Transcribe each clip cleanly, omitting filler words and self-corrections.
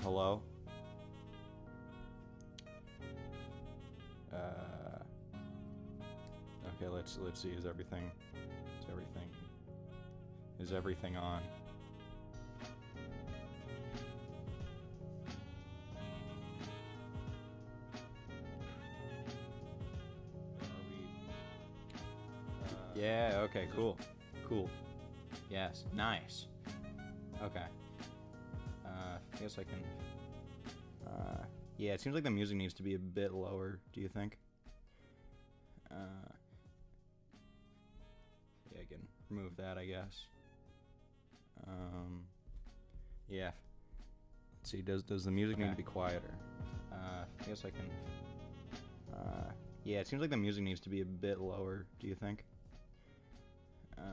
Hello? Okay, let's see. Is everything on? Yeah, okay, cool. Yes, nice. Okay. I guess I can... yeah, it seems like the music needs to be a bit lower, do you think? Yeah, I can remove that, I guess. Yeah. Let's see, does the music need to be quieter? I guess I can... yeah, it seems like the music needs to be a bit lower, do you think? Yeah.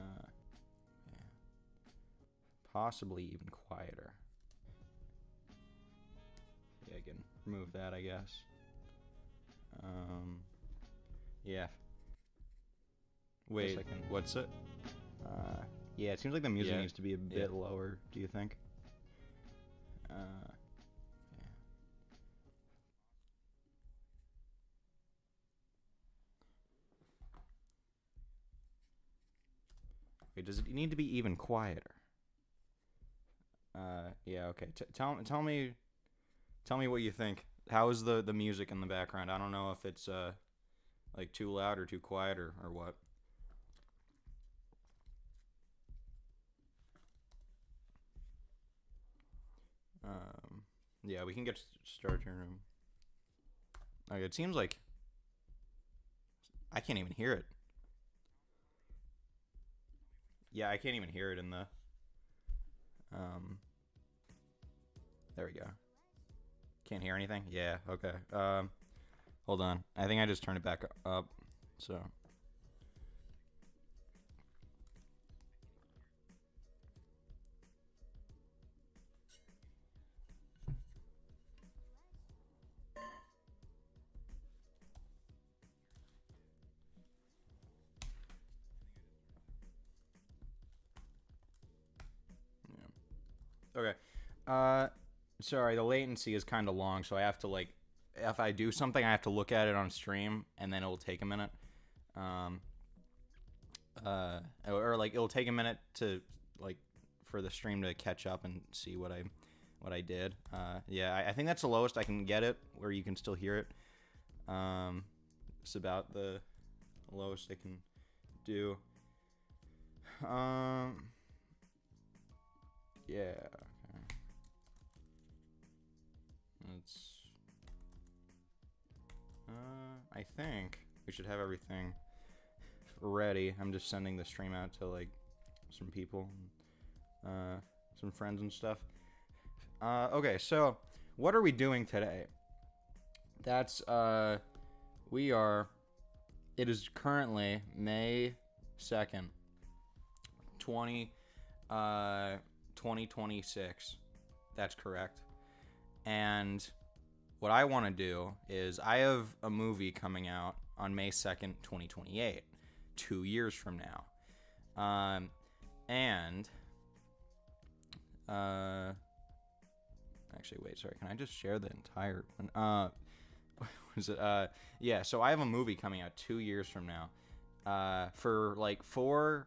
Possibly even quieter. Yeah, I can remove that, I guess. Yeah. Wait, what's it? Yeah, it seems like the music needs to be a bit lower, do you think? Yeah. Wait, does it need to be even quieter? Yeah, okay. Tell me what you think. How is the music in the background? I don't know if it's like too loud or too quiet or what. Yeah, we can get started here. Okay, it seems like I can't even hear it. Yeah, I can't even hear it in the there we go. Can't hear anything? Yeah, okay. Hold on. I think I just turned it back up. So yeah. Okay. Sorry, the latency is kind of long, so I have to like, if I do something, I have to look at it on stream, and then it will take a minute. Or like it'll take a minute to like for the stream to catch up and see what I did. Yeah, I think that's the lowest I can get it, where you can still hear it. It's about the lowest I can do. Yeah. Okay. Let's. I think we should have everything ready. I'm just sending the stream out to like some people, some friends and stuff. Okay, so what are we doing today? That's we are. It is currently May 2nd, 2026. That's correct. And what I want to do is I have a movie coming out on May 2nd, 2028, 2 years from now. Actually, wait, sorry. Can I just share the entire one? Was it? Yeah, so I have a movie coming out 2 years from now. For like for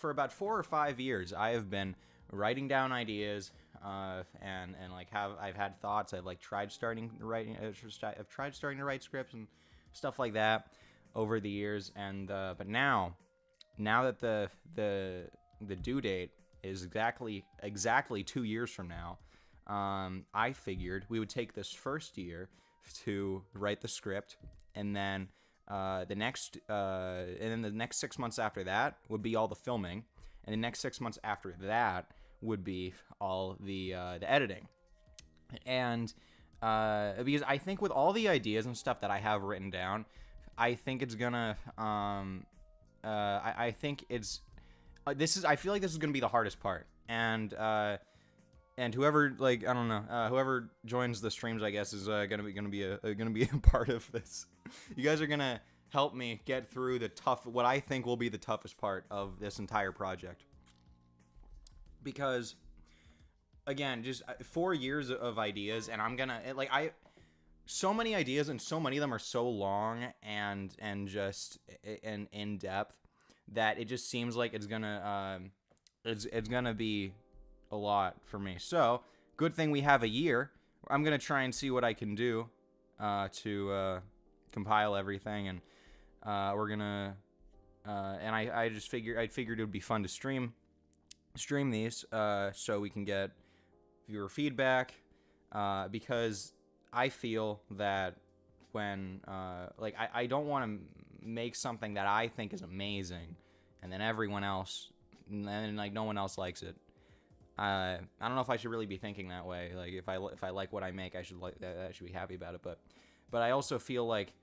about 4 or 5 years, I have been writing down ideas, and like I've had thoughts. I've like tried starting writing. I've tried starting to write scripts and stuff like that over the years. And but now that the due date is exactly 2 years from now, I figured we would take this first year to write the script, and then the next 6 months after that would be all the filming, and the next 6 months after that would be all the editing. And because I think with all the ideas and stuff that I have written down, I think it's gonna I think it's I feel like this is gonna be the hardest part. And whoever, like, I don't know, whoever joins the streams, I guess, is gonna be a part of this. You guys are gonna help me get through what I think will be the toughest part of this entire project. Because again, just 4 years of ideas, and I'm gonna like so many ideas, and so many of them are so long and just and in depth that it just seems like it's gonna be a lot for me. So good thing we have a year. I'm gonna try and see what I can do to compile everything, and we're gonna and I figured it would be fun to stream these so we can get viewer feedback, because I feel that when like I don't want to make something that I think is amazing and then everyone else, and then like no one else likes it. I don't know if I should really be thinking that way. Like if I like what I make, I should I should be happy about it. But I also feel like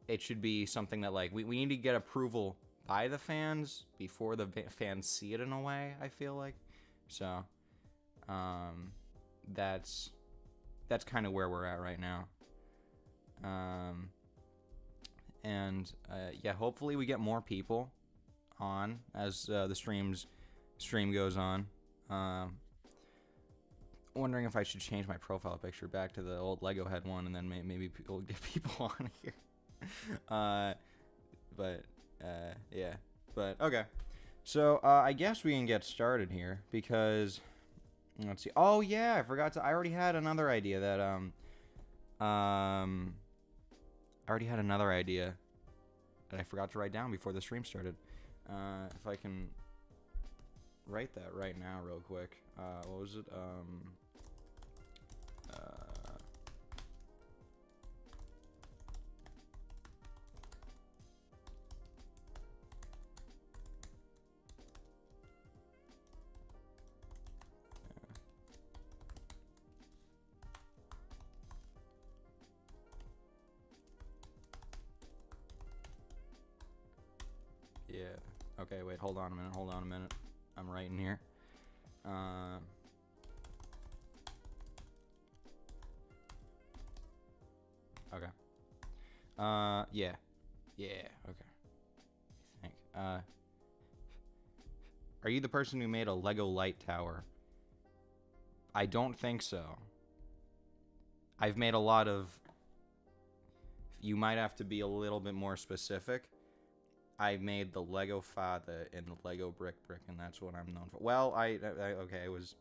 it should be something that like we need to get approval by the fans before the fans see it in a way. I feel like so. That's kind of where we're at right now. And yeah, hopefully we get more people on as the stream goes on. Wondering if I should change my profile picture back to the old Lego head one, and then maybe we'll get people on here. Yeah. But okay. So I guess we can get started here because let's see. Oh yeah, I forgot to. I already had another idea that I forgot to write down before the stream started. If I can write that right now real quick. What was it? Yeah. Okay, wait, hold on a minute. I'm writing here. Okay. Yeah. Yeah, okay. I think. Are you the person who made a Lego light tower? I don't think so. I've made a lot of... You might have to be a little bit more specific. I made the Lego Father and the Lego Brick, and that's what I'm known for. Well, I was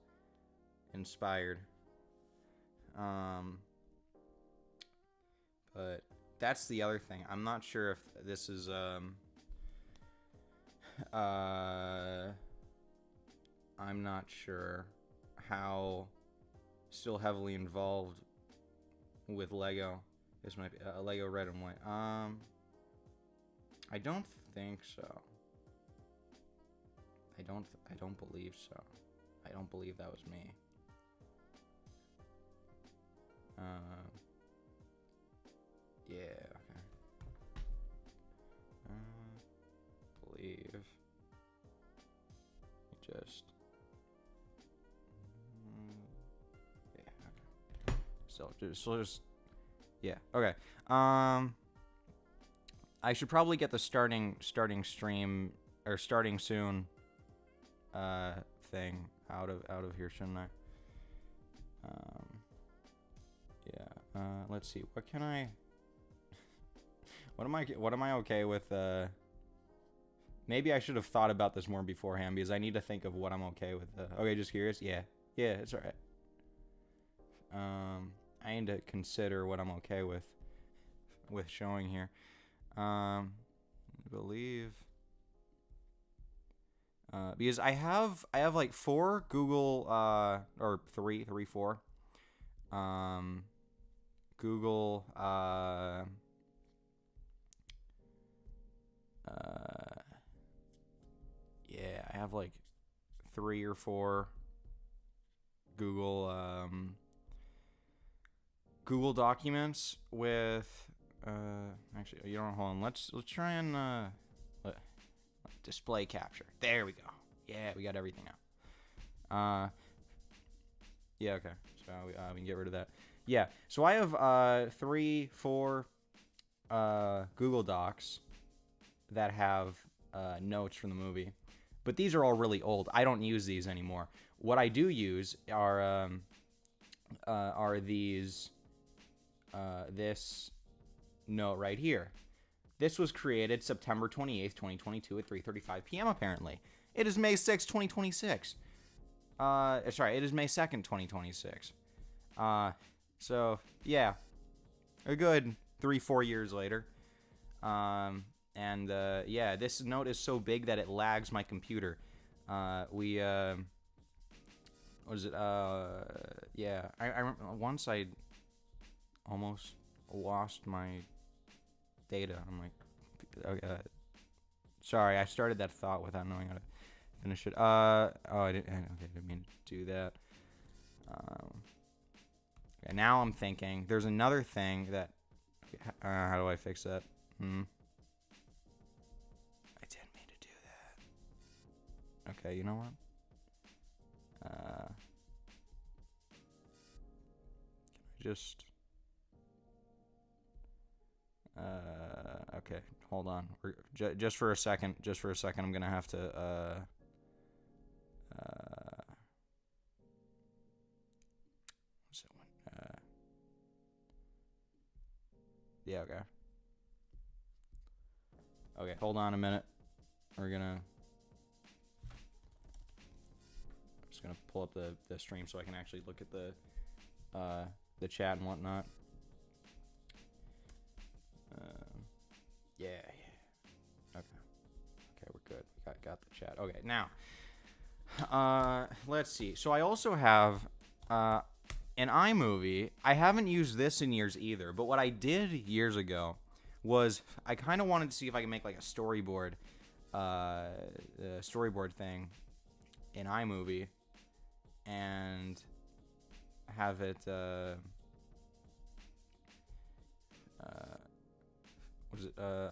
inspired. But that's the other thing. I'm not sure if this is, I'm not sure how still heavily involved with Lego. This might be a Lego red and white. I don't think so. I don't believe so. I don't believe that was me. Yeah, okay. Believe. Just. Yeah, okay. So just. Yeah, okay. I should probably get the starting stream or starting soon thing out of here, shouldn't I? Yeah. Let's see. What can I? What am I okay with? Maybe I should have thought about this more beforehand because I need to think of what I'm okay with. Okay, just curious. Yeah, it's alright. I need to consider what I'm okay with showing here. Believe. Because I have like 4 Google or 4 Google yeah, I have like 3 or 4 Google documents with actually, you don't hold on. Let's try and display capture. There we go. Yeah, we got everything out. Yeah, okay. So we can get rid of that. Yeah. So I have 3, 4 Google Docs that have notes from the movie. But these are all really old. I don't use these anymore. What I do use are these this note right here. This was created September 28th, 2022 at 3:35 p.m. apparently. It is May 6th, 2026. Sorry, it is May 2nd, 2026. So yeah, a good 3-4 years later. Yeah, this note is so big that it lags my computer. What is it? Yeah, I remember once I almost lost my data. I'm like, okay, sorry, I started that thought without knowing how to finish it. I didn't mean to do that. Okay, now I'm thinking there's another thing that. How do I fix that? I didn't mean to do that. Okay, you know what? Just. Okay, hold on. Just for a second. I'm gonna have to. What's that one? Yeah. Okay. Okay, hold on a minute. I'm just gonna pull up the stream so I can actually look at the chat and whatnot. Yeah. Okay, we're good. We got the chat. Okay, now, let's see. So I also have an iMovie. I haven't used this in years either, but what I did years ago was I kind of wanted to see if I could make like a storyboard thing in iMovie and have it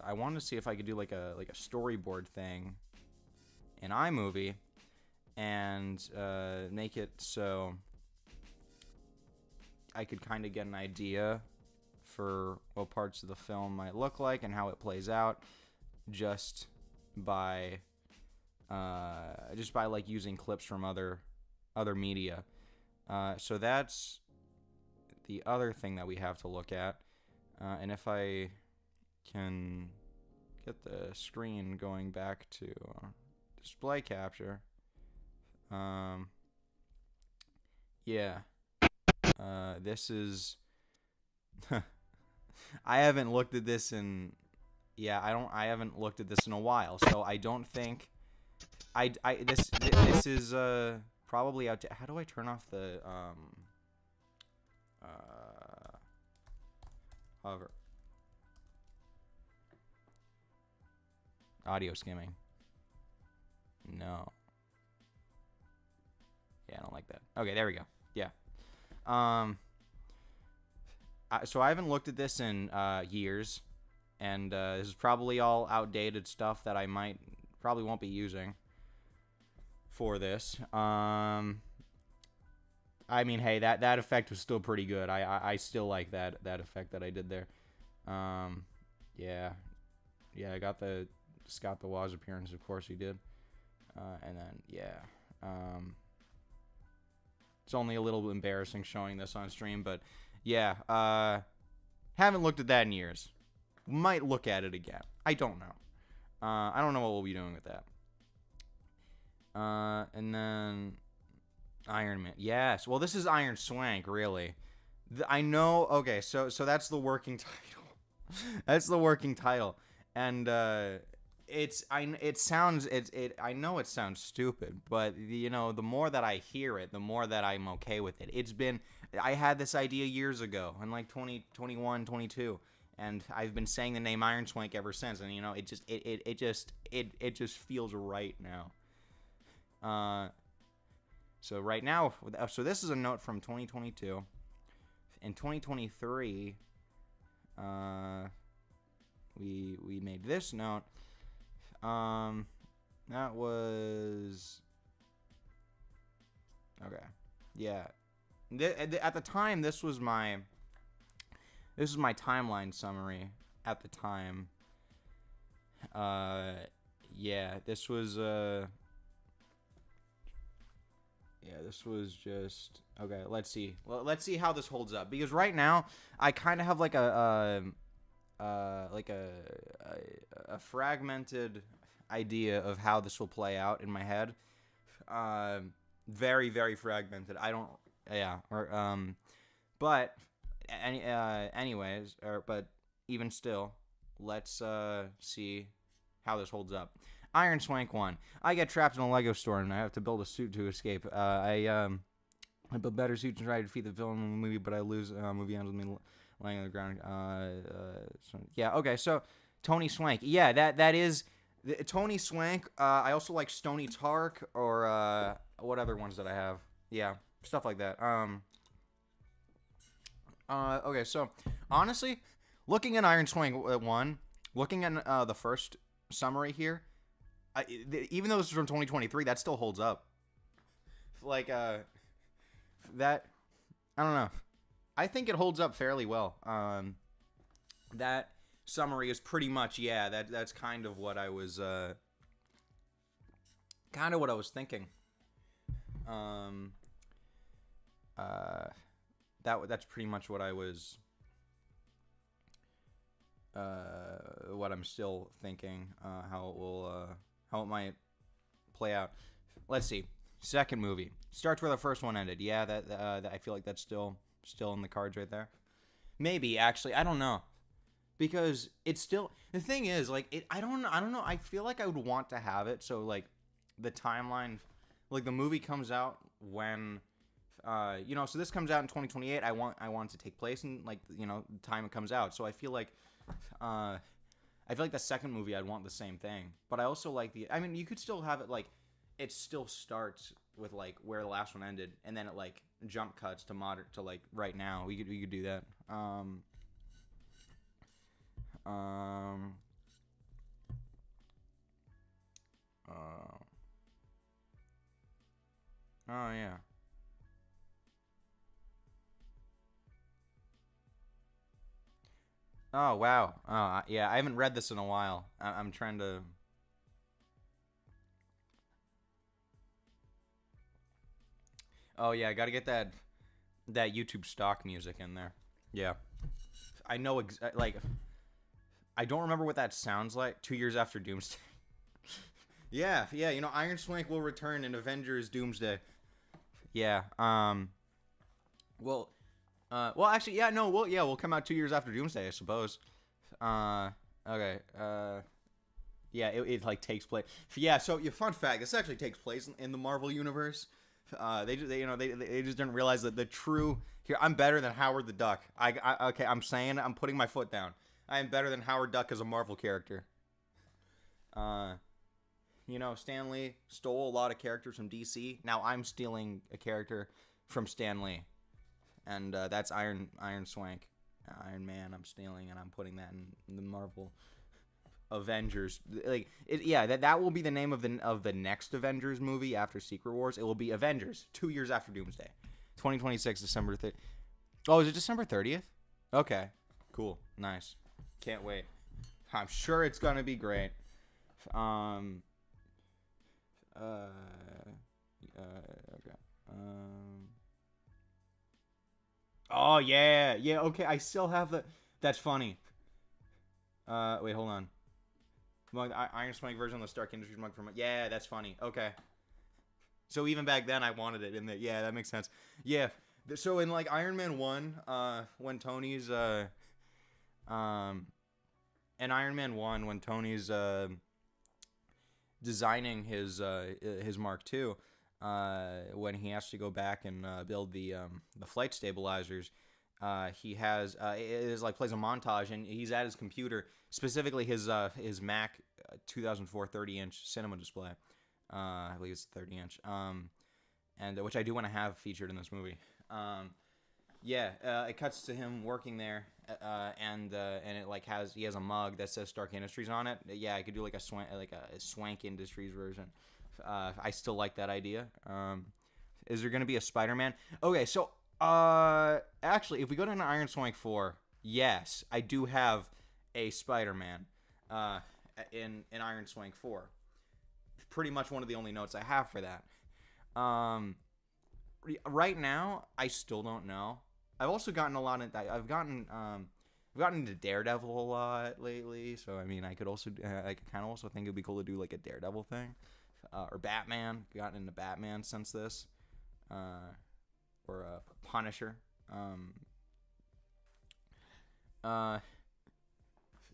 I wanted to see if I could do like a storyboard thing in iMovie and make it so I could kind of get an idea for what parts of the film might look like and how it plays out just by like using clips from other media. So that's the other thing that we have to look at. And if I can get the screen going back to display capture. Yeah. This is I haven't looked at this in I haven't looked at this in a while, so I don't think this is probably out to, how do I turn off the hover audio skimming? No. Yeah, I don't like that. Okay, there we go. Yeah. So I haven't looked at this in years, and this is probably all outdated stuff that I probably won't be using for this. I mean, hey, that effect was still pretty good. I still like that effect that I did there. Yeah, I got the Scott the Woz appearance, of course he did. And then it's only a little embarrassing showing this on stream, but yeah, haven't looked at that in years. Might look at it again. I don't know. I don't know what we'll be doing with that. And then Iron Man. Yes. Well, this is Iron Swank, really. I know. Okay, so that's the working title. That's the working title, and I know it sounds stupid, but the more that I hear it, the more that I'm okay with it. I had this idea years ago in like 2021, 22, and I've been saying the name Iron Swank ever since, and it just feels right now. So right now, so this is a note from 2022. In 2023, we made this note. That was okay. Yeah. At the time, this was my timeline summary. At the time, yeah, this was Yeah, this was just okay. Let's see. Well, let's see how this holds up because right now I kind of have like like a fragmented idea of how this will play out in my head. Very very fragmented. I don't. Yeah. Or But anyways, but even still, let's see how this holds up. Iron Swank 1. I get trapped in a Lego store and I have to build a suit to escape. I build better suits and try to defeat the villain in the movie, but I lose. Movie ends with me laying on the ground. Yeah, okay, so Tony Swank. Yeah, that is Tony Swank. I also like Stony Tark or what other ones that I have? Yeah, stuff like that. Okay, so honestly, looking at Iron Swank 1, looking at the first summary here, even though this is from 2023, that still holds up. Like, that, I don't know. I think it holds up fairly well. That summary is pretty much, yeah, that's kind of what I was, thinking. That's pretty much what I was, what I'm still thinking, how it might play out. Let's see. Second movie starts where the first one ended. Yeah, that I feel like that's still in the cards right there. Maybe actually, I don't know, because it's still the thing is like I don't know. I feel like I would want to have it so like the timeline, like the movie comes out when. So this comes out in 2028. I want it to take place in like the time it comes out. So I feel like the second movie I'd want the same thing. But I also like you could still have it like it still starts with like where the last one ended, and then it like jump cuts to modern to like right now. We could do that. Oh yeah. Oh wow. Yeah, I haven't read this in a while. I'm trying to. Oh yeah, I gotta get that YouTube stock music in there. Yeah, I know. Like, I don't remember what that sounds like. 2 years after Doomsday. Yeah. Iron Swank will return in Avengers Doomsday. Yeah. Well. Well, actually, yeah, no, we'll come out 2 years after Doomsday, I suppose. Okay. Yeah, it like takes place. Yeah, so fun fact, this actually takes place in the Marvel universe. They just didn't realize that the true here. I'm better than Howard the Duck. Okay, I'm putting my foot down. I am better than Howard Duck as a Marvel character. Stan Lee stole a lot of characters from DC. Now I'm stealing a character from Stan Lee. And that's Iron Swank, Iron Man. I'm stealing, and I'm putting that in the Marvel Avengers. Like yeah, that will be the name of the next Avengers movie after Secret Wars. It will be Avengers 2 years after Doomsday, 2026 December 30th. Oh, is it December 30th? Okay, cool, nice. Can't wait. I'm sure it's gonna be great. Okay. Oh yeah. Okay, I still have the. That's funny. Wait, hold on. Mug, Iron Swank version of the Stark Industries mug from. Yeah, that's funny. Okay. So even back then, I wanted it in the. Yeah, that makes sense. Yeah. So in like Iron Man 1, when Tony's in Iron Man 1 when Tony's designing his Mark II. When he has to go back and build the flight stabilizers, he has it is like plays a montage, and he's at his computer, specifically his Mac 2004 30-inch cinema display. I believe it's 30-inch, and which I do want to have featured in this movie. It cuts to him working there, and it like he has a mug that says Stark Industries on it. Yeah, I could do like a Swank Industries version. I still like that idea. Is there going to be a Spider-Man? Okay, so actually, if we go to Iron Swank 4, yes, I do have a Spider-Man in Iron Swank 4. Pretty much one of the only notes I have for that. right now, I still don't know. I've also gotten a lot of. I've gotten into Daredevil a lot lately, so I mean, I could also, I kind of also think it'd be cool to do like a Daredevil thing, or Batman. Gotten into Batman since this, or Punisher. Uh,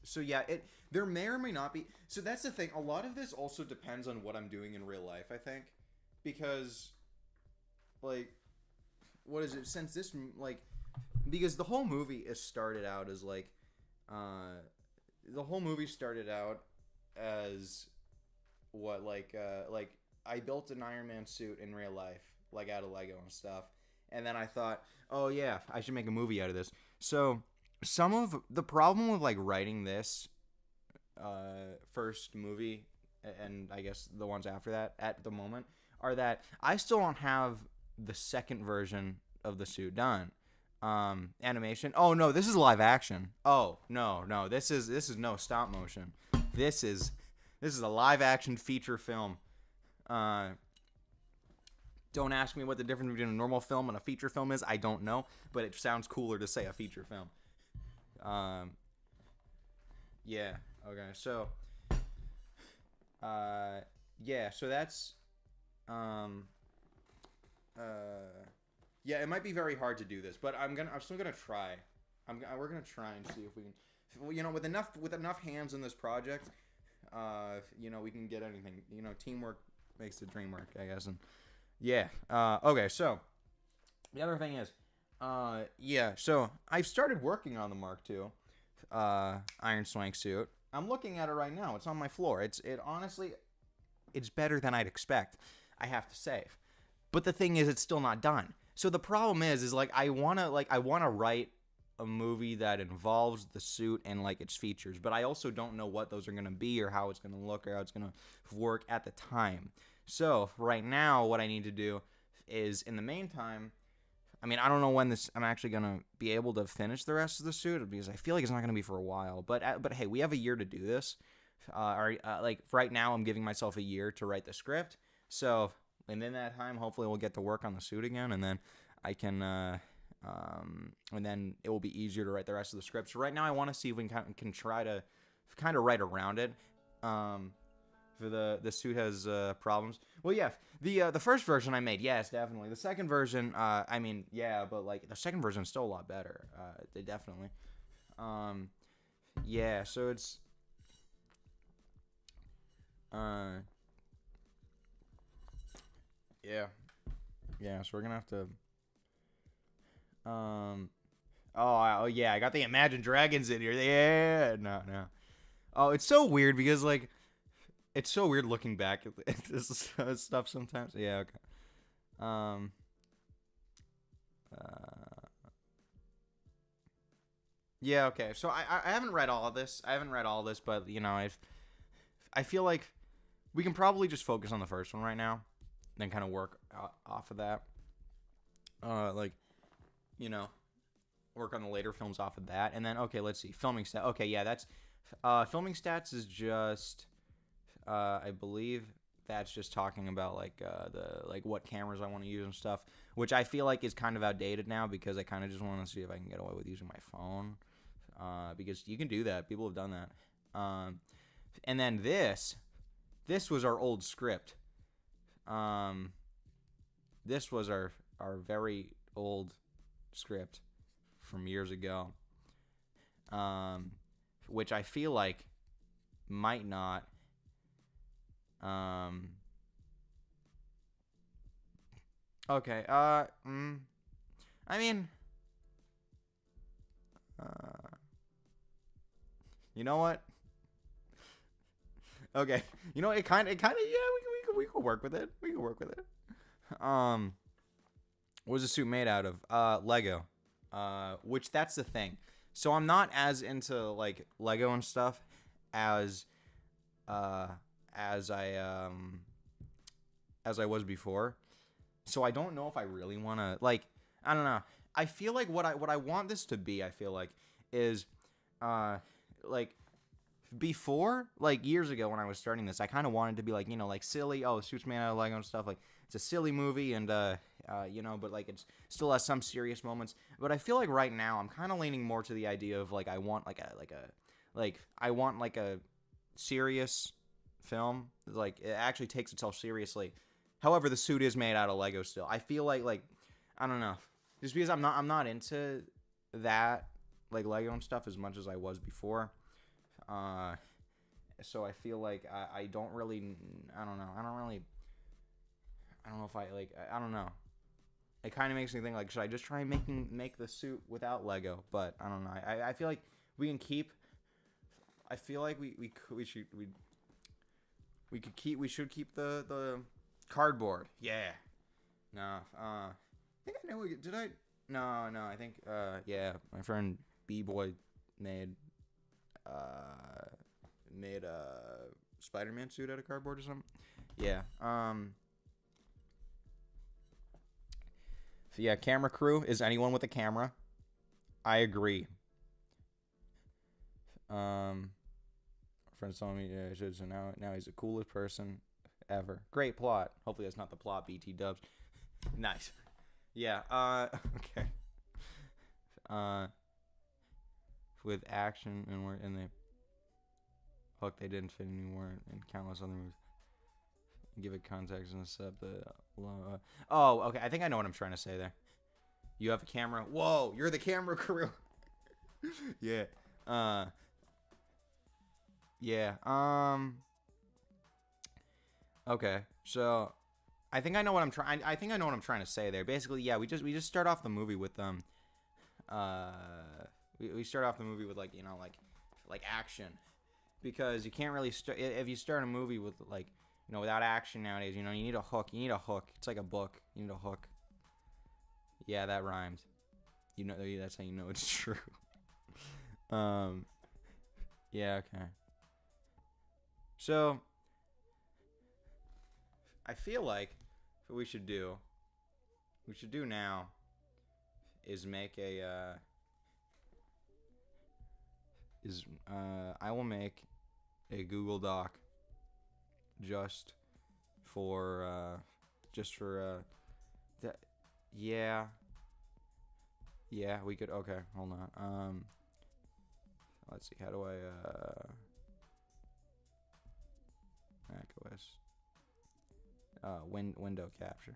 so yeah, there may or may not be. So that's the thing. A lot of this also depends on what I'm doing in real life. I think, because, like, what is it? Since this like, because the whole movie is started out as like, the whole movie started out as what like I built an Iron Man suit in real life, like out of Lego and stuff, and then I thought, oh yeah, I should make a movie out of this. So some of the problem with like writing this first movie, and I guess the ones after that at the moment, are that I still don't have the second version of the suit done. Animation. Oh no, this is live action. Oh no, this is no stop motion. This is a live action feature film. Don't ask me what the difference between a normal film and a feature film is. I don't know, but it sounds cooler to say a feature film. Yeah. Okay. So, yeah. So that's, yeah. It might be very hard to do this, but I'm still gonna try. We're gonna try and see if we can, you know, with enough hands in this project, you know, we can get anything. You know, teamwork makes the dream work, I guess. And yeah. Okay. So the other thing is, yeah. So I've started working on the Mark II, Iron Swank suit. I'm looking at it right now. It's on my floor. It honestly, it's better than I'd expect, I have to say. But the thing is, it's still not done. So the problem is like I wanna write a movie that involves the suit and like its features, but I also don't know what those are gonna be or how it's gonna look or how it's gonna work at the time. So right now, what I need to do is, in the meantime, I mean, I don't know when I'm actually gonna be able to finish the rest of the suit, because I feel like it's not gonna be for a while. But hey, we have a year to do this. Like right now, I'm giving myself a year to write the script. So, and in that time, hopefully, we'll get to work on the suit again, and then I can, and then it will be easier to write the rest of the script. So right now, I want to see if we can try to kind of write around it. The suit has problems. Well, yeah, the first version I made, yes, definitely. The second version, I mean, yeah, but like the second version is still a lot better. They definitely. Yeah, so it's yeah, so we're gonna have to oh yeah, I got the Imagine Dragons in here. Yeah, no. Oh, it's so weird because like it's so weird looking back at this stuff sometimes. Yeah, okay. Yeah, okay. So I haven't read all of this. But you know, I feel like we can probably just focus on the first one right now, then kind of work off of that. Like, you know, work on the later films off of that, and then okay, let's see, filming stat. Okay, yeah, that's filming stats is just I believe that's just talking about like the like what cameras I want to use and stuff, which I feel like is kind of outdated now because I kind of just want to see if I can get away with using my phone, because you can do that. People have done that. And then this was our old script. This was our very old script from years ago, which I feel like might not. Okay. I mean, you know what? Okay. You know, it kind of, yeah. We could work with it. What was the suit made out of? Lego. Which that's the thing. So I'm not as into like Lego and stuff as I was before. So I don't know if I really want to, like, I don't know. I feel like what I want this to be, I feel like, is like before, like years ago when I was starting this, I kind of wanted to be like, you know, like silly, oh, the suit's made out of Lego and stuff, like it's a silly movie, and you know, but like it's still has some serious moments. But I feel like right now I'm kind of leaning more to the idea of like I want a serious film, like it actually takes itself seriously. However, the suit is made out of Lego still. I feel like I don't know, just because I'm not into that like Lego and stuff as much as I was before. So I feel like I don't really, I don't know, I don't know if I like, I don't know. It kind of makes me think like, should I just try and make the suit without Lego? But I don't know. I feel like we can keep. I feel like we should keep the cardboard. Yeah. No. I think I know. Did I? No. I think. Yeah. My friend B-Boy made a Spider-Man suit out of cardboard or something. Yeah. So yeah, camera crew is anyone with a camera. I agree. Friends told me, yeah, so now he's the coolest person ever. Great plot. Hopefully that's not the plot, BT dubs. Nice. Yeah, okay. With action and they hook, they didn't fit anymore in countless other movies. Give it context and set up the oh, okay, I think I know what I'm trying to say there. You have a camera. Whoa, you're the camera crew. Yeah. Yeah. Okay. So I think I know what I'm trying I think I know what I'm trying to say there. Basically, yeah, we just start off the movie with we start off the movie with like, you know, like action. Because you can't really start if you start a movie with like, you know, without action nowadays, you know, you need a hook. You need a hook. It's like a book. You need a hook. Yeah, that rhymed. You know, that's how you know it's true. Yeah, okay. So, I feel like what we should do now is make I will make a Google Doc just for that. Yeah, we could. Okay, hold on. Let's see, how do I macOS window capture.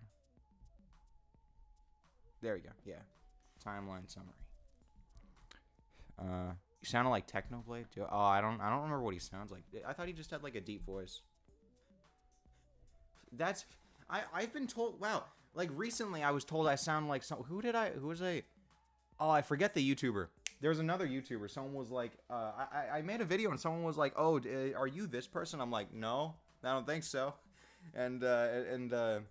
There we go. Yeah, timeline summary. You sounded like Technoblade too. Oh, I don't remember what he sounds like. I thought he just had like a deep voice. That's I've been told. Wow, like recently I was told I sound like some. Who was a? Oh, I forget the YouTuber. There was another YouTuber. Someone was like, I made a video and someone was like, oh, are you this person? I'm like, no, I don't think so. And they're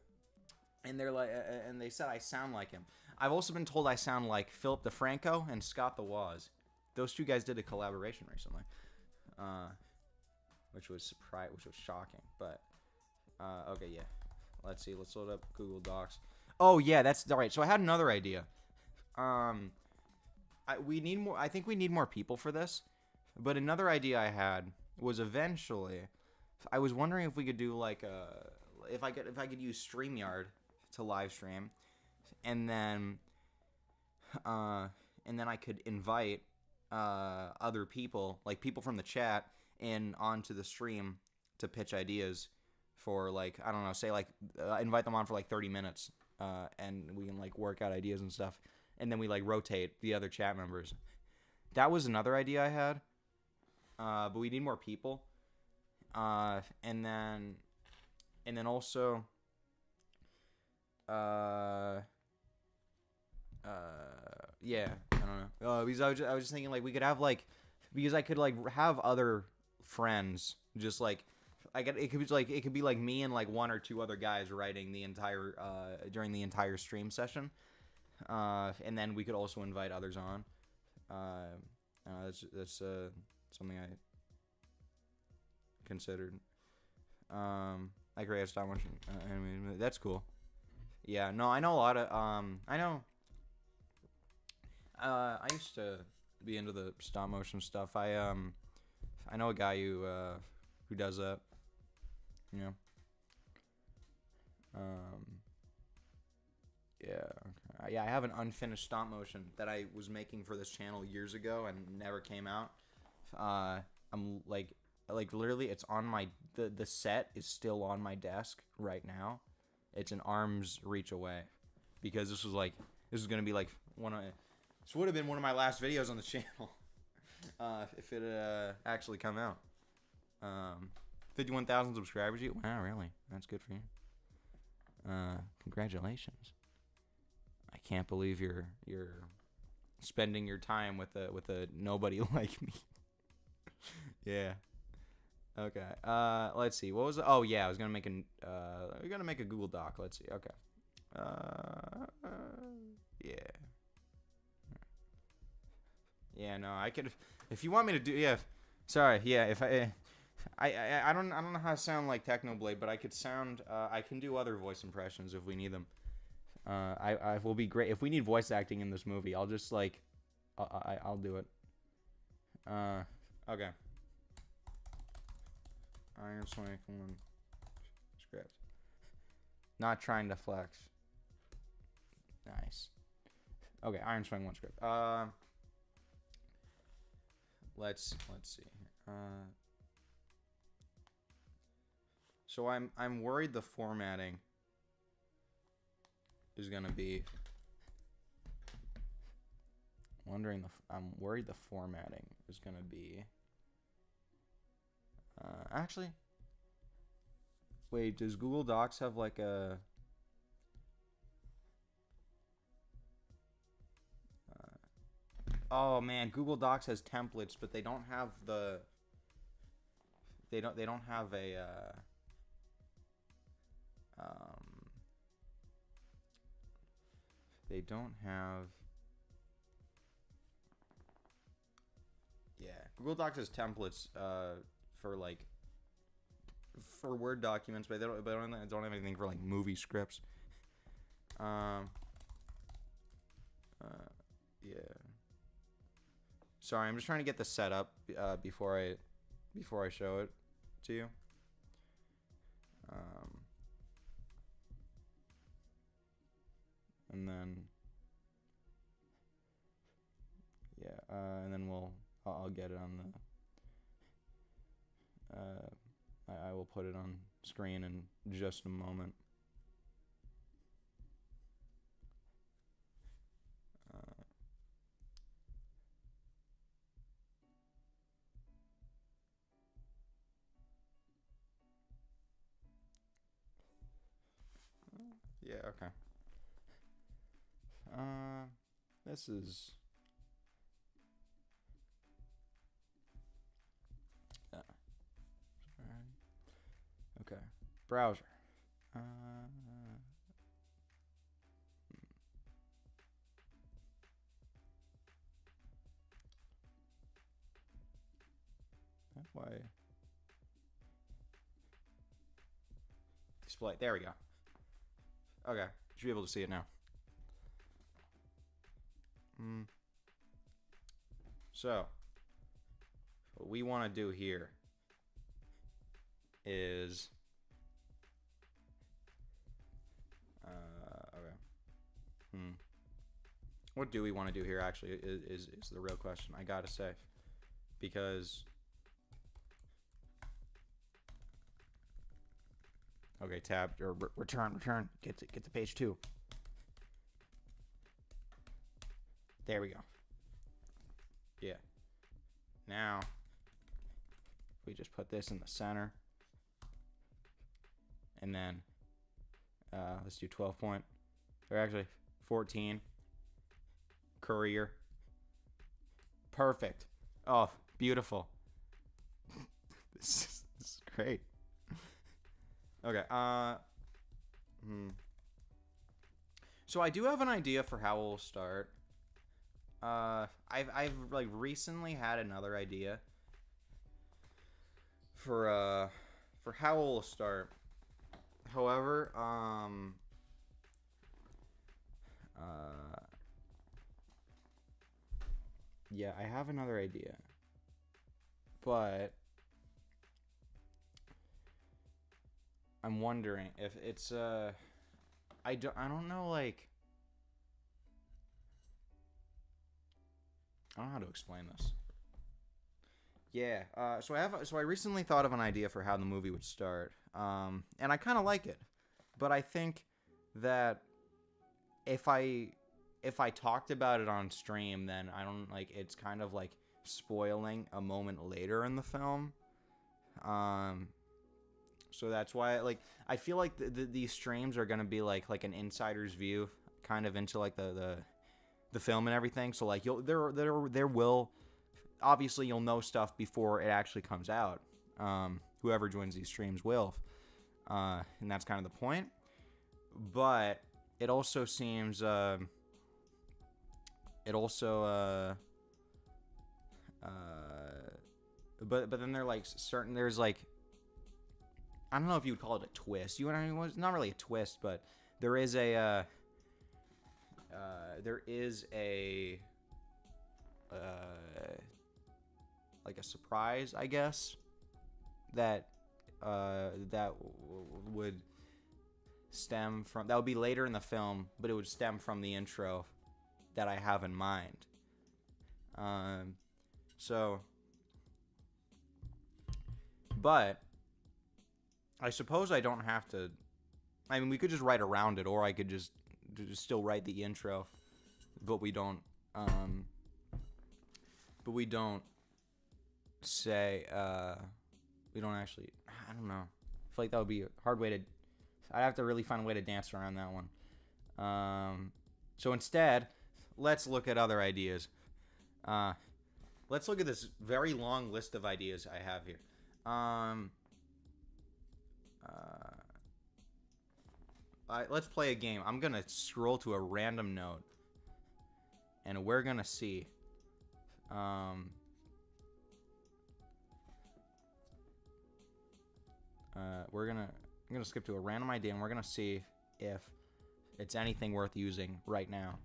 like, and they said I sound like him. I've also been told I sound like Philip DeFranco and Scott the Woz. Those two guys did a collaboration recently, which was shocking. But okay, yeah. Let's see. Let's load up Google Docs. Oh yeah, that's all right. So I had another idea. We need more. I think we need more people for this. But another idea I had was eventually, I was wondering if we could do like if I could use StreamYard to live stream, and then I could invite other people, like people from the chat, in onto the stream to pitch ideas for like, I don't know, say like invite them on for like 30 minutes, and we can like work out ideas and stuff, and then we like rotate the other chat members. That was another idea I had, but we need more people, and then also yeah, I don't know. Because I was just thinking like we could have like, because I could like have other friends, just like it could be like me and like one or two other guys writing the entire during the entire stream session, and then we could also invite others on. That's something I considered. I create a stop motion anime. That's cool. Yeah, no, I know a lot of I know. I used to be into the stop motion stuff. I know a guy who does that. You know. Yeah. Okay. Yeah, I have an unfinished stop motion that I was making for this channel years ago and never came out. I'm like literally, it's on my the set is still on my desk right now. It's an arm's reach away, because this was gonna be like this would have been one of my last videos on the channel, if it actually come out. 51,000 subscribers. Wow, really? That's good for you. Congratulations. I can't believe you're spending your time with a nobody like me. Yeah. Okay. Let's see. What was it? Oh yeah, I was gonna make we're gonna make a Google Doc. Let's see. Okay. Yeah. Yeah. No, I could. If you want me to do. Yeah. Sorry. Yeah. If I don't know how to sound like Technoblade, but I could sound. I can do other voice impressions if we need them. I will be great if we need voice acting in this movie. I'll just like. I'll do it. Okay. Iron Swank 1 script. Not trying to flex. Nice. Okay, Iron Swank 1 script. Let's see. So I'm worried the formatting is gonna be. I'm worried the formatting is gonna be. Actually, wait. Does Google Docs have like a? Oh man, Google Docs has templates, but they don't have the. They don't have a. They don't have. Yeah, Google Docs has templates for like for Word documents, but they don't have anything for like movie scripts. Yeah. Sorry, I'm just trying to get the setup before I show it to you. And then yeah, and then I'll get it on the. I will put it on screen in just a moment. Yeah. Okay. This is. Okay. Browser. Why? Display. There we go. Okay. You should be able to see it now. So, what we want to do here is okay. What do we want to do here actually is the real question, I gotta say, because okay, tab or return, get to page 2. There we go. Yeah. Now we just put this in the center, and then let's do 12 point, or actually 14. Courier. Perfect. Oh, beautiful. This is great. Okay. So I do have an idea for how we'll start. I've like recently had another idea for how we'll start. However, yeah, I have another idea, but I'm wondering if it's I don't know, like I don't know how to explain this. Yeah. So I recently thought of an idea for how the movie would start. And I kind of like it, but I think that if I talked about it on stream, then I don't like it's kind of like spoiling a moment later in the film. Um, so that's why like I feel like these streams are gonna be like an insider's view, kind of into like the film and everything. So like there will obviously you'll know stuff before it actually comes out. Whoever joins these streams will, and that's kind of the point. But it also seems it also but then there like certain there's like I don't know if you would call it a twist. You know what I mean? It's not really a twist, but there is a like a surprise, I guess, that would stem from that would be later in the film, but it would stem from the intro that I have in mind. So, but I suppose I don't have to. I mean, we could just write around it, or I could just still write the intro, but we don't. But we don't say. We don't actually. I don't know. I feel like that would be a hard way to. I'd have to really find a way to dance around that one. So instead, let's look at other ideas. Let's look at this very long list of ideas I have here. Let's play a game. I'm going to scroll to a random node. And we're going to see. I'm going to skip to a random idea, and we're going to see if it's anything worth using right now.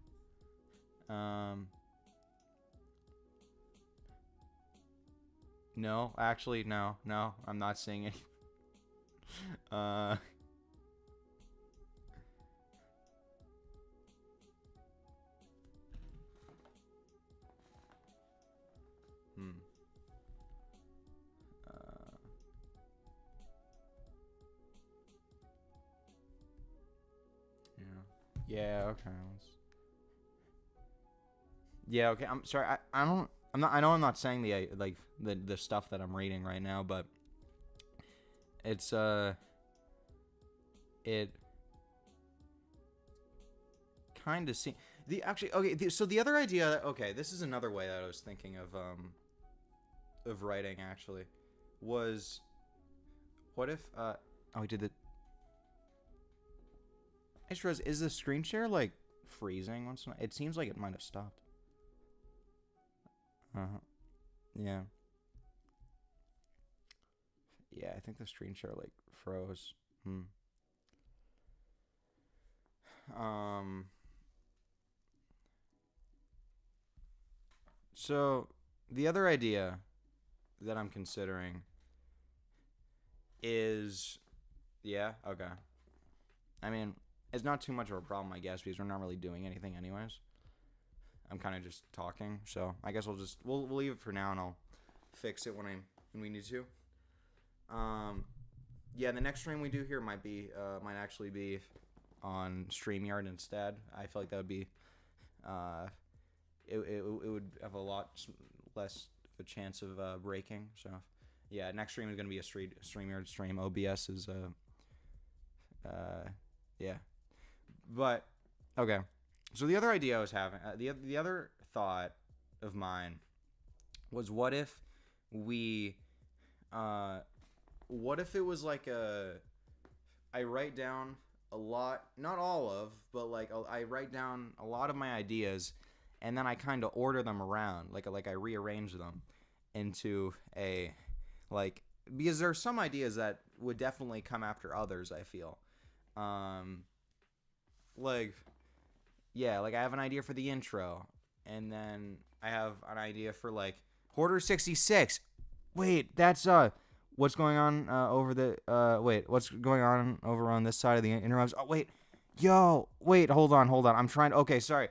No, actually, no, I'm not seeing it. Yeah, okay. Yeah, okay. I'm sorry. I don't. I'm not. I know I'm not saying the stuff that I'm reading right now, but it's it kind of seems the actually okay. So the other idea. Okay, this is another way that I was thinking of writing actually was what if we did the. I just realized, is the screen share like freezing once in a while? It seems like it might have stopped. Yeah. Yeah, I think the screen share like froze. So the other idea that I'm considering is yeah, okay. I mean, it's not too much of a problem, I guess, because we're not really doing anything anyways. I'm kind of just talking, so I guess we'll leave it for now, and I'll fix it when we need to. Yeah, the next stream we do here might actually be on StreamYard instead. I feel like that would be, it would have a lot less of a chance of breaking. So, yeah, next stream is gonna be a StreamYard stream. OBS is yeah. But, okay. So the other idea I was having, the other thought of mine was what if it was like I write down a lot, not all of, but like I write down a lot of my ideas and then I kind of order them around, like I rearrange them into a, like, because there are some ideas that would definitely come after others, I feel. Like, yeah, like I have an idea for the intro, and then I have an idea for like Hoarder 66. Wait, that's what's going on what's going on over on this side of the interwebs? Oh wait, hold on. I'm trying. Okay, sorry.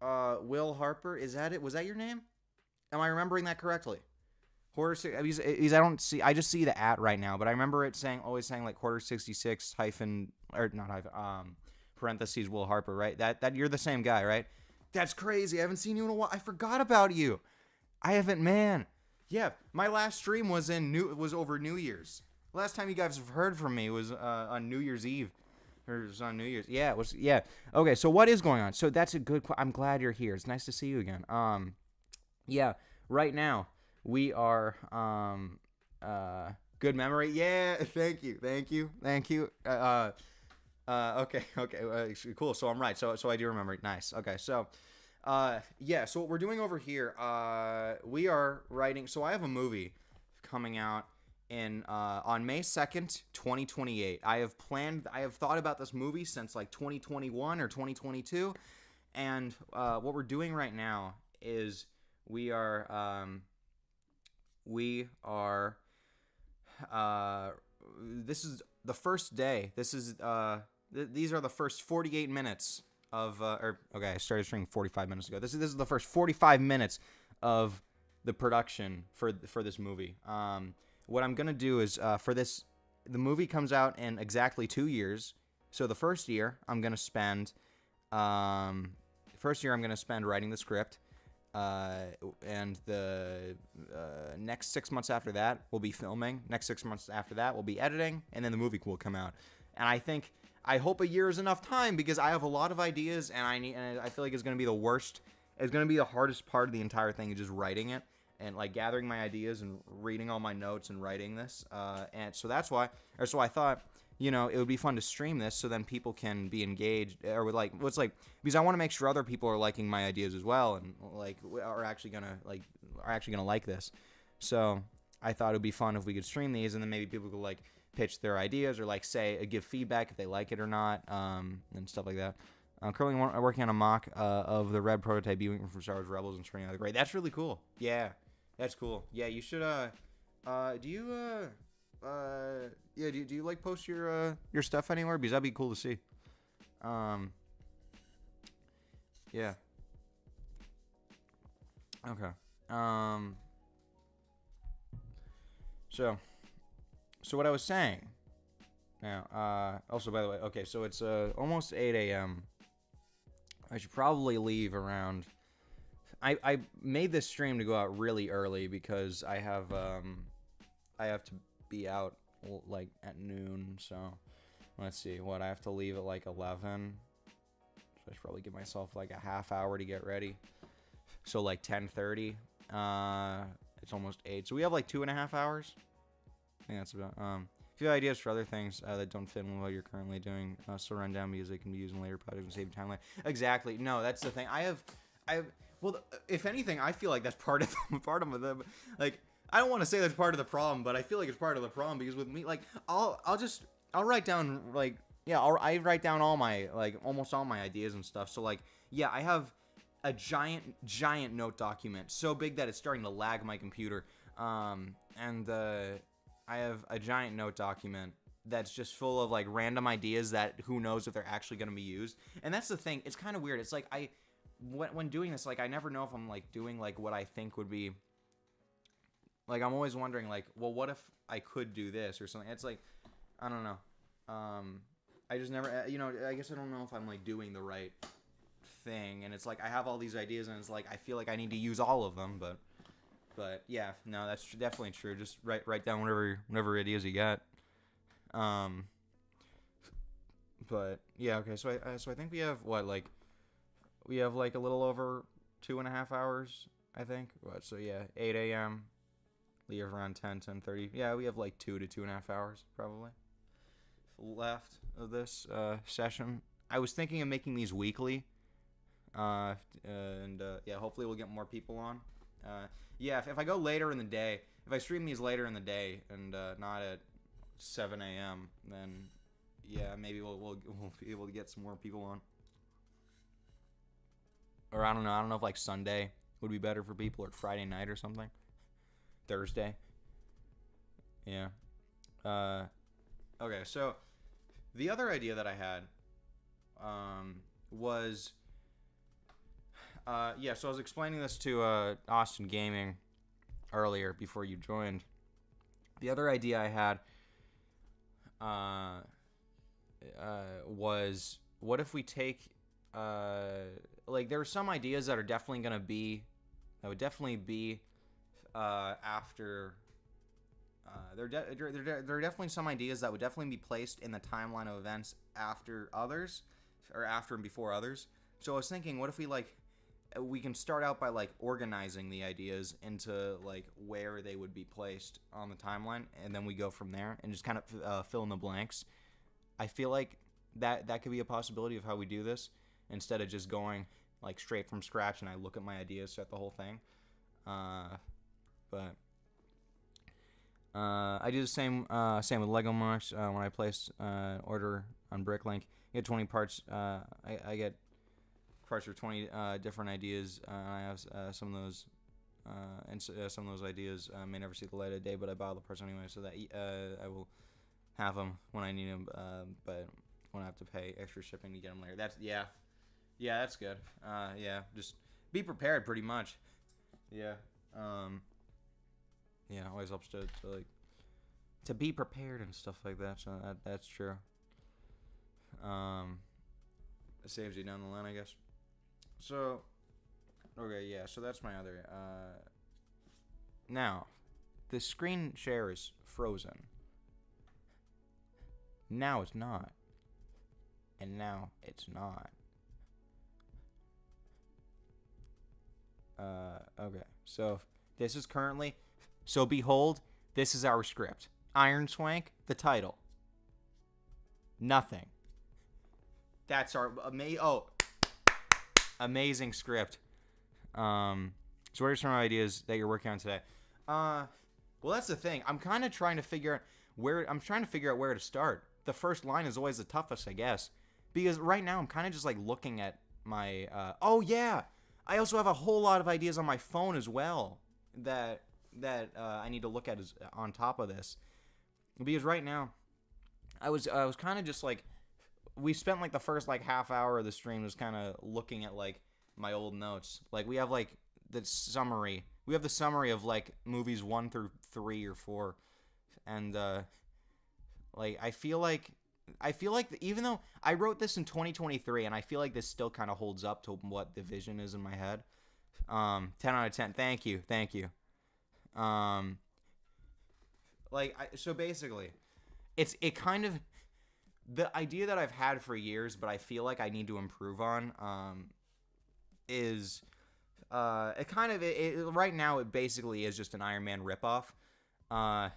Will Harper, is that it? Was that your name? Am I remembering that correctly? Quarter he's I don't see, I just see the at right now, but I remember it saying, always saying like quarter 66 hyphen, or not hyphen, parentheses Will Harper, right? That you're the same guy, right? That's crazy. I haven't seen you in a while. I forgot about you. I haven't, man. Yeah, my last stream was over New Year's. Last time you guys have heard from me was on New Year's Eve. Or it was on New Year's. Yeah, it was. Yeah. Okay, so what is going on? So that's a good. I'm glad you're here. It's nice to see you again. Yeah. Right now we are. Good memory. Yeah. Thank you. Okay. Cool. So I'm right. So I do remember it. Nice. Okay. So. Yeah. So what we're doing over here. We are writing. So I have a movie coming out in on May 2nd, 2028. I have thought about this movie since like 2021 or 2022, and what we're doing right now is we are this is the first day. This is these are the first 48 minutes of okay, I started streaming 45 minutes ago. This is the first 45 minutes of the production for this movie. What I'm gonna do is the movie comes out in exactly 2 years. So the first year I'm gonna spend writing the script, and the next 6 months after that we'll be filming. Next 6 months after that we'll be editing, and then the movie will come out. And I hope a year is enough time, because I have a lot of ideas, and I feel like it's gonna be the worst. It's gonna be the hardest part of the entire thing, is just writing it. And like gathering my ideas and reading all my notes and writing this, and so that's why, or so I thought, it would be fun to stream this, so then people can be engaged, or with like, what's like, because I want to make sure other people are liking my ideas as well, and like are actually gonna like this. So I thought it would be fun if we could stream these, and then maybe people could like pitch their ideas, or like give feedback if they like it or not, and stuff like that. I'm currently working on a mock of the red prototype viewing from Star Wars Rebels and turning out great. That's really cool. Yeah. That's cool. Yeah, you should do you like post your stuff anywhere? Because that'd be cool to see. Yeah. Okay. So what I was saying now, also by the way, okay, so it's almost 8 a.m. I should probably leave around. I made this stream to go out really early because I have to be out like at noon. So let's see, I have to leave at like 11. So I should probably give myself like a half hour to get ready. So like 10:30. It's almost 8. So we have like 2.5 hours. I think that's about. If you have ideas for other things that don't fit in what you're currently doing, so run down, because they can be used in later projects and save time. Exactly. No, that's the thing. Well, if anything, I feel like that's part of the, like, I don't want to say that's part of the problem, but I feel like it's part of the problem, because with me, like, I'll write down, like, yeah, I write down all my, like, almost all my ideas and stuff. So like, yeah, I have a giant note document, so big that it's starting to lag my computer. I have a giant note document that's just full of like random ideas that who knows if they're actually going to be used. And that's the thing. It's kind of weird. It's like when doing this, like I never know if I'm like doing like what I think would be. Like I'm always wondering like, well, what if I could do this or something? It's like, I don't know. I just never, I guess I don't know if I'm like doing the right thing. And it's like I have all these ideas, and it's like I feel like I need to use all of them, but yeah, no, that's definitely true. Just write down whatever ideas you got. But yeah, okay. So I think we have like a little over 2.5 hours. I think. So yeah, 8 a.m. Leave around 10:30. Yeah, we have like 2 to 2.5 hours probably left of this session. I was thinking of making these weekly. Yeah, hopefully we'll get more people on. Yeah, if I go later in the day, if I stream these later in the day and not at 7 a.m., then yeah, maybe we'll be able to get some more people on. Or I don't know if like Sunday would be better for people, or Friday night or something. Thursday. Yeah. Okay, so the other idea that I had was Yeah, so I was explaining this to Austin Gaming earlier before you joined. The other idea I had was, what if we take like, there are some ideas that are definitely gonna be after. There are definitely some ideas that would definitely be placed in the timeline of events after others, or after and before others. So I was thinking, what if we can start out by like organizing the ideas into like where they would be placed on the timeline, and then we go from there and just kind of fill in the blanks. I feel like that could be a possibility of how we do this, instead of just going like straight from scratch and I look at my ideas, set the whole thing. But I do the same with Lego Marks. When I place order on Bricklink, I get 20 parts. I get parts for 20 different ideas. I have some of those, and some of those ideas may never see the light of day, but I buy all the parts anyway, so that I will have them when I need them. But won't have to pay extra shipping to get them later. That's good. Yeah, just be prepared, pretty much. Yeah. Yeah, it always helps to be prepared and stuff like that. So that's true. It saves you down the line, I guess. So, okay, yeah. So that's my other. Now, the screen share is frozen. Now it's not. And now it's not. Okay. So this is currently. So behold, this is our script. Iron Swank, the title. Nothing. That's our amazing script. So what are some ideas that you're working on today? Well, that's the thing. I'm kind of trying to figure out where to start. The first line is always the toughest, I guess, because right now I'm kind of just like looking at my. Oh yeah, I also have a whole lot of ideas on my phone as well that I need to look at on top of this, because right now I was kind of just like, we spent like the first like half hour of the stream just kind of looking at like my old notes. Like we have like the summary. We have the summary of like movies 1 through 3 or 4, and like I feel like even though I wrote this in 2023, and I feel like this still kind of holds up to what the vision is in my head. 10 out of 10. Thank you. So basically, it kind of, the idea that I've had for years, but I feel like I need to improve on, is it kind of right now it basically is just an Iron Man ripoff,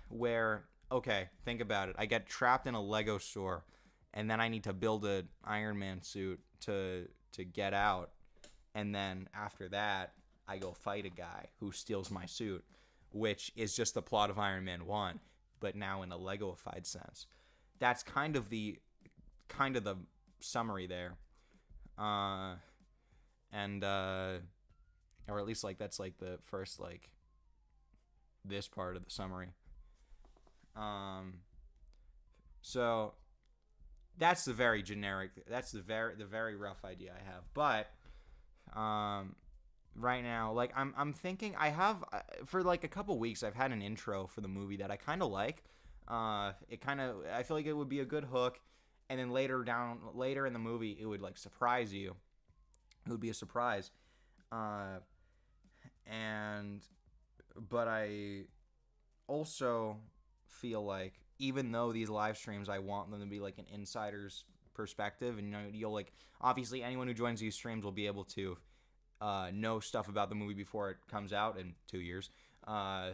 where, okay, think about it. I get trapped in a Lego store, and then I need to build an Iron Man suit to get out, and then after that I go fight a guy who steals my suit, which is just the plot of Iron Man 1, but now in a Lego-ified sense. That's kind of the summary there. Or at least like that's like the first like this part of the summary. So that's the very generic, that's the very rough idea I have. But right now, like I'm thinking, I have for like a couple weeks I've had an intro for the movie that I kind of like. I feel like it would be a good hook, and then later in the movie it would like surprise you. It would be a surprise. But I also feel like, even though these live streams, I want them to be like an insider's perspective, and you'll like, obviously anyone who joins these streams will be able to know stuff about the movie before it comes out in 2 years. I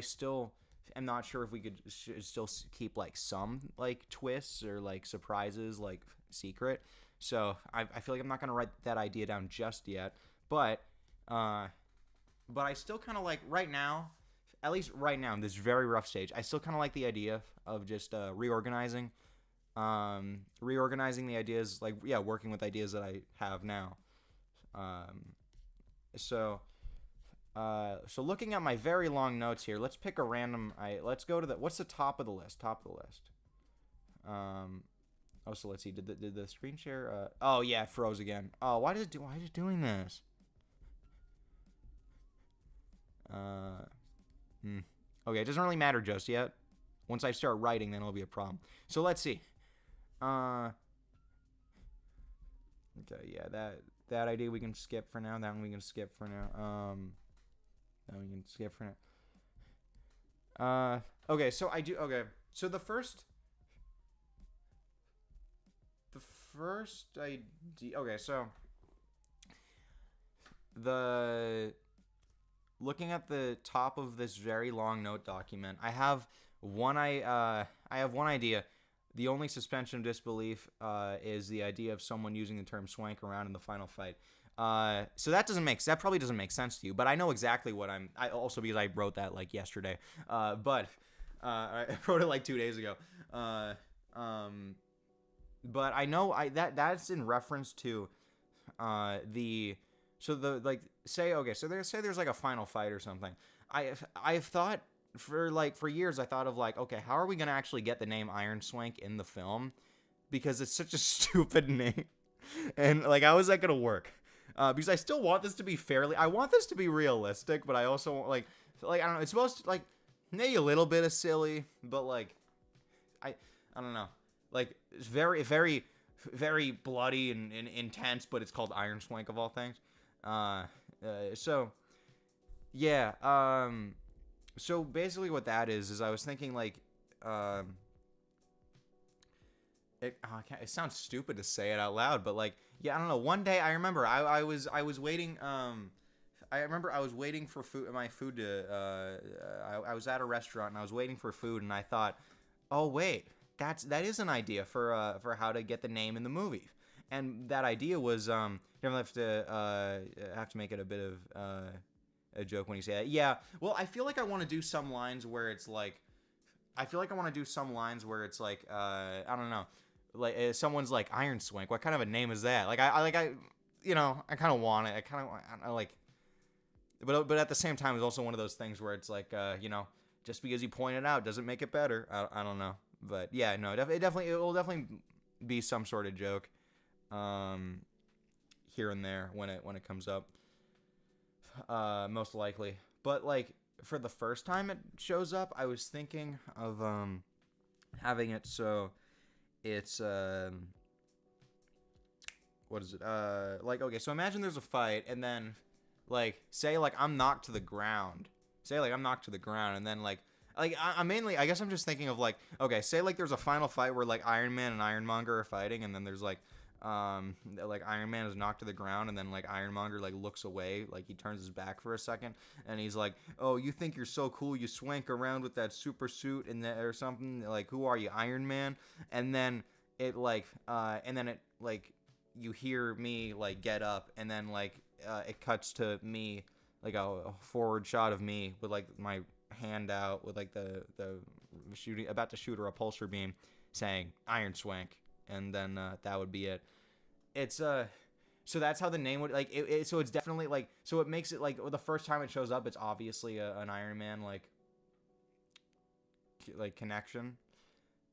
still am not sure if we could still keep like some like twists or like surprises like secret. So I feel like I'm not gonna write that idea down just yet, but I still kind of like right now, at least right now in this very rough stage, I still kind of like the idea of just reorganizing the ideas, like, yeah, working with ideas that I have now. So looking at my very long notes here, let's pick a random. Let's go to what's the top of the list? Oh, so let's see. Did the screen share? Oh yeah, it froze again. Oh, why is it doing this? Okay, it doesn't really matter just yet. Once I start writing, then it'll be a problem. So let's see. Okay, yeah, that idea we can skip for now. That one we can skip for now. That we can skip for now. Okay, so I do. Okay, so the first idea. Okay, so the looking at the top of this very long note document, I have one idea. The only suspension of disbelief is the idea of someone using the term swank around in the final fight. So that probably doesn't make sense to you, but I know exactly what also because I wrote that like yesterday. But I wrote it like 2 days ago. But I know that's in reference to so there's like a final fight or something. I've thought for years I thought of like, okay, how are we gonna actually get the name Iron Swank in the film? Because it's such a stupid name. And like, how is that gonna work? Because I still want this to be I want this to be realistic, but I also want, like I don't know, it's supposed to like maybe a little bit of silly, but like I don't know. Like, it's very, very, very bloody and intense, but it's called Iron Swank of all things. So, yeah. So basically what that is I was thinking like, it sounds stupid to say it out loud, but like, yeah, I don't know. One day I remember I was waiting. I remember I was waiting for my food to. I was at a restaurant and I was waiting for food, and I thought, oh wait. That is an idea for how to get the name in the movie, and that idea was you don't have to make it a bit of a joke when you say that. Yeah, well, I feel like I want to do some lines where it's like, I don't know, like someone's like Iron Swank. What kind of a name is that? Like I you know, I kind of want it. I like, but at the same time, it's also one of those things where it's like you know, just because you point it out doesn't make it better. I don't know. But yeah, no, it will definitely be some sort of joke, here and there when it comes up, most likely. But like for the first time it shows up, I was thinking of having it so it's what is it? Like, okay, so imagine there's a fight, and then like say like I'm knocked to the ground, and then like I guess I'm just thinking of like, okay, say like there's a final fight where like Iron Man and Ironmonger are fighting, and then there's like Iron Man is knocked to the ground, and then like Ironmonger like looks away, like he turns his back for a second, and he's like, oh, you think you're so cool, you swank around with that super suit and that or something, like, who are you, Iron Man? And then it you hear me like get up, and then like it cuts to me, like a forward shot of me with like my hand out with like the shooting, about to shoot a repulsor beam, saying Iron Swank, and then that would be it. It's so that's how the name would like so it's definitely like, so it makes it like the first time it shows up, it's obviously an Iron Man like connection.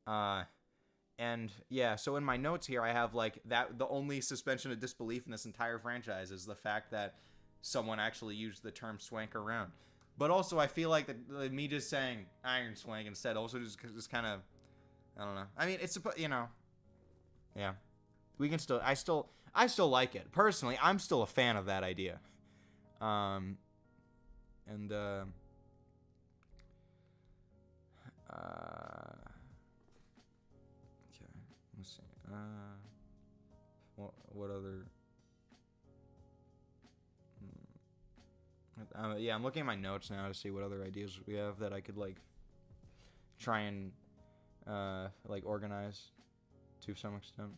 And yeah, so in my notes here I have like that the only suspension of disbelief in this entire franchise is the fact that someone actually used the term swank around. But also, I feel like that me just saying Iron Swank instead also just kind of, I don't know. I mean, it's, you know, yeah. We can still, I still like it. Personally, I'm still a fan of that idea. Okay, let's see. What other? Yeah, I'm looking at my notes now to see what other ideas we have that I could like try and like organize to some extent.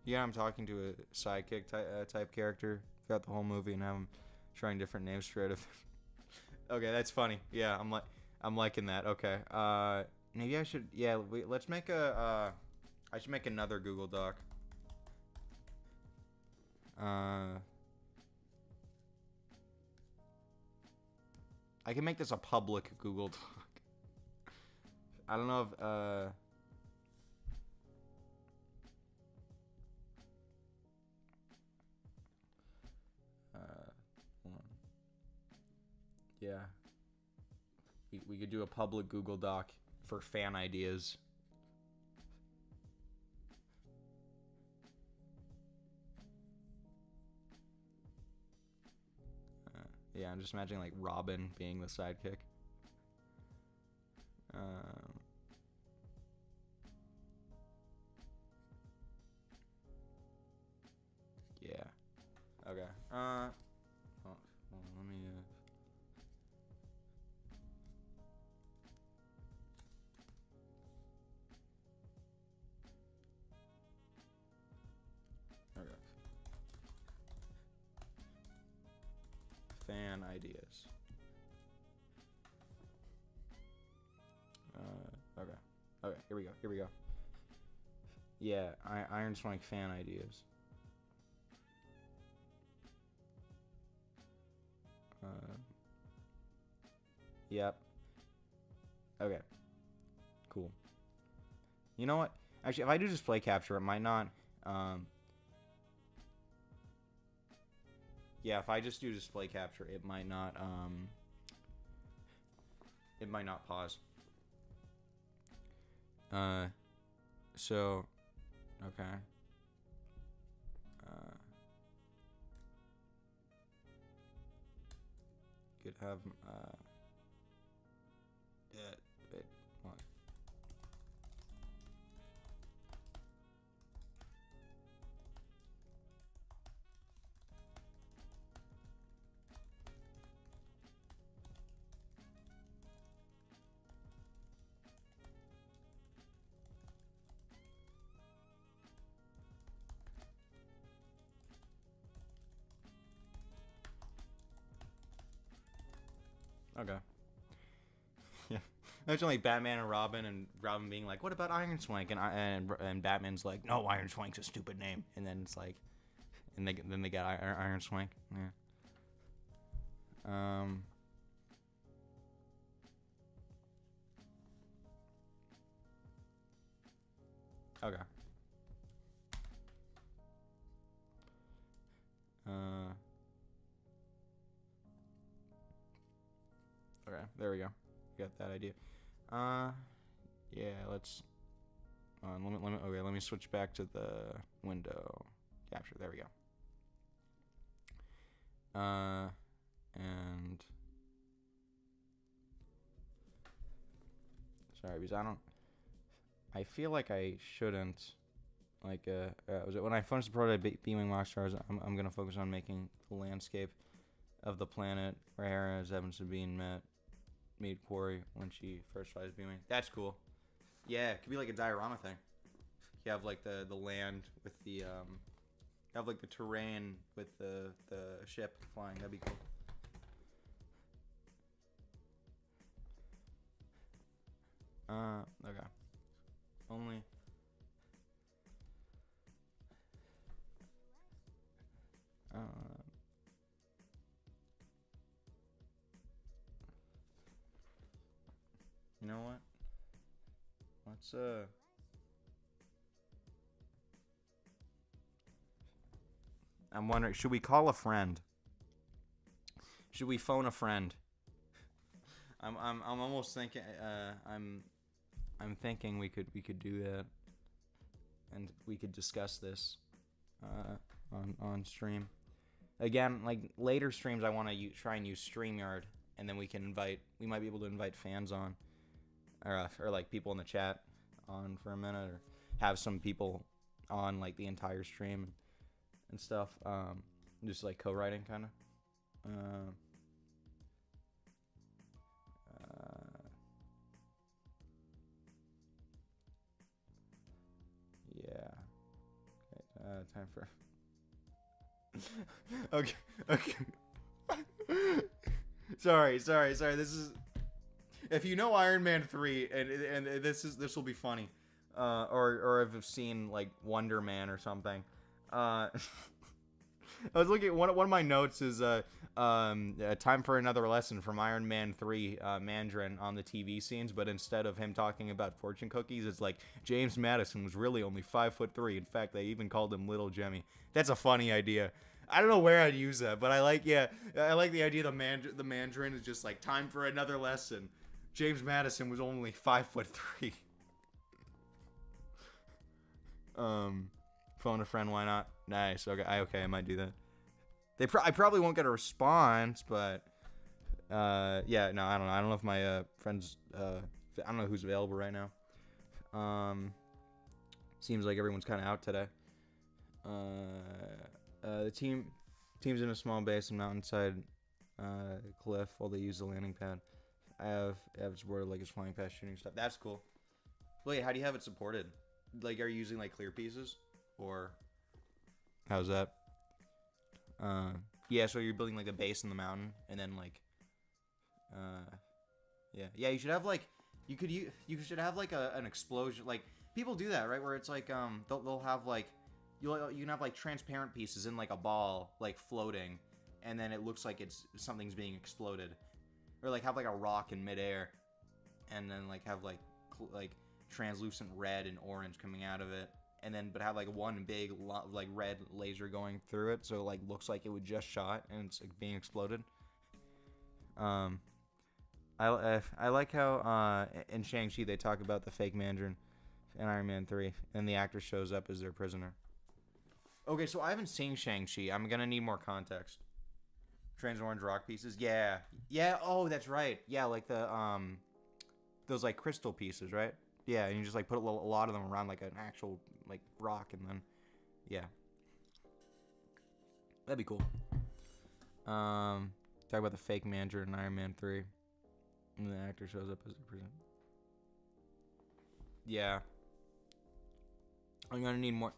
Yeah, I'm talking to a sidekick type character throughout the whole movie, and I'm trying different names for it. Okay, that's funny. Yeah, I'm liking that. Okay. Maybe I should. Yeah, let's make a. I should make another Google Doc. I can make this a public Google Doc. I don't know if, hold on. Yeah. We could do a public Google Doc for fan ideas. Yeah, I'm just imagining like Robin being the sidekick. Yeah. Okay. Hold on, let me. Okay. Fan ideas. Okay. Okay. Here we go. Here we go. Yeah, Iron Swank fan ideas. Yep. Okay. Cool. You know what? Actually, if I do display capture, it might not. Yeah, if I just do display capture, it might not. It might not pause. So, okay. Could have yeah, wait, what? Okay. Yeah. Imagine like Batman and Robin being like, "What about Iron Swank?" And Batman's like, "No, Iron Swank's a stupid name." And then it's like, and then they got Iron Swank. Yeah. Okay. Okay. There we go. Got that idea. Yeah. Let's. Okay. Let me switch back to the window capture. There we go. And sorry, because I feel like I shouldn't. Like, was it when I finished the prototype Beaming Rockstars? I'm gonna focus on making the landscape of the planet where Hera, Evans, and Sabine meet Quarry when she first tries beaming. That's cool. Yeah, it could be like a diorama thing. You have like the land with the you have like the terrain with the ship flying. That'd be cool. Okay. Only. You know what? Let's I'm wondering, should we call a friend? Should we phone a friend? I'm almost thinking I'm thinking we could do that, and we could discuss this on stream. Again, like later streams, I want to try and use StreamYard, and then we might be able to invite fans on, or like people in the chat on for a minute, or have some people on like the entire stream and stuff. Just like co-writing kind of. Yeah. Okay. Time for. Okay. Sorry. This is. If you know Iron Man 3, and this will be funny, or if you've seen like Wonder Man or something, I was looking at one of my notes is time for another lesson from Iron Man 3 Mandarin on the TV scenes, but instead of him talking about fortune cookies, it's like James Madison was really only 5'3". In fact, they even called him Little Jemmy. That's a funny idea. I don't know where I'd use that, but I like the idea the Mandarin is just like time for another lesson. James Madison was only 5'3". Phone a friend, why not? Nice. Okay, I might do that. I probably won't get a response, but yeah, no, I don't know. I don't know if my friends, I don't know who's available right now. Seems like everyone's kind of out today. The team's in a small base and mountainside cliff while they use the landing pad. I have supported like his flying past shooting stuff. That's cool. Wait, how do you have it supported? Like, are you using like clear pieces, or how's that? Yeah. So you're building like a base in the mountain, and then like, yeah. You should have like, you should have like an explosion. Like people do that, right? Where it's like they'll have like you can have like transparent pieces in like a ball like floating, and then it looks like something's being exploded, or like have like a rock in midair, and then like have like translucent red and orange coming out of it, and then but have like one big like red laser going through it, so it like looks like it would just shot and it's like being exploded. I like how in Shang-Chi they talk about the fake Mandarin in Iron Man 3, and the actor shows up as their prisoner. Okay, so I haven't seen Shang-Chi. I'm gonna need more context. Trans orange rock pieces, yeah. Oh, that's right. Yeah, like the those like crystal pieces, right? Yeah, and you just like put a lot of them around like an actual like rock, and then yeah, that'd be cool. Talk about the fake Mandarin in Iron Man 3, and the actor shows up as a prisoner. Yeah, I'm gonna need more.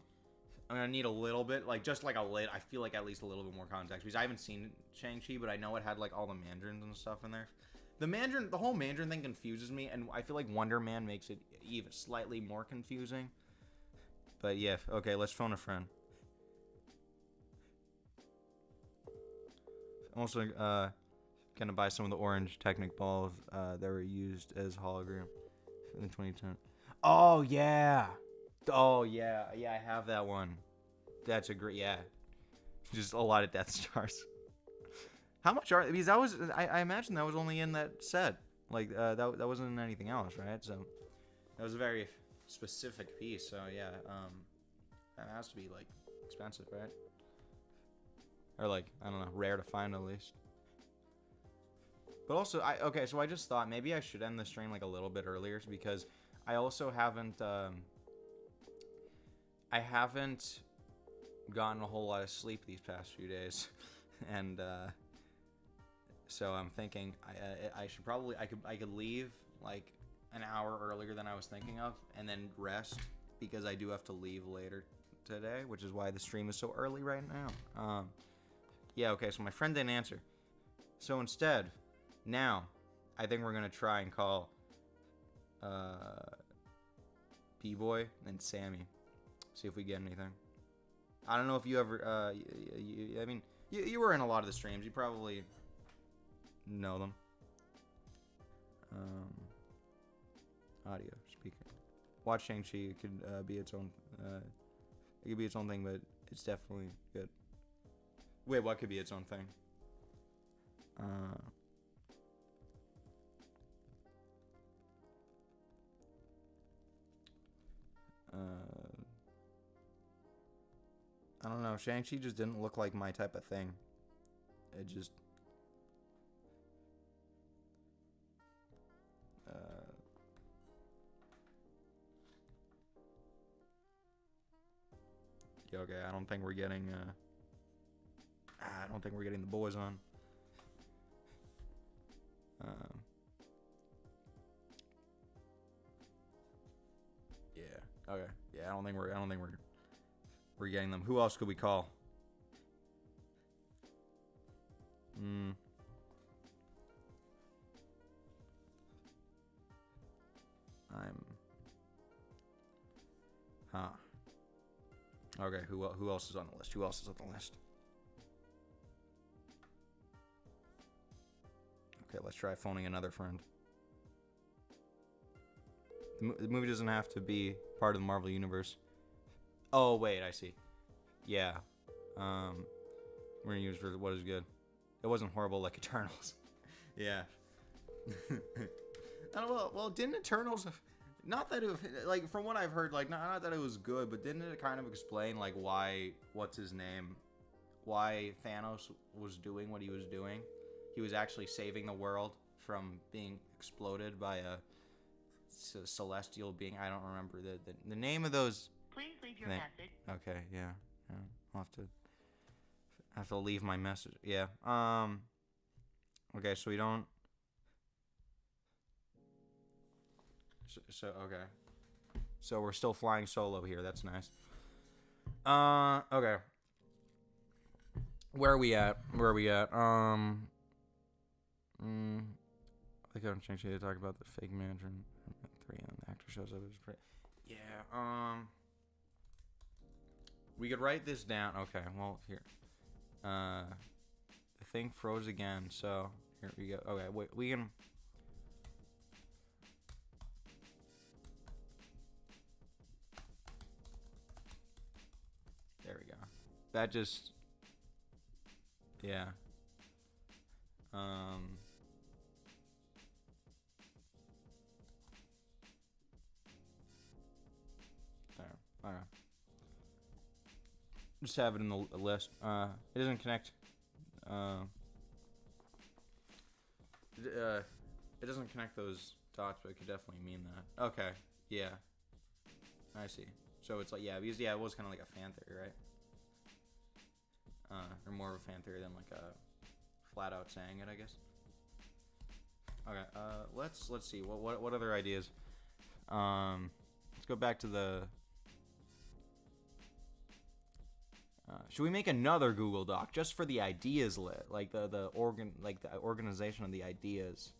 I'm gonna need a little bit, like just like I feel like at least a little bit more context, because I haven't seen Shang-Chi, but I know it had like all the Mandarins and stuff in there. The whole Mandarin thing confuses me, and I feel like Wonder Man makes it even slightly more confusing. But yeah, okay, let's phone a friend. I'm also gonna buy some of the orange Technic balls that were used as hologram in 2010. Oh yeah, I have that one. That's a great, yeah. Just a lot of Death Stars. How much are, because that was, I imagine that was only in that set. Like, that wasn't in anything else, right? So, that was a very specific piece, so yeah, that has to be, like, expensive, right? Or, like, I don't know, rare to find at least. But also, okay, so I just thought maybe I should end the stream, like, a little bit earlier, because I also haven't, I haven't gotten a whole lot of sleep these past few days, and, so I'm thinking I should probably I could leave like an hour earlier than I was thinking of, and then rest, because I do have to leave later today, which is why the stream is so early right now. Yeah, okay, so my friend didn't answer. So instead, now I think we're gonna try and call B-Boy and Sammy. See if we get anything. I don't know if you ever I mean you were in a lot of the streams. You probably know them. Audio speaker. Watch Shang-Chi. It could be its own. It could be its own thing, but it's definitely good. Wait, what could be its own thing? I don't know. Shang-Chi just didn't look like my type of thing. It just. Yeah, okay, I don't think we're getting. I don't think we're getting the boys on. Yeah. Okay. Yeah, I don't think we're getting them. Who else could we call? Okay, who else is on the list? Who else is on the list? Okay, let's try phoning another friend. The movie doesn't have to be part of the Marvel Universe. Oh, wait, I see. Yeah. We're gonna use for what is good. It wasn't horrible like Eternals. Yeah. Well, didn't Eternals... Not that it... Like, from what I've heard, like, not that it was good, but didn't it kind of explain, like, why... What's his name? Why Thanos was doing what he was doing? He was actually saving the world from being exploded by a celestial being. I don't remember the name of those... Please leave your message. Okay, yeah. I'll have to leave my message. Yeah. Okay, so we don't... So okay. So we're still flying solo here. That's nice. Okay. Where are we at? I think I'm changing to talk about the fake manager and 3 and the actor shows up. Yeah. We could write this down. Okay. Well, here. The thing froze again. So here we go. Okay. Wait. We can. There we go. That just... Yeah. There. Okay. Just have it in the list. It doesn't connect. It doesn't connect those dots, but it could definitely mean that. Okay. Yeah. I see. So it's like, yeah, because, yeah, it was kind of like a fan theory, right? Or more of a fan theory than like a flat out saying it, I guess. Okay, let's see. What other ideas? Let's go back to the... should we make another Google Doc just for the ideas lit, like the organization of the ideas?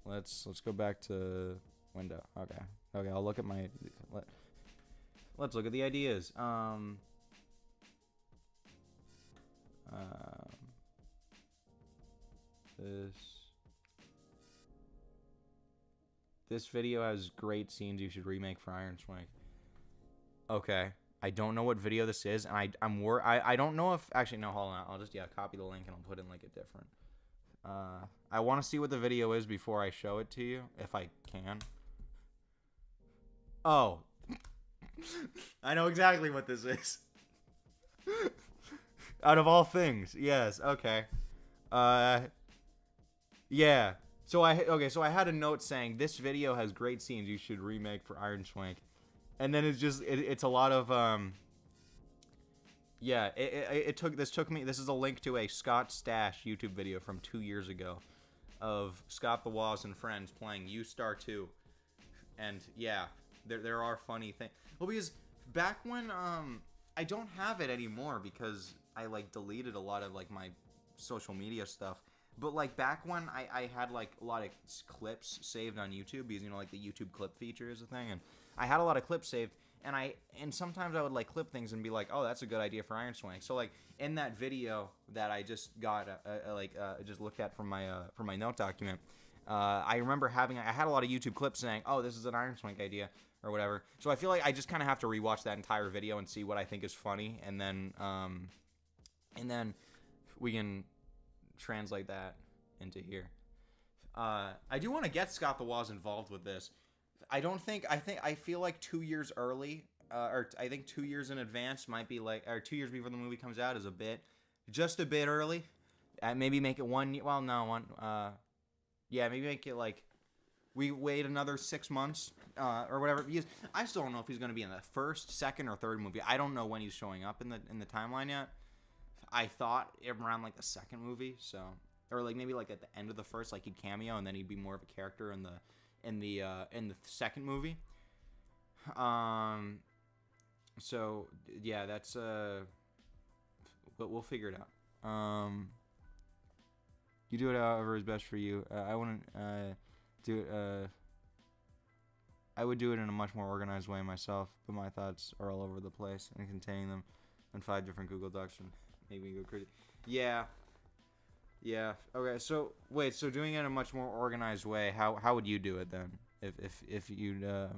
Let's go back to window. Okay, I'll look at my... Let's look at the ideas. This video has great scenes you should remake for Iron Swank. Okay, I don't know what video this is, and I don't know if... Actually, no, hold on. I'll just, copy the link, and I'll put in, like, a different... I want to see what the video is before I show it to you, if I can. Oh. I know exactly what this is. Out of all things, yes, okay. Yeah. So I had a note saying this video has great scenes you should remake for Iron Swank. And then it's just it's a lot of yeah, this is a link to a Scott Stash YouTube video from 2 years ago of Scott the Woz and friends playing U-Star 2. And yeah, there are funny things. Well, because back when I don't have it anymore because I like deleted a lot of like my social media stuff. But like back when I had like a lot of clips saved on YouTube because, you know, like the YouTube clip feature is a thing, and I had a lot of clips saved, and sometimes I would like clip things and be like, oh, that's a good idea for Iron Swank. So like in that video that I just got just looked at from my note document, I remember I had a lot of YouTube clips saying, oh, this is an Iron Swank idea or whatever. So I feel like I just kind of have to rewatch that entire video and see what I think is funny, and then we can translate that into here. I do want to get Scott the Woz involved with this. I feel like 2 years early, or I think 2 years in advance might be like, or 2 years before the movie comes out is just a bit early. Maybe make it maybe make it like, we wait another 6 months, or whatever, because I still don't know if he's going to be in the first, second, or third movie. I don't know when he's showing up in the timeline yet. I thought around like the second movie, so, or like maybe like at the end of the first, like he'd cameo and then he'd be more of a character in the second movie. So yeah, that's but we'll figure it out. You do it however is best for you. I wouldn't do it. I would do it in a much more organized way myself, but my thoughts are all over the place and containing them in 5 different Google Docs and make me go crazy. Yeah, Yeah. Okay. So wait. So doing it in a much more organized way. How would you do it then? If you'd uh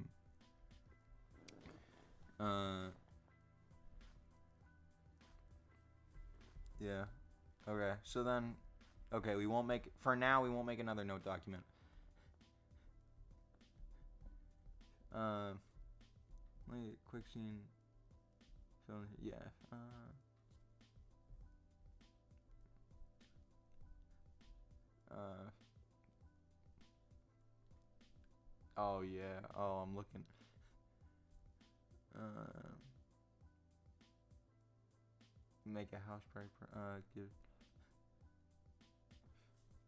yeah. Okay. So then okay, we won't make for now. We won't make another note document. Uh, like quick scene. So yeah. Uh. Oh yeah. Oh, I'm looking. Uh. Make a house party. Give.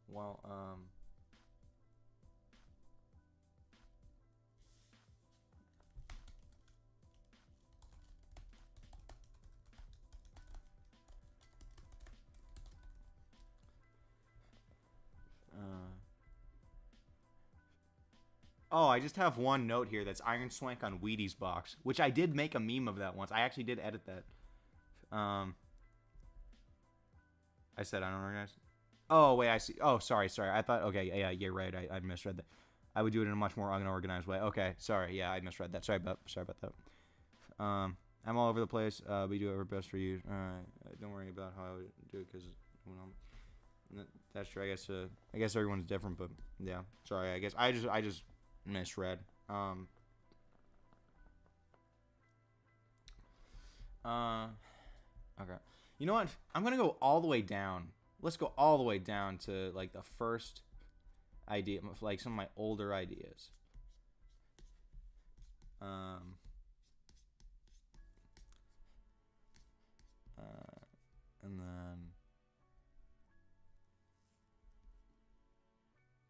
Well. Uh. Oh, I just have one note here that's Iron Swank on Wheaties box, which I did make a meme of that once. I actually did edit that. I said unorganized. Oh wait, I see. Oh, sorry. I thought. Okay, yeah, you're right. I misread that. I would do it in a much more unorganized way. Okay, sorry. Yeah, I misread that. Sorry about that. I'm all over the place. We do our best for you. Don't worry about how I would do it because that's true. I guess everyone's different, but yeah. Sorry. I just misread. Okay. You know what? I'm gonna go all the way down. Let's go all the way down to like the first idea, like some of my older ideas. And then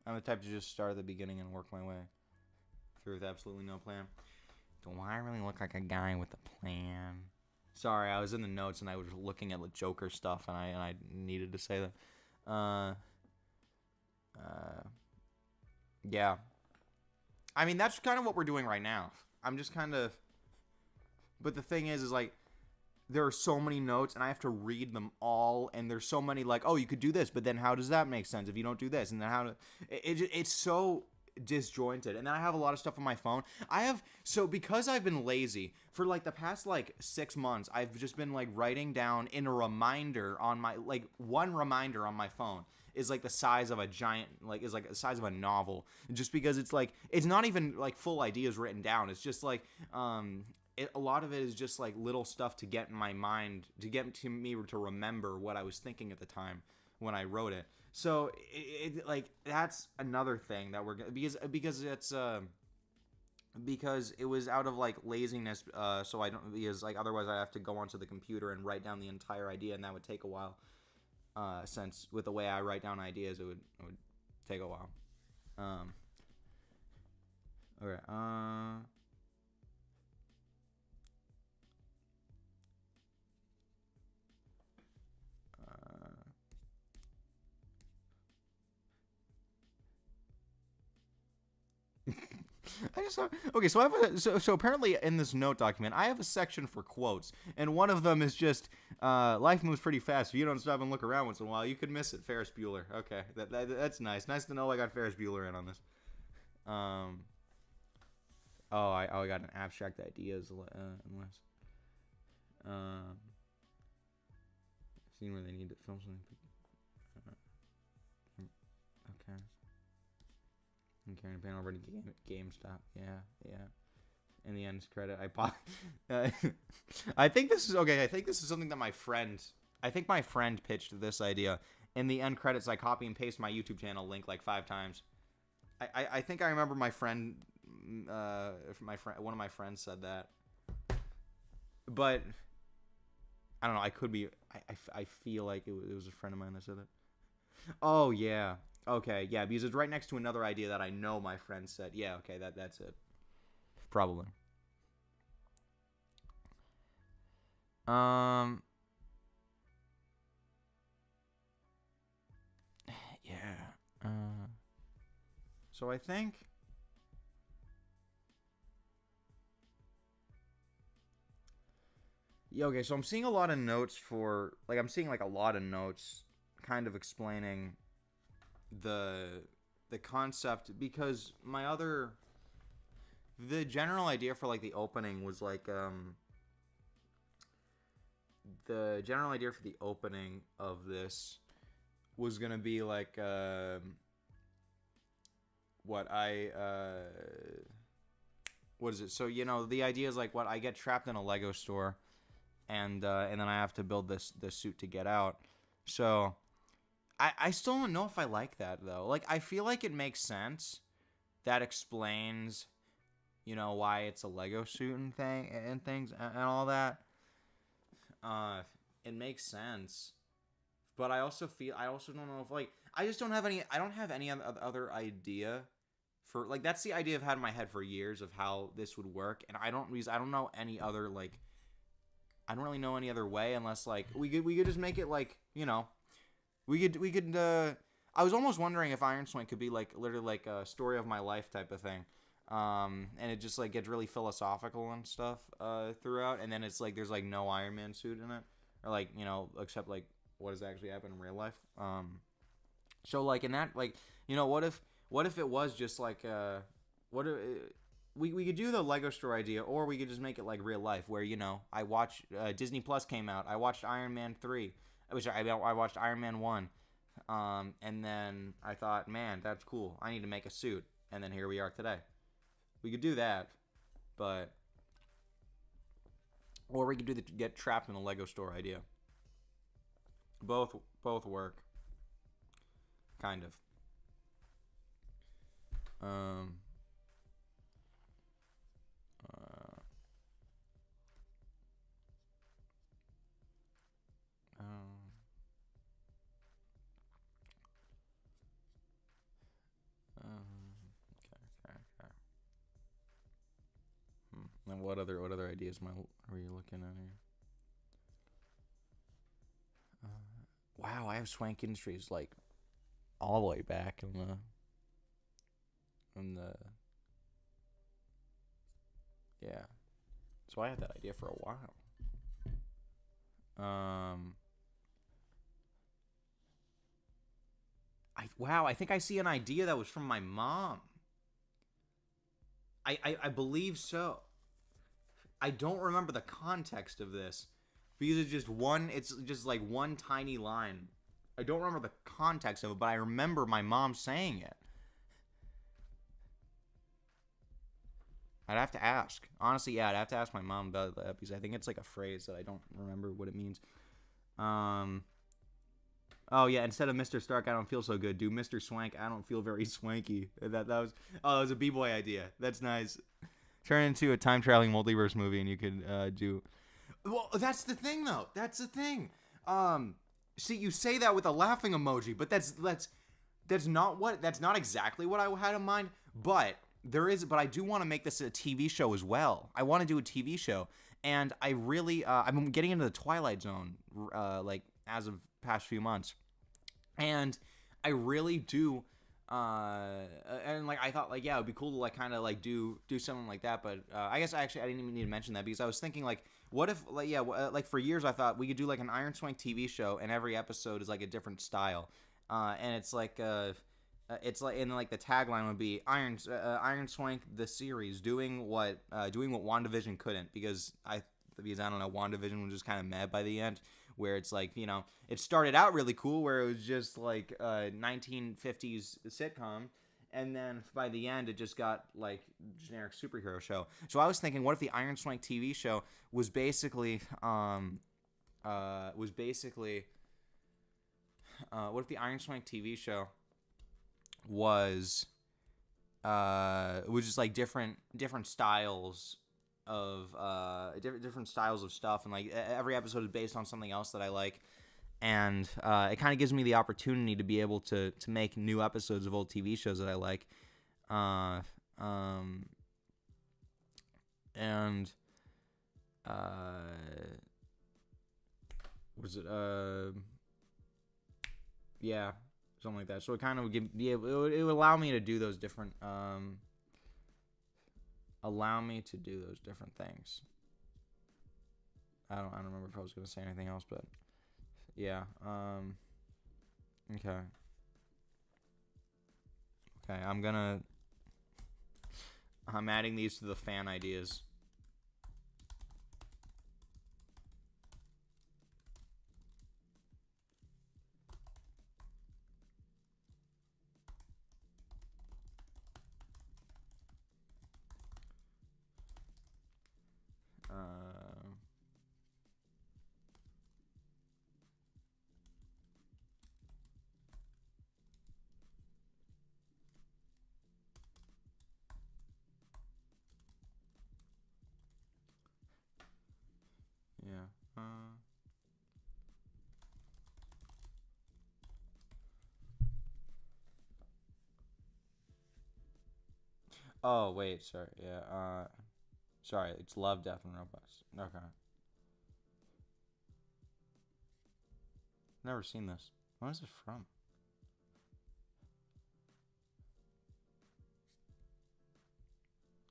I'm the type to just start at the beginning and work my way through with absolutely no plan. Do I really look like a guy with a plan? Sorry, I was in the notes and I was looking at the Joker stuff and I needed to say that. Yeah. I mean, that's kind of what we're doing right now. I'm just kind of. But the thing is like, there are so many notes and I have to read them all. And there's so many like, oh, you could do this, but then how does that make sense if you don't do this? And then how to. It's so disjointed. And then I have a lot of stuff on my phone. Because I've been lazy for like the past like 6 months, I've just been like writing down in a reminder on my like one reminder on my phone is like the size of a giant is like the size of a novel, just because it's like it's not even like full ideas written down. It's just like a lot of it is just like little stuff to get in my mind, to get to me to remember what I was thinking at the time when I wrote it. So like that's another thing that we're because it's because it was out of like laziness. So I don't because like otherwise I have to go onto the computer and write down the entire idea, and that would take a while. Since with the way I write down ideas, it would take a while. Okay. I just have, okay. So I have so apparently in this note document, I have a section for quotes, and one of them is just life moves pretty fast. If you don't stop and look around once in a while, you could miss it. Ferris Bueller. Okay, that's nice. Nice to know I got Ferris Bueller in on this. I got an abstract ideas unless scene where they need to film something. Okay. And carrying the pan over to GameStop. Yeah. In the end credit, I think this is okay. I think this is something that my friend pitched this idea. In the end credits, I copy and paste my YouTube channel link like 5 times. I think I remember my friend, one of my friends said that. But I don't know. I could be. I feel like it was a friend of mine that said that. Oh yeah. Okay, yeah, because it's right next to another idea that I know my friend said. Yeah, okay, that's it. Probably. Yeah. So I think. Yeah, okay, so I'm seeing a lot of notes for. Like, I'm seeing, like, a lot of notes kind of explaining the concept, because the general idea for like the opening was like the general idea for the opening of this was gonna be like what is it? So the idea is like what I get trapped in a Lego store, and then I have to build this suit to get out. So I still don't know if I like that though. Like I feel like it makes sense. That explains, why it's a Lego suit and things and all that. It makes sense, but I also don't know if like I don't have any other idea for like that's the idea I've had in my head for years of how this would work, and I don't know any other like I don't really know any other way unless like we could just make it like we could I was almost wondering if Iron Swank could be like literally like a story of my life type of thing. And it just like gets really philosophical and stuff throughout, and then it's like there's like no Iron Man suit in it, or like except like what has actually happened in real life. So like in that like what if it was just like what if, we could do the Lego store idea, or we could just make it like real life where I watch Disney Plus came out, I watched Iron Man 3, I watched Iron Man 1, and then I thought, man, that's cool, I need to make a suit, and then here we are today. We could do that, or we could do the get trapped in a Lego store idea. Both work, kind of. Okay. And what other ideas are you looking at here? Wow, I have Swank Industries like all the way back in the yeah. So I had that idea for a while. I think I see an idea that was from my mom. I believe so. I don't remember the context of this because it's just like one tiny line. I don't remember the context of it, but I remember my mom saying it. I'd have to ask. Honestly, yeah, I'd have to ask my mom about that because I think it's like a phrase that I don't remember what it means. Oh yeah, instead of Mr. Stark, I don't feel so good. Do Mr. Swank, I don't feel very swanky. That was a B-boy idea. That's nice. Turn it into a time traveling multiverse movie, and you could do. Well, that's the thing, though. That's the thing. See, you say that with a laughing emoji, but that's not exactly what I had in mind. But I do want to make this a TV show as well. I want to do a TV show, and I really, I'm getting into the Twilight Zone, like as of past few months, and I really do. And like I thought, like, yeah, it'd be cool to like kind of like do something like that. But I guess I didn't even need to mention that because I was thinking like, what if like like for years I thought we could do like an Iron Swank TV show, and every episode is like a different style, and it's like and like the tagline would be Iron Swank the series doing what WandaVision couldn't, because I don't know, WandaVision was just kind of mad by the end, where it's like, it started out really cool where it was just like a 1950s sitcom, and then by the end it just got like generic superhero show. So I was thinking, what if the Iron Swank TV show was basically what if the Iron Swank TV show was just like different styles of different styles of stuff, and like every episode is based on something else that I like, and it kind of gives me the opportunity to be able to make new episodes of old TV shows that I like, and was it yeah, something like that. So it kind of would it would allow me to do those different things. I don't remember if I was going to say anything else, but yeah. Okay. Okay, I'm adding these to the fan ideas. Yeah. Oh wait, sorry. Yeah. Sorry. It's Love, Death, and Robots. Okay. Never seen this. What is it from?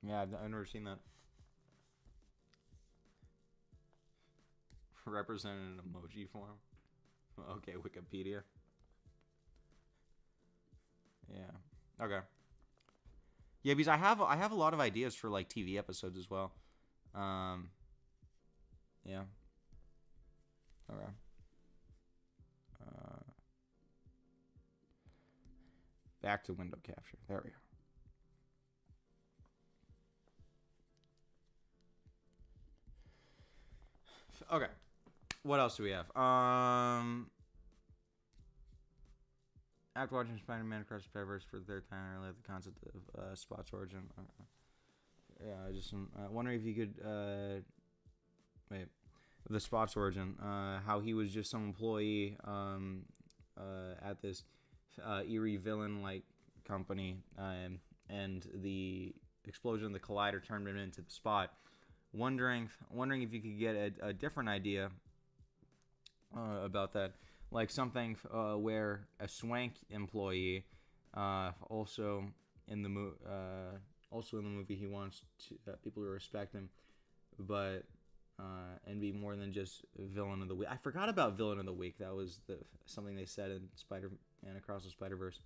Yeah, I've never seen that. Represented in emoji form. Okay, Wikipedia. Yeah. Okay. Yeah, because I have a lot of ideas for like TV episodes as well. Um. Yeah. Okay. Uh. Back to window capture. There we go. Okay. What else do we have? After watching Spider-Man Across the Spider-Verse for the third time, I really like the concept of Spot's origin. Yeah, I just wondering if you could wait, the Spot's origin, how he was just some employee at this eerie villain-like company, and the explosion of the collider turned him into the Spot. Wondering if you could get a different idea about that, like something where a Swank employee, also in the movie, he wants people to respect him, but and be more than just villain of the week. I forgot about villain of the week. That was something they said in Spider-Man Across the Spider-Verse.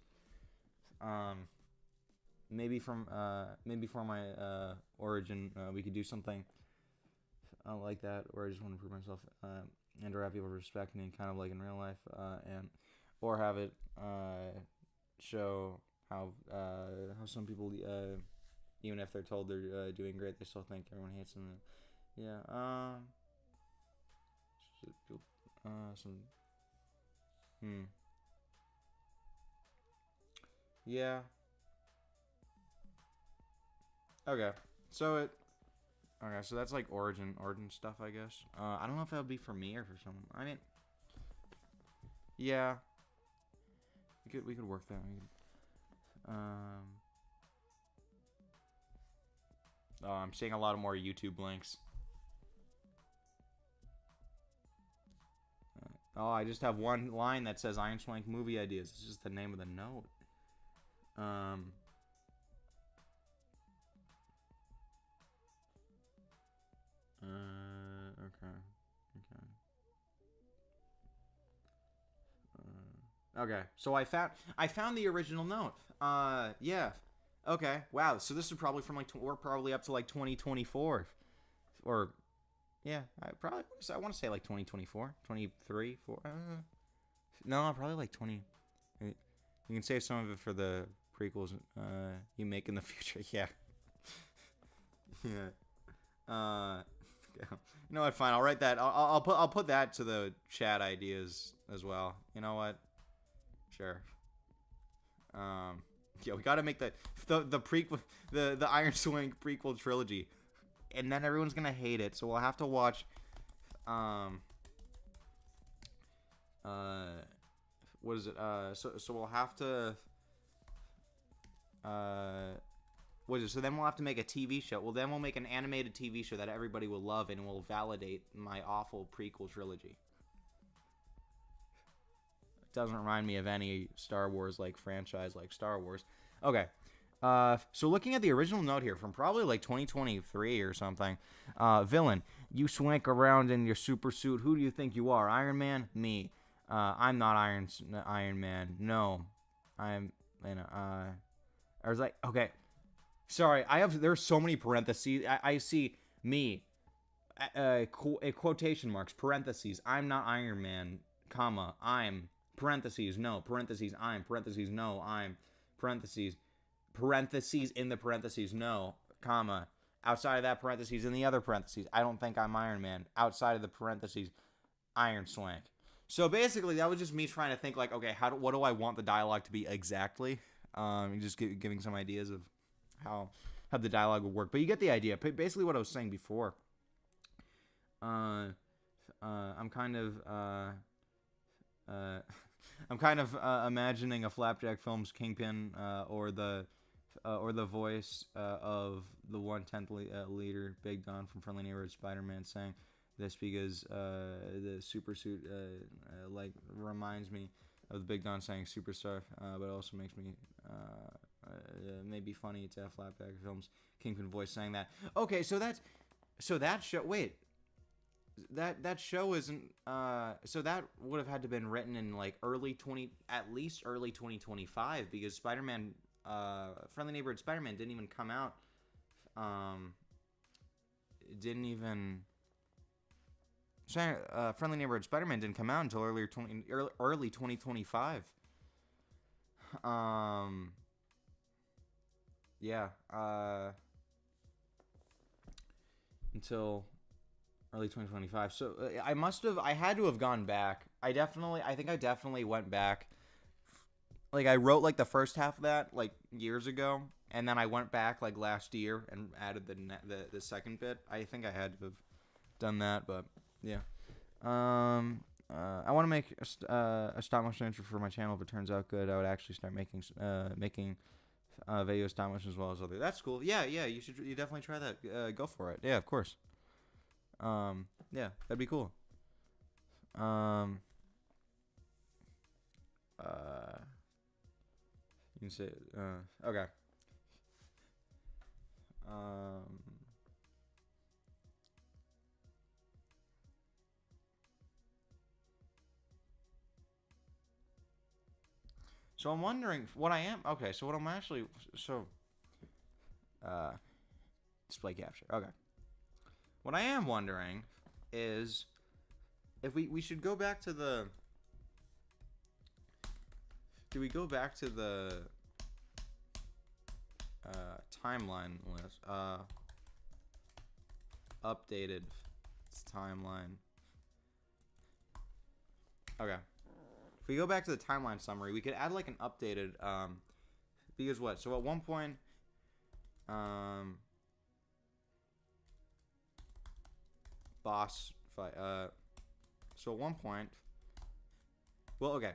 Maybe for my origin, we could do something like that, or I just want to prove myself, and or have people respect me, kind of like in real life, and or have it show how some people, even if they're told they're doing great, they still think everyone hates them. Yeah. Some. Yeah. Okay. So it. Okay, so that's like origin stuff, I guess. I don't know if that would be for me or for someone. I mean, yeah, we could work that. Oh, I'm seeing a lot of more YouTube links. Oh, I just have one line that says Iron Swank movie ideas. It's just the name of the note. Okay. Okay. So I found the original note. Yeah. Okay. Wow. So this is probably from like we're probably up to like 2024, or yeah, I want to say like 2024, 23, 4. No, probably like 20. You can save some of it for the prequels you make in the future. Yeah. Yeah. You know what? Fine. I'll write that. I'll put that to the chat ideas as well. You know what? Sure. Yeah, we gotta make the prequel, the Iron Swank prequel trilogy, and then everyone's gonna hate it. So we'll have to watch. What is it? So we'll have to. What is it? So then we'll have to make a TV show. Well, then we'll make an animated TV show that everybody will love and will validate my awful prequel trilogy. It doesn't remind me of any Star Wars like franchise like Star Wars. Okay. So looking at the original note here from probably like 2023 or something. Villain, you swank around in your super suit. Who do you think you are? Iron Man? Me. I'm not Iron Man. No, I'm. I was like, okay, sorry. There's so many parentheses. I see me. Quotation marks, parentheses. I'm not Iron Man, comma. I'm parentheses. No parentheses. I'm parentheses. No I'm parentheses. Parentheses in the parentheses. No comma. Outside of that parentheses in the other parentheses. I don't think I'm Iron Man. Outside of the parentheses, Iron Swank. So basically, that was just me trying to think like, okay, what do I want the dialogue to be exactly? Just giving some ideas of how the dialogue would work. But you get the idea. Basically, what I was saying before. I'm kind of imagining a Flapjack Films Kingpin or the voice of the 1/10 leader Big Don from Friendly Neighborhood Spider-Man saying this because the super suit like reminds me of the Big Don saying superstar, but it also makes me maybe funny to have Flapjack Films Kingpin voice saying that. Okay, so that show. Wait. That show isn't so that would have had to been written in like at least early 2025 because Spider-Man Friendly Neighborhood Spider-Man didn't even come out Friendly Neighborhood Spider-Man didn't come out until early 2025. Yeah, until early 2025. So I had to have gone back. I think I definitely went back. Like I wrote like the first half of that like years ago, and then I went back like last year and added the second bit. I think I had to have done that, but yeah. I want to make a stop motion intro for my channel. If it turns out good, I would actually start making video stop motion as well as other. That's cool. Yeah. You definitely try that. Go for it. Yeah, of course. Yeah, that'd be cool. You can say, okay. So I'm wondering what I am. Okay, so what I'm actually display capture. Okay. What I am wondering is if we should go back to the. Do we go back to the timeline list? Updated timeline. Okay. If we go back to the timeline summary, we could add like an updated because what? So at one point boss fight so at one point well okay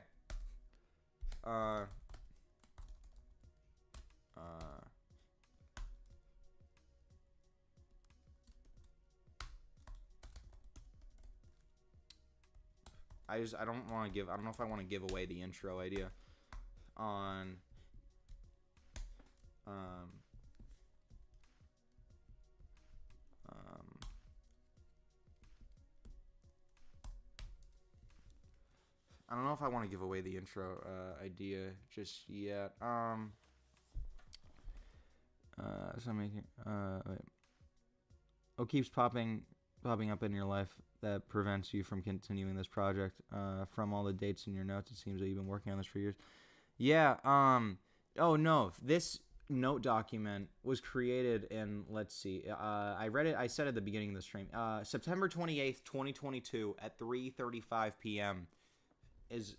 I don't want to give. I don't know if I want to give away the intro idea on I don't know if I want to give away the intro idea just yet. So I'm making wait. What keeps popping up in your life that prevents you from continuing this project? From all the dates in your notes, it seems that you've been working on this for years. Yeah. Oh no, this note document was created in. Let's see. I read it. I said at the beginning of the stream. September 28th, 2022, at 3:35 p.m. is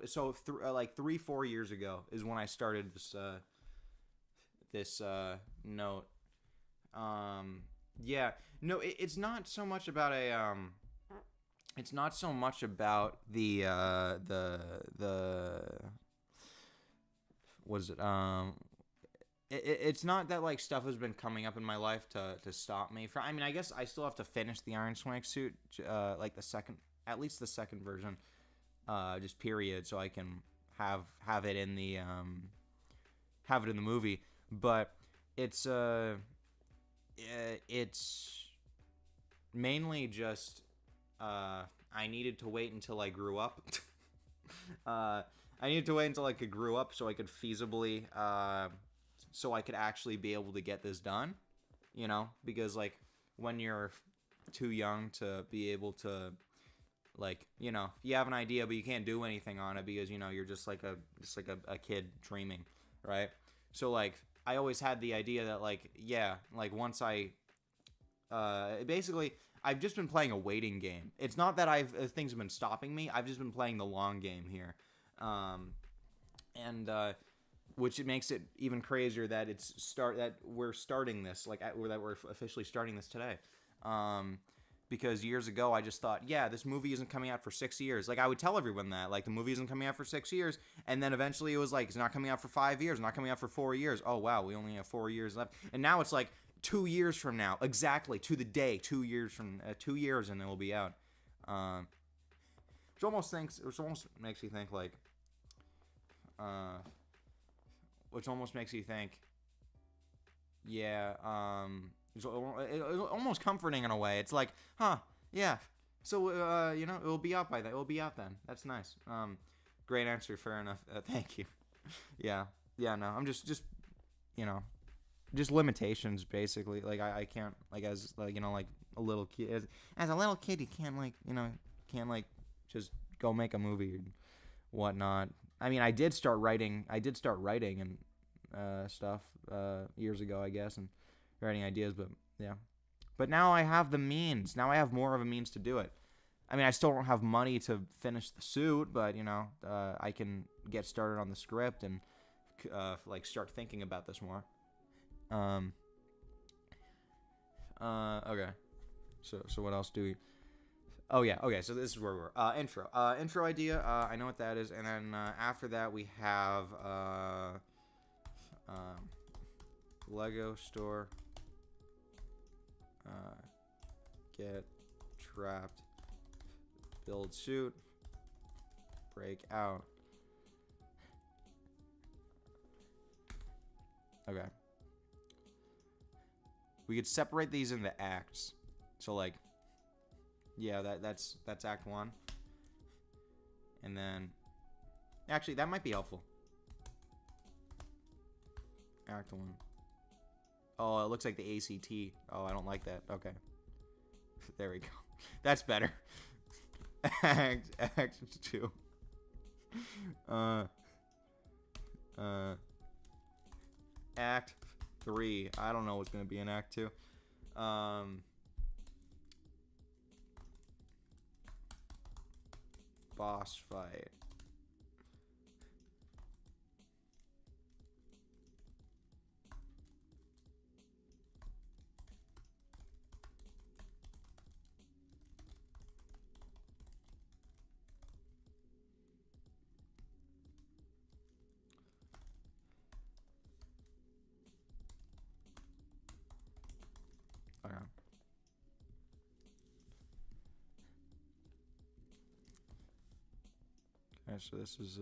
so like 3-4 years ago is when I started this note. Yeah. No, it's not so much about a it's not so much about the what is it? It's not that like stuff has been coming up in my life to stop me from. I mean, I guess I still have to finish the Iron Swank suit, like at least the second version, just period, so I can have it in the movie. But it's mainly just I needed to wait until I grew up I needed to wait until I could grew up so I could feasibly, so I could actually be able to get this done. You know, because like when you're too young to be able to, like, you know, you have an idea but you can't do anything on it because, you know, you're just like a kid dreaming, right? So like I always had the idea that, like, yeah, like once I basically I've just been playing a waiting game. It's not that things have been stopping me. I've just been playing the long game here. And which it makes it even crazier that that we're starting this, like, that we're officially starting this today. Because years ago I just thought, yeah, this movie isn't coming out for 6 years. Like, I would tell everyone that, like, the movie isn't coming out for 6 years, and then eventually it was like, it's not coming out for 5 years, not coming out for 4 years. Oh wow, we only have 4 years left. And now it's like 2 years from now, exactly to the day, 2 years from 2 years, and it will be out. Which almost makes you think, like, which almost makes you think, yeah, it's almost comforting in a way. It's like, huh, yeah. So, you know, it will be out by then. It will be out then. That's nice. Great answer. Fair enough. Thank you. Yeah. Yeah, no, I'm just, you know, just limitations, basically. Like, I can't, like, as, like, you know, like, a little kid. As a little kid, you can't, like, you know, just go make a movie and whatnot. I mean, I did start writing and stuff years ago, I guess, and writing ideas, but yeah. But now I have the means. Now I have more of a means to do it. I mean, I still don't have money to finish the suit, but, you know, I can get started on the script and like start thinking about this more. Okay. So what else do we? Oh yeah. Okay. So this is where we're. Intro. Intro idea. I know what that is, and then after that we have Lego store. Get trapped. Build suit. Break out. Okay. We could separate these into acts. So, like, yeah, that's act 1. And then, actually, that might be helpful. Act 1. Oh, it looks like the ACT. Oh, I don't like that. Okay. There we go. That's better. Act 2. Act 3. I don't know what's gonna be in Act 2. Boss fight. Okay. Okay, so this is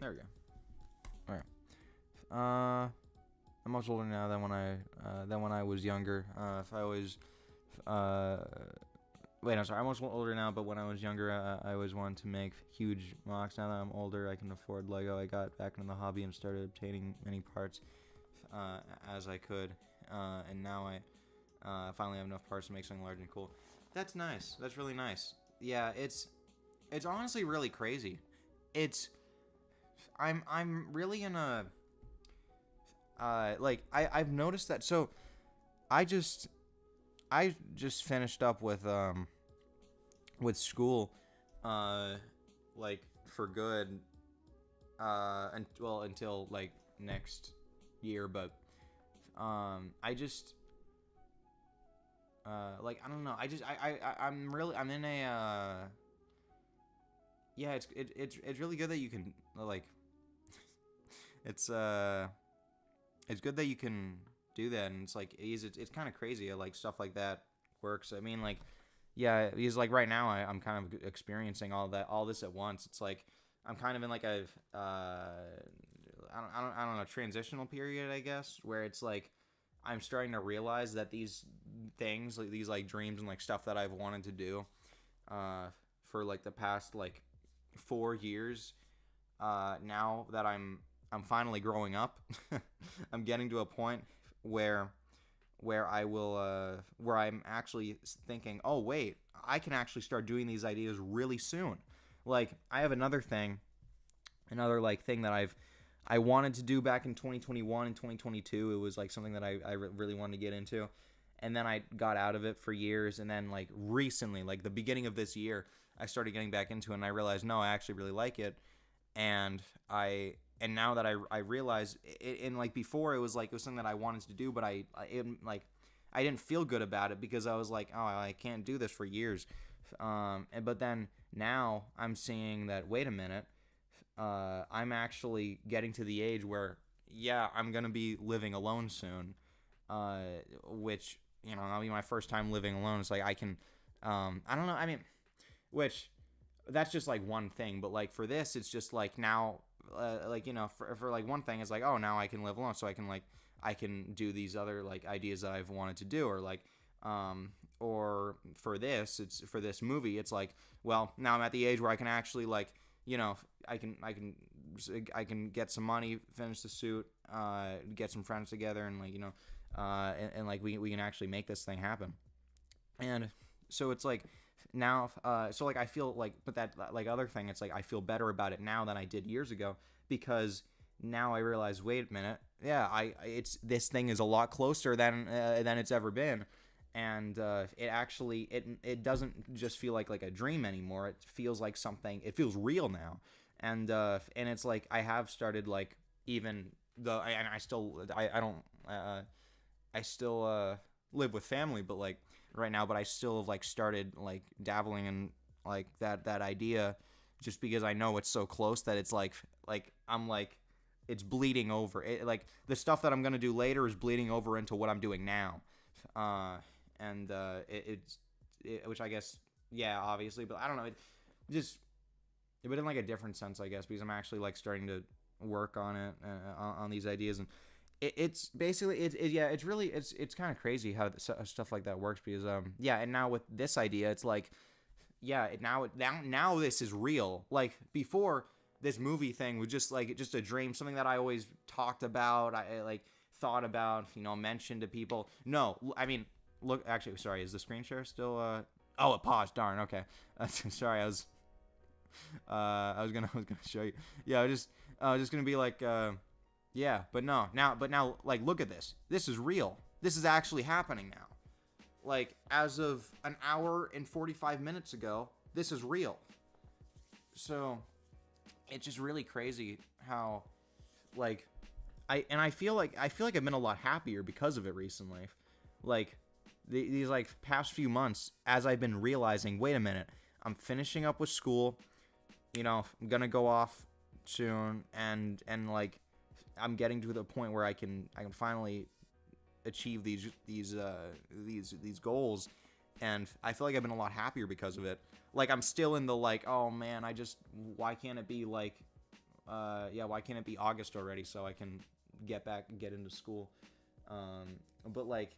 there we go. All right. I'm much older now than when I was younger. If I was wait, I'm sorry. I'm much older now, but when I was younger, I always wanted to make huge mocks. Now that I'm older, I can afford Lego. I got back into the hobby and started obtaining many parts as I could, and now I finally have enough parts to make something large and cool. That's nice. That's really nice. Yeah, it's honestly really crazy. I'm really in a like I've noticed that. So I just finished up with school like for good until like next year, but I just like I don't know. I'm in a yeah, it's really good that you can like it's good that you can do that, and it's like it's kind of crazy how, like, stuff like that works. I mean, like, yeah, because like right now I'm kind of experiencing all this at once. It's like I'm kind of in like a I don't know, transitional period, I guess, where it's like I'm starting to realize that these things, like these like dreams and like stuff that I've wanted to do for like the past like 4 years, now that I'm finally growing up, I'm getting to a point where I will where I'm actually thinking, oh wait, I can actually start doing these ideas really soon. Like I have another like thing that I wanted to do back in 2021 and 2022. It was like something that I really wanted to get into, and then I got out of it for years, and then like recently, like the beginning of this year, I started getting back into it, and I realized no, I actually really like it, and now that I realize it, and like before it was something that I wanted to do, but I didn't feel good about it because I was like, oh, I can't do this for years, but then now I'm seeing that, wait a minute, I'm actually getting to the age where, yeah, I'm gonna be living alone soon, which, you know, that'll be my first time living alone. It's like I can, I don't know, I mean, which that's just like one thing, but like for this, it's just like now, like, you know, for like one thing, it's like, oh, now I can live alone, so I can do these other like ideas that I've wanted to do, or like, or for this movie, it's like, well, now I'm at the age where I can actually like, you know, I can get some money, finish the suit, get some friends together, and like, you know, and like we can actually make this thing happen. And so it's like now, so like I feel like, but that like other thing, it's like I feel better about it now than I did years ago, because now I realize, wait a minute, yeah, it's this thing is a lot closer than it's ever been. And it actually it doesn't just feel like a dream anymore. It feels like something. It feels real now, and it's like I have started like, even though I still I don't I still live with family, but like right now, but I still have like started like dabbling in like that idea, just because I know it's so close that it's like I'm like, it's bleeding over. It, like the stuff that I'm gonna do later is bleeding over into what I'm doing now. And it's which I guess, yeah, obviously, but I don't know, it just, but in like a different sense, I guess, because I'm actually like starting to work on it, on these ideas, and it's basically yeah, it's really it's kind of crazy how stuff like that works, because yeah, and now with this idea, it's like, yeah, now this is real. Like before, this movie thing was just like just a dream, something that I always talked about, I like thought about, you know, mentioned to people. No, I mean, look, actually, sorry, is the screen share still oh, it paused, darn, okay. Sorry, I was gonna show you. Yeah, I was just gonna be like, yeah, but now like, look at this. This is real. This is actually happening now. Like, as of an hour and 45 minutes ago, this is real. So it's just really crazy how, like, I feel like I've been a lot happier because of it recently. Like these like past few months, as I've been realizing, wait a minute, I'm finishing up with school, you know, I'm gonna go off soon, and like I'm getting to the point where I can finally achieve these goals, and I feel like I've been a lot happier because of it. Like I'm still in the like, oh man, why can't it be like, why can't it be August already so I can get into school, but like,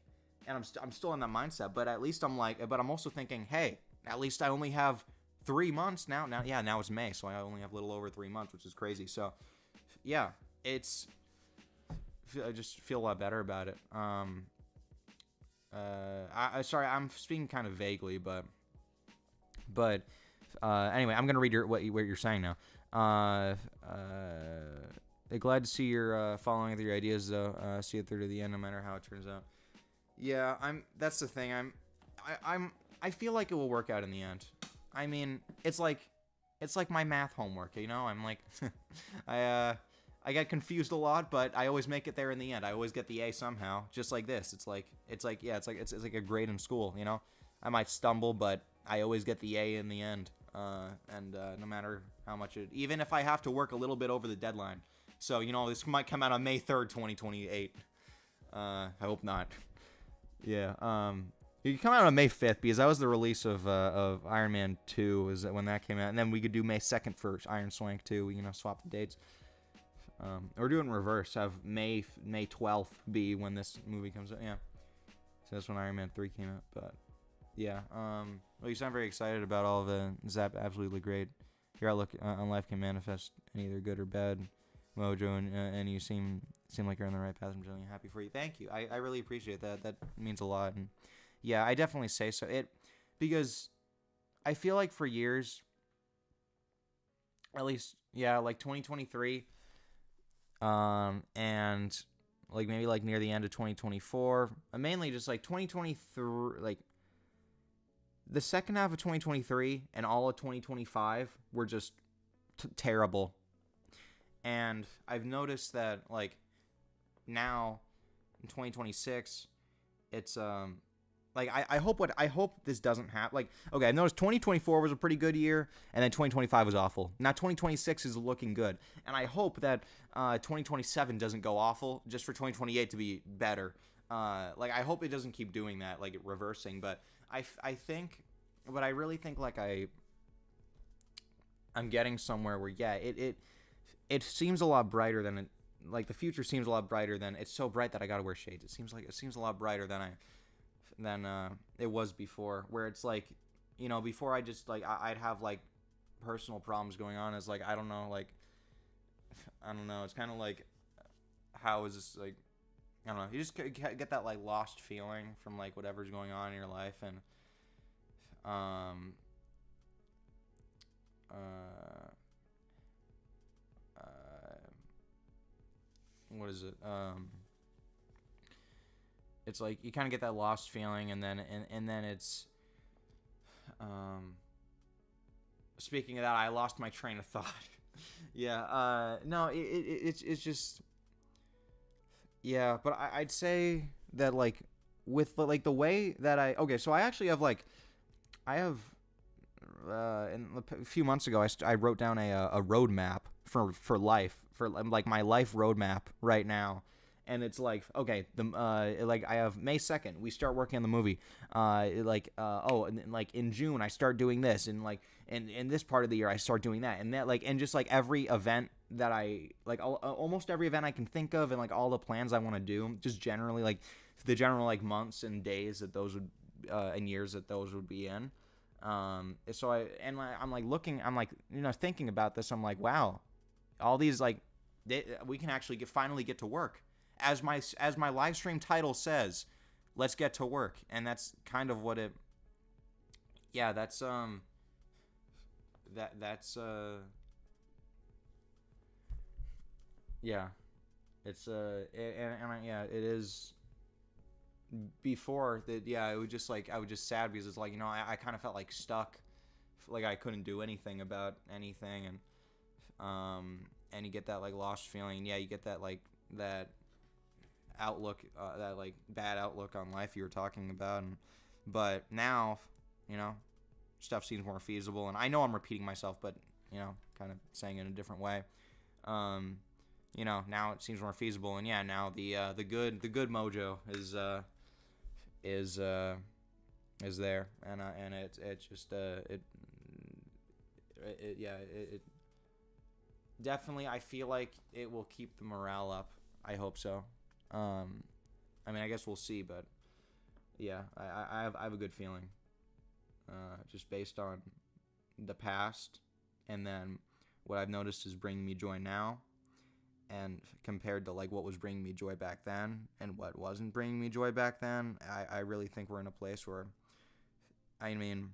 and I'm still in that mindset, but at least I'm like, but I'm also thinking, hey, at least I only have 3 months now, yeah, now it's May, so I only have a little over 3 months, which is crazy. So yeah, I just feel a lot better about it. Sorry, I'm speaking kind of vaguely, but anyway, I'm gonna read what you're saying now. Glad to see you're following with your ideas, though. See it through to the end, no matter how it turns out. Yeah, that's the thing. I feel like it will work out in the end. I mean, it's like my math homework, you know. I'm like, I get confused a lot, but I always make it there in the end. I always get the A somehow, just like this. It's like a grade in school, you know. I might stumble, but I always get the A in the end. No matter how much even if I have to work a little bit over the deadline. So, you know, this might come out on May 3rd, 2028. I hope not. Yeah. You come out on May 5th because that was the release of Iron Man 2 is when that came out, and then we could do May 2nd for Iron Swank 2. We swap the dates. Or do it in reverse. Have May 12th be when this movie comes out. Yeah. So that's when Iron Man 3 came out. But yeah. Well, you sound very excited about all of it. It's absolutely great. Your outlook on life can manifest in either good or bad mojo, and you seem like you're on the right path. I'm really happy for you. Thank you. I really appreciate that. That means a lot. And yeah, I definitely say so. Because I feel like for years, at least, yeah, like 2023, and like maybe like near the end of 2024, mainly just like 2023, like the second half of 2023 and all of 2025 were just terrible. And I've noticed that like now in 2026, it's like I hope this doesn't happen. Like, okay, I noticed 2024 was a pretty good year, and then 2025 was awful. Now 2026 is looking good, and I hope that 2027 doesn't go awful just for 2028 to be better. Like I hope it doesn't keep doing that, like reversing. But I think, but I really think like I'm getting somewhere where yeah, it seems a lot brighter than it. Like the future seems a lot brighter than it's so bright that I gotta wear shades. It seems a lot brighter than it was before, where it's like, before I just like I'd have like personal problems going on. As like I don't know, it's kind of like, how is this like, I don't know, you just get that like lost feeling from like whatever's going on in your life. And what is it, it's like you kind of get that lost feeling, and then it's speaking of that, I lost my train of thought. Yeah, no, it's just, yeah, but I'd say that like with like the way that so I actually have like in a few months ago I wrote down a roadmap for life, for like my life roadmap right now. And it's like, okay, like I have May 2nd, we start working on the movie. And then, like in June I start doing this, and like in this part of the year I start doing that, and that like, and just like every event that I like, almost every event I can think of, and like all the plans I want to do, just generally like the general like months and days that those would and years that those would be in. So I'm like looking, I'm like thinking about this. I'm like, wow, all these like we can actually finally get to work. As my live stream title says, let's get to work. And that's kind of what it, yeah, that's yeah, it's yeah, it is. Before that, yeah, it was just like I was just sad because it's like, I kind of felt like stuck, like I couldn't do anything about anything. And you get that like lost feeling. Yeah, you get that like that outlook, that like bad outlook on life you were talking about. But now, stuff seems more feasible, and I know I'm repeating myself, but kind of saying it in a different way. Now it seems more feasible, and yeah, now the good mojo is there, and it just it definitely, I feel like it will keep the morale up. I hope so. I mean, I guess we'll see, but yeah, I have a good feeling, just based on the past, and then what I've noticed is bringing me joy now, and compared to like what was bringing me joy back then and what wasn't bringing me joy back then, I really think we're in a place where, I mean,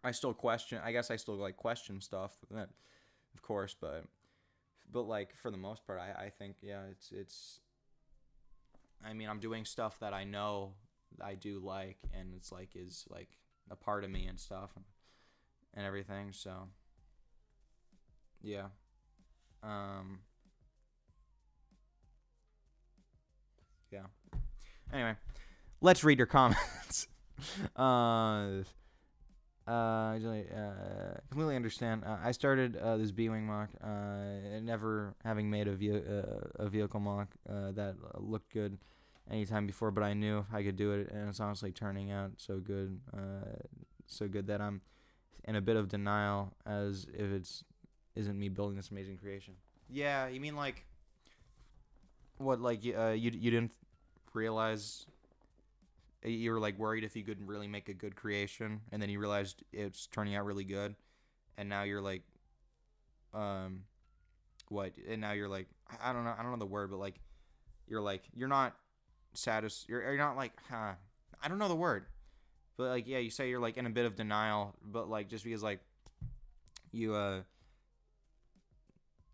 I still like question stuff, of course, but like for the most part, I think, yeah, it's I mean, I'm doing stuff that I know I do like, and it's like is like a part of me and stuff, and everything. So yeah, yeah. Anyway, let's read your comments. Completely understand. I started this B-Wing mock, never having made a vehicle mock that looked good anytime before, but I knew I could do it, and it's honestly turning out so good, so good that I'm in a bit of denial as if it's isn't me building this amazing creation. Yeah, you mean like what? Like you didn't realize you were like worried if you could really make a good creation, and then you realized it's turning out really good, and now you're like, what? And now you're like, I don't know the word, but like you're not you're not like, I don't know the word, but like, yeah, you say you're like in a bit of denial, but like just because like you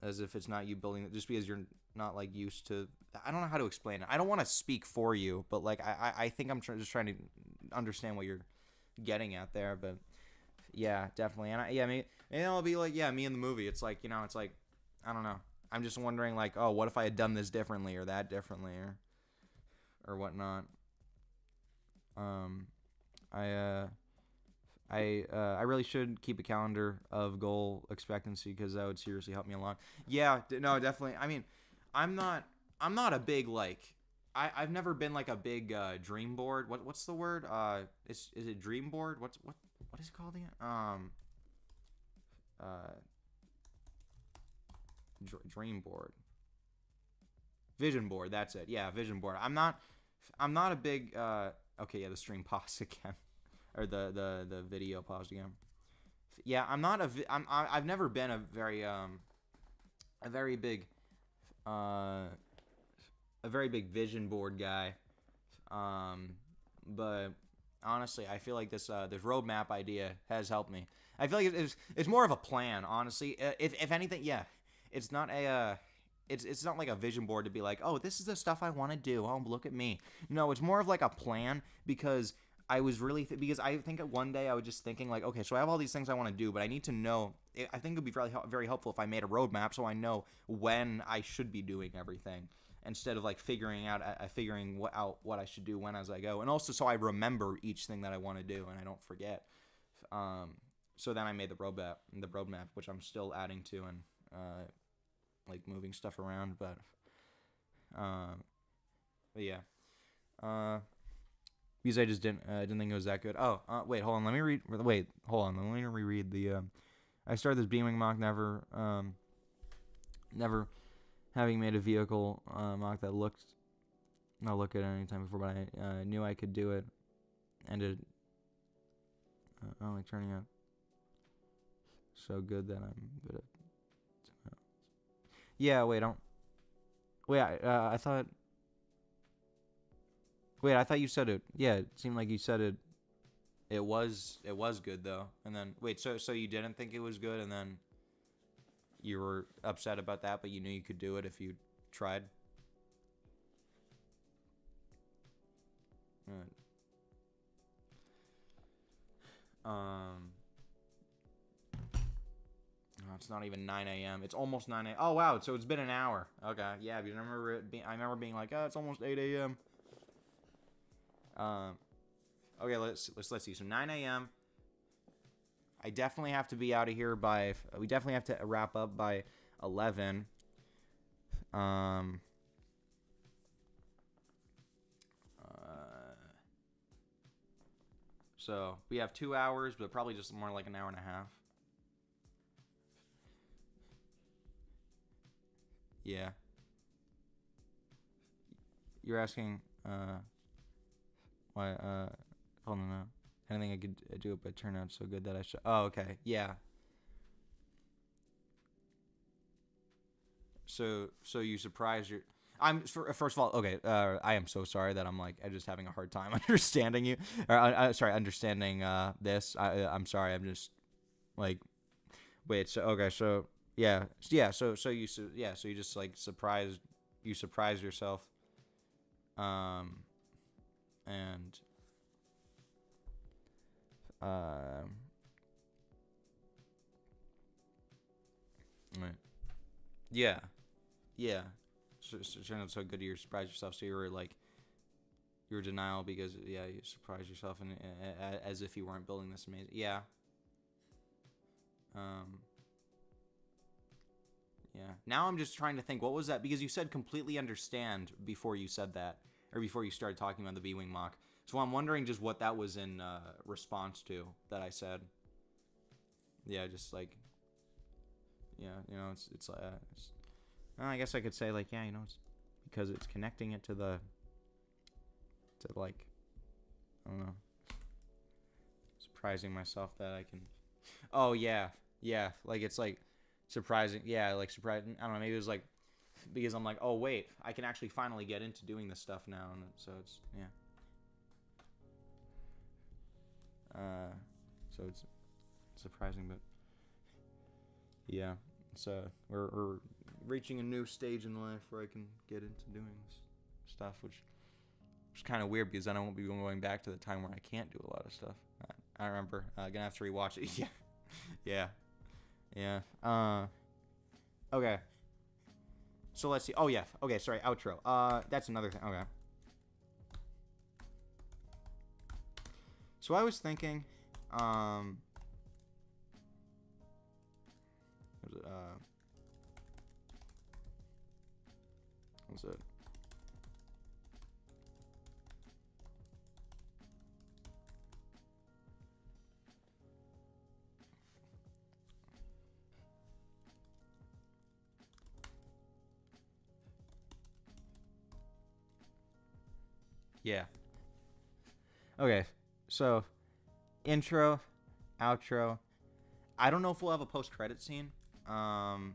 as if it's not you building it, just because you're not like used to. I don't know how to explain it. I don't want to speak for you, but like I think I'm just trying to understand what you're getting at there. But yeah, definitely. And maybe it'll be like, yeah, me in the movie. It's like, it's like, I don't know. I'm just wondering like, oh, what if I had done this differently or that differently or whatnot. I really should keep a calendar of goal expectancy because that would seriously help me a lot. Yeah, no, definitely. I mean, I'm not a big like. I've never been like a big dream board. What's the word? Is it dream board? What is it called again? Dream board. Vision board. That's it. Yeah, vision board. I'm not a big. Okay, yeah, the stream paused again, or the video paused again. Yeah, I've never been a very big a very big vision board guy. But honestly, I feel like this roadmap idea has helped me. I feel like it's more of a plan, honestly. If anything, yeah, it's not a it's not like a vision board to be like, oh, this is the stuff I want to do. Oh, look at me. No, it's more of like a plan because I was really because I think one day I was just thinking like, okay, so I have all these things I want to do, but I need to know. I think it would be very very helpful if I made a roadmap so I know when I should be doing everything instead of like figuring out what I should do when as I go, and also so I remember each thing that I want to do and I don't forget. So then I made the roadmap, which I'm still adding to and like moving stuff around, but yeah. Because I just didn't think it was that good. Oh, wait, hold on. Let me read. Wait, hold on. Let me reread the. I started this beaming mock never having made a vehicle mock that looked. I'll look at it any time before, but I knew I could do it, and it only turning out so good that I'm good at. Yeah, wait, don't. Wait, I thought. Wait, I thought you said it. Yeah, it seemed like you said it. It was good though. And then wait, so you didn't think it was good, and then you were upset about that, but you knew you could do it if you tried. Right. Oh, it's not even 9 a.m. It's almost 9 a.m. Oh wow, so it's been an hour. Okay, yeah, because I remember being like, oh, it's almost 8 a.m. Okay, let's see. So 9 a.m. I definitely have to be out of here by. We definitely have to wrap up by 11. So we have 2 hours, but probably just more like an hour and a half. Yeah. You're asking, why, hold on now. Anything I could do, but turn out so good that I should. Oh, okay. Yeah. So you surprised your. First of all, okay. I am so sorry that I'm just having a hard time understanding you. Or sorry, understanding this. I'm sorry. I'm just like, wait. So okay. So yeah. So you just like surprised yourself. And right. Yeah. Yeah. So turned out so good you surprised yourself. So you were like, you were denial because you surprised yourself and as if you weren't building this amazing. Yeah. Yeah. Now I'm just trying to think, what was that? Because you said completely understand before you said that, or before you started talking about the B-Wing mock. So I'm wondering just what that was in response to that I said. Yeah, just like, yeah, you know, it's well, I guess I could say like, yeah, you know, it's because it's connecting it to like, I don't know, surprising myself that I can. Oh yeah, yeah, like it's like surprising. Yeah, like surprising. I don't know. Maybe it was like because I'm like, oh wait, I can actually finally get into doing this stuff now, and so it's yeah. So it's surprising, but yeah. So we're reaching a new stage in life where I can get into doing this stuff, which is kind of weird because then I won't be going back to the time where I can't do a lot of stuff. I remember gonna have to rewatch it. Yeah, yeah. Okay. So let's see. Oh yeah. Okay. Sorry. Outro. That's another thing. Okay. So I was thinking, was it, was it? Yeah. Okay. So, intro, outro. I don't know if we'll have a post-credit scene. I'm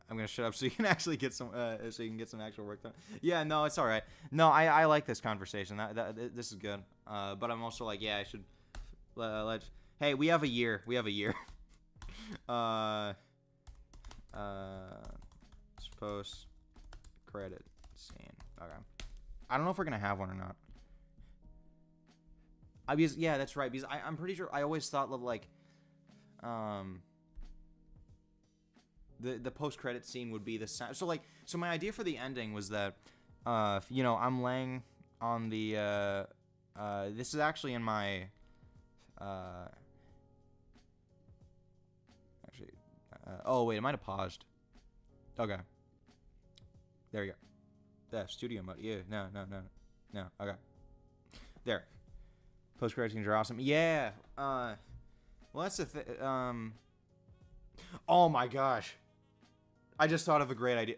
gonna shut up so you can actually get some, so you can get some actual work done. Yeah, no, it's all right. No, I like this conversation. This is good. But I'm also like, yeah, I should let. Hey, we have a year. We have a year. Post credit scene. Okay. I don't know if we're gonna have one or not. Because yeah, that's right. Because I'm pretty sure I always thought that like, the post credit scene would be the sound. So like, so my idea for the ending was that, you know, I'm laying on the this is actually in my actually oh wait, I might have paused. Okay. There you go. Yeah, studio mode. Yeah, no. Okay. There. Post credit scenes are awesome. Yeah. Well, that's the thing. Oh my gosh. I just thought of a great idea.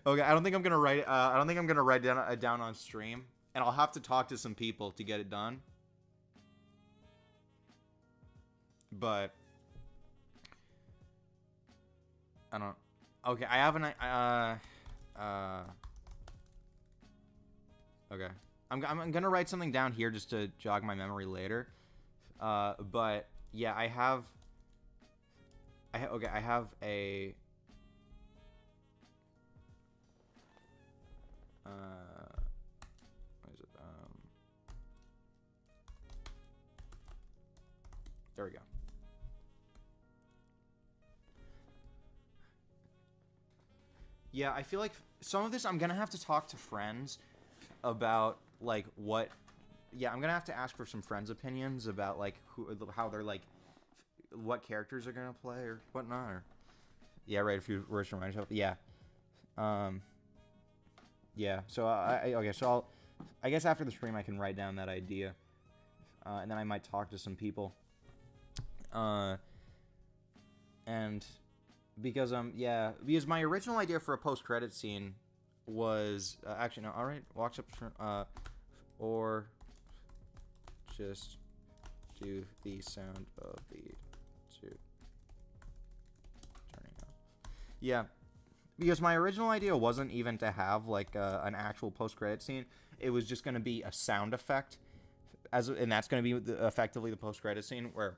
Okay, I don't think I'm gonna write. I don't think I'm gonna write down on stream, and I'll have to talk to some people to get it done. But I don't. Okay, I have an okay. I'm gonna write something down here just to jog my memory later. But yeah, I have a what is it? There we go. Yeah, I feel like some of this I'm gonna have to talk to friends about, like, what. Yeah, I'm gonna have to ask for some friends' opinions about like how they're like, what characters are gonna play or whatnot. Or yeah, right. A few words to remind yourself. Yeah. Yeah. So okay. So I guess after the stream I can write down that idea, and then I might talk to some people. And because yeah, because my original idea for a post-credit scene was actually no. All right, walks up or just do the sound of the suit turning off. Yeah, because my original idea wasn't even to have like an actual post-credit scene. It was just going to be a sound effect, and that's going to be effectively the post-credit scene where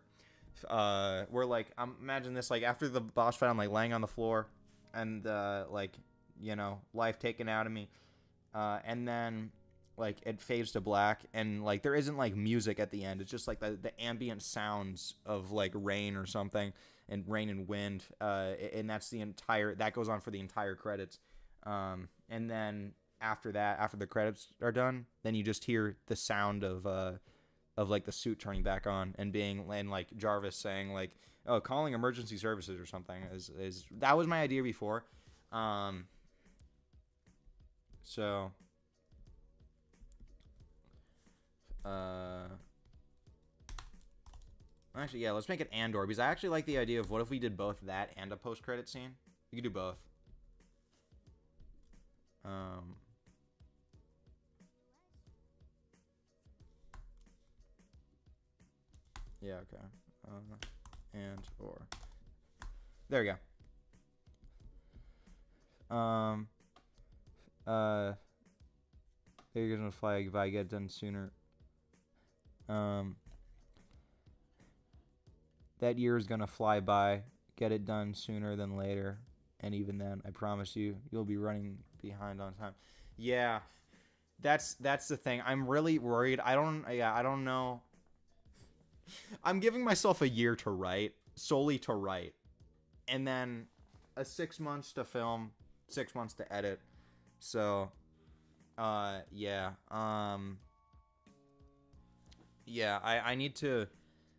we're like, imagine this, like after the boss fight, I'm like laying on the floor, and like, you know, life taken out of me, and then like it fades to black, and like there isn't like music at the end. It's just like the ambient sounds of like rain or something, and rain and wind, and that's that goes on for the entire credits, and then after that, after the credits are done, then you just hear the sound of of like the suit turning back on and being, and like Jarvis saying like, oh, calling emergency services or something is that was my idea before. So actually, yeah, let's make it Andor, because I actually like the idea of what if we did both that and a post-credit scene. We could do both. Yeah, okay. And or there we go. You're gonna fly if I get done sooner. That year is gonna fly by. Get it done sooner than later, and even then, I promise you, you'll be running behind on time. Yeah, that's the thing. I'm really worried. I don't know. I'm giving myself a year to write, solely to write, and then 6 months to film, 6 months to edit. So, yeah, yeah, I need to.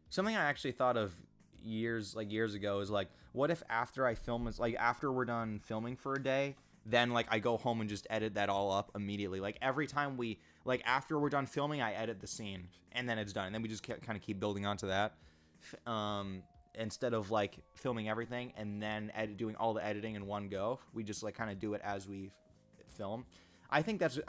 Something I actually thought of years ago is like, what if after I film is like after we're done filming for a day, then like I go home and just edit that all up immediately. Like every time we like after we're done filming, I edit the scene and then it's done. And then we just kind of keep building onto that. Instead of like filming everything and then doing all the editing in one go, we just like kind of do it as we film. I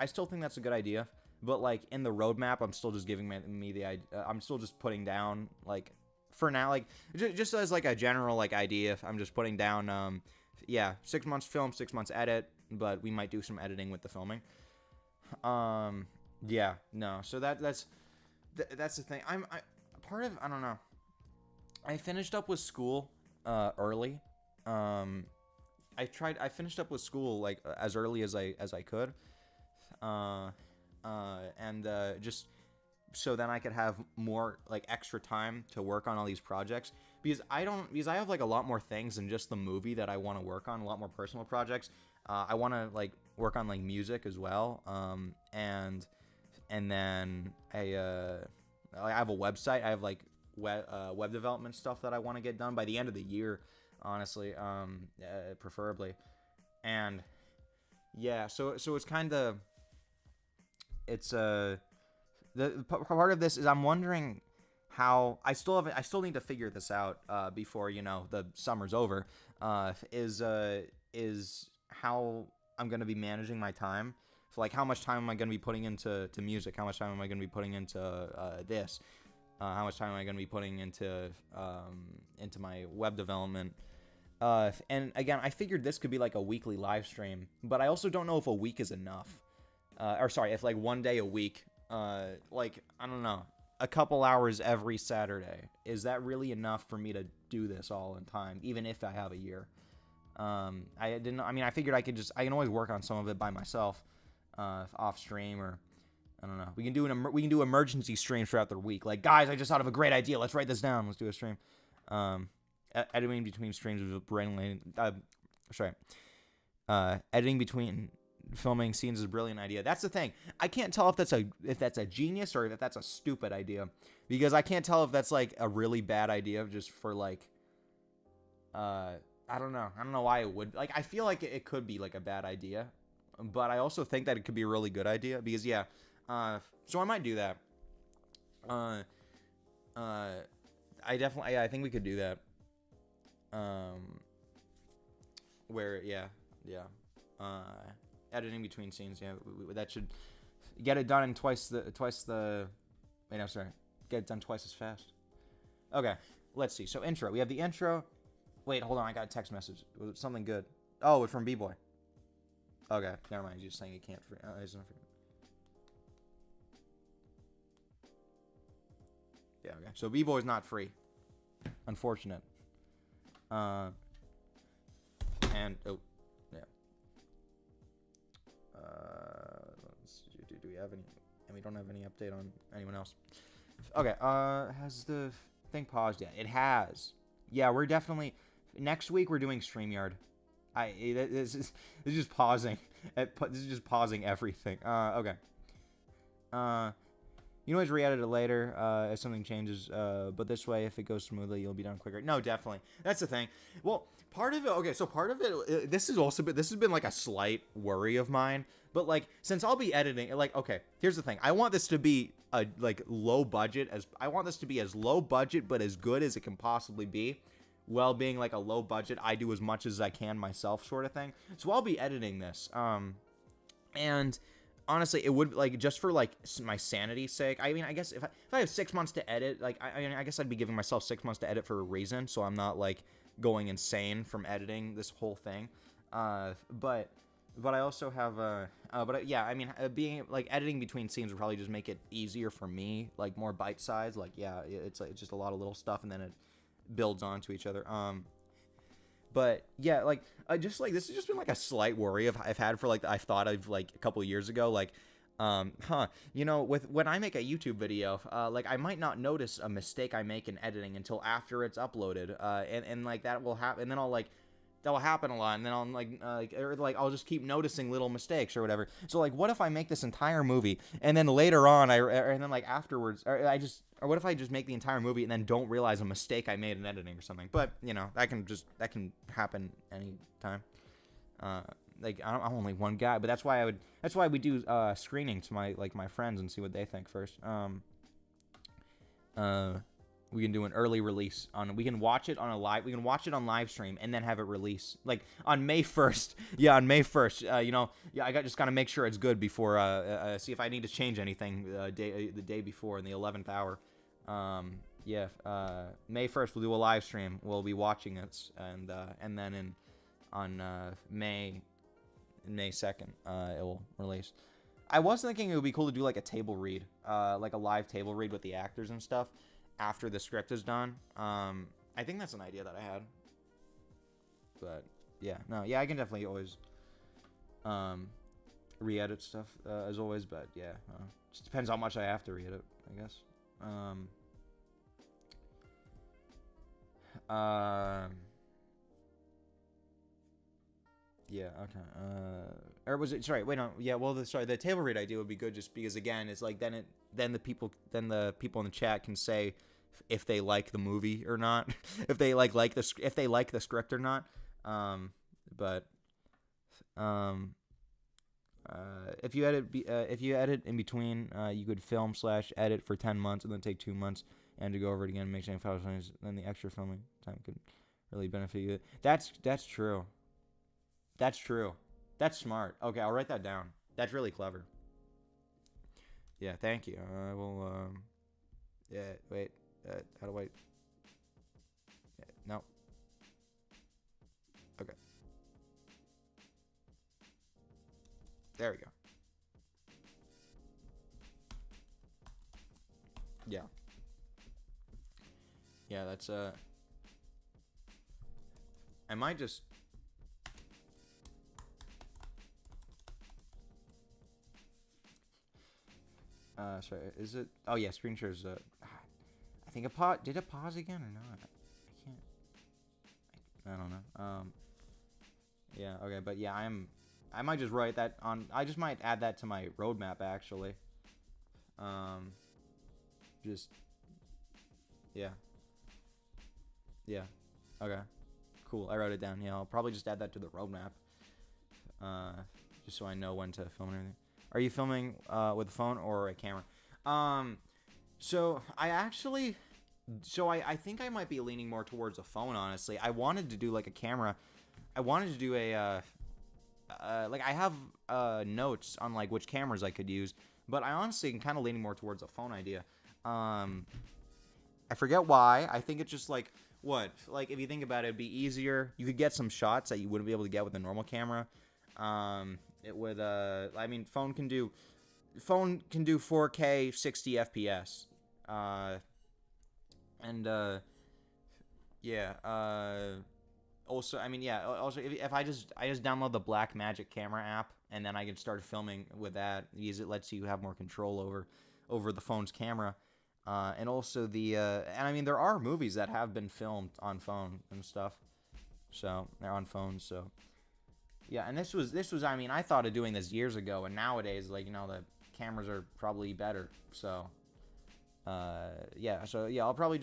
still think that's a good idea. But like in the roadmap, I'm still just giving me the idea. I'm still just putting down like for now, like just as like a general like idea. I'm just putting down, yeah, 6 months film, 6 months edit, but we might do some editing with the filming. Yeah, no. So that's the thing. I don't know. I finished up with school early. I finished up with school like as early as I could. Just so then I could have more like extra time to work on all these projects, because I have like a lot more things than just the movie that I want to work on, a lot more personal projects. I want to like work on like music as well. And then I have a website. I have like web development stuff that I want to get done by the end of the year, honestly, preferably. And yeah, so it's kind of, it's the part of this is I'm wondering how I still need to figure this out before the summer's over. Is how I'm gonna be managing my time. So like how much time am I gonna be putting into music? How much time am I gonna be putting into this? How much time am I gonna be putting into my web development? And again, I figured this could be like a weekly live stream, but I also don't know if a week is enough. If like one day a week, like, I don't know, a couple hours every Saturday, is that really enough for me to do this all in time, even if I have a year? I figured I can always work on some of it by myself, off stream, or I don't know. We can do emergency streams throughout the week. Like, guys, I just thought of a great idea. Let's write this down. Let's do a stream. Editing between streams with brain. Editing between filming scenes is a brilliant idea. That's the thing. I can't tell if that's a genius or if that's a stupid idea, because I can't tell if that's like a really bad idea just for like, I don't know why it would, like, I feel like it could be like a bad idea, but I also think that it could be a really good idea, because so I might do that. I think we could do that. Editing between scenes, that should get it done in twice the get it done twice as fast. Okay, let's see. So intro, we have the intro. Wait, hold on, I got a text message. Was it something good? Oh, it's from B-Boy. Okay, never mind. He's just saying he can't. He's not free. Yeah, okay. So B-Boy's not free. Unfortunate. Do we have any? And we don't have any update on anyone else. Okay. Has the thing paused yet? It has. Yeah, we're definitely. Next week we're doing StreamYard. This is just pausing. This is just pausing everything. Okay. You can always re-edit it later if something changes, but this way, if it goes smoothly, you'll be done quicker. No, definitely. That's the thing. Well, part of it, okay, so part of it, this has been like a slight worry of mine, but like, since I'll be editing, like, okay, here's the thing. I want this to be like low budget, I want this to be as low budget, but as good as it can possibly be. While being like a low budget, I do as much as I can myself sort of thing. So I'll be editing this, and honestly, it would, like, just for like my sanity's sake. I mean, I guess if I have 6 months to edit, like, I guess I'd be giving myself 6 months to edit for a reason, so I'm not like going insane from editing this whole thing. But I also have yeah, I mean, being like editing between scenes would probably just make it easier for me, like more bite size. Like, yeah, it's like just a lot of little stuff, and then it builds onto each other. But yeah, like, just like this has just been like a slight worry I've had for like I thought of like a couple of years ago, like, you know, with when I make a YouTube video, like I might not notice a mistake I make in editing until after it's uploaded, and like that will happen, and then that will happen a lot, and then I'll like I'll just keep noticing little mistakes or whatever. So like, what if I make this entire movie and then later on and then like afterwards, or what if I just make the entire movie and then don't realize a mistake I made in editing or something? But you know, that can happen anytime. Like I'm only one guy, but that's why we do screening to my friends and see what they think first. We can do an early release we can watch it on live stream and then have it release like on May 1st. Yeah, on May 1st. You know, yeah, I just gotta make sure it's good before see if I need to change anything the day before in the 11th hour. Yeah, May 1st we'll do a live stream. We'll be watching it, and then on May 2nd it will release. I was thinking it would be cool to do like a table read, like a live table read with the actors and stuff after the script is done. I think that's an idea that I had. But yeah, no, yeah, I can definitely always re-edit stuff as always. But yeah, just depends how much I have to re-edit, I guess. Yeah, okay. Or was it? Sorry, wait, no. Yeah, well, the table read idea would be good, just because again, it's like then the people in the chat can say if they like the movie or not, if they like the script or not. But if you edit in between, you could film/edit for 10 months and then take 2 months and to go over it again, make same files, then the extra filming time could really benefit you. That's true. That's true. That's smart. Okay, I'll write that down. That's really clever. Yeah, thank you. I will, yeah, wait, how do I, yeah, no. Okay. There we go. Yeah. Yeah, that's, I might just, sorry, is it? Oh yeah, screen shares. I think did it pause again or not? I can't. I don't know. Yeah. Okay, but yeah, I might just write that on. I just might add that to my roadmap actually. Just. Yeah. Yeah. Okay. Cool. I wrote it down. Yeah, I'll probably just add that to the roadmap. Just so I know when to film and everything. Are you filming with a phone or a camera? So I think I might be leaning more towards a phone, honestly. I wanted to do like a camera. I wanted to do a like I have notes on like which cameras I could use, but I honestly am kind of leaning more towards a phone idea. I forget why. I think it's just like like if you think about it, it'd be easier. You could get some shots that you wouldn't be able to get with a normal camera. It would, I mean, phone can do 4K 60 FPS. Yeah, also, I mean, yeah, also, if I just download the Blackmagic camera app, and then I can start filming with that, because it lets you have more control over the phone's camera. And also and I mean, there are movies that have been filmed on phone and stuff. So, they're on phones, so. Yeah, and this was, I mean, I thought of doing this years ago, and nowadays, like, you know, the cameras are probably better, so, Yeah. So yeah, I'll probably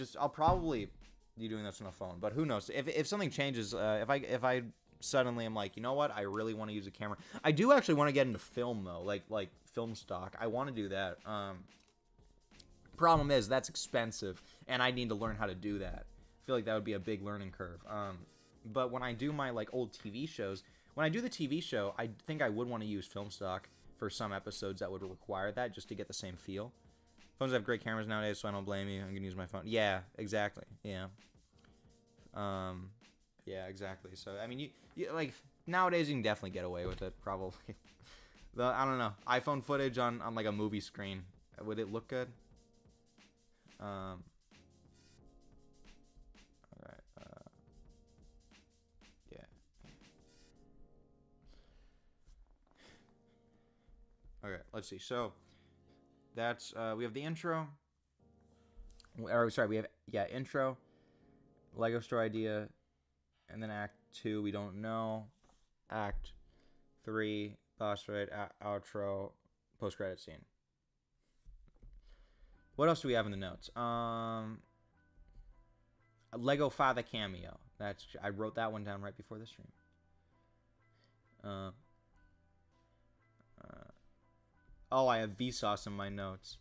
be doing this on a phone, but who knows? If something changes, if I suddenly am like, you know what, I really want to use a camera. I do actually want to get into film though, like film stock. I want to do that. Problem is that's expensive, and I need to learn how to do that. I feel like that would be a big learning curve. But when I do my like old TV shows, when I do the TV show, I think I would want to use film stock for some episodes that would require that just to get the same feel. Phones have great cameras nowadays, so I don't blame you. I'm gonna use my phone. Yeah, exactly. Yeah. Yeah, exactly. So I mean, you like nowadays you can definitely get away with it, probably. I don't know, iPhone footage on like a movie screen, would it look good? All right. Yeah. Okay. Let's see. So that's we have the intro. Or sorry, we have intro, Lego store idea, and then Act 2 we don't know. Act 3 boss fight, outro, post credit scene. What else do we have in the notes? Lego Father cameo. I wrote that one down right before the stream. Oh, I have Vsauce in my notes.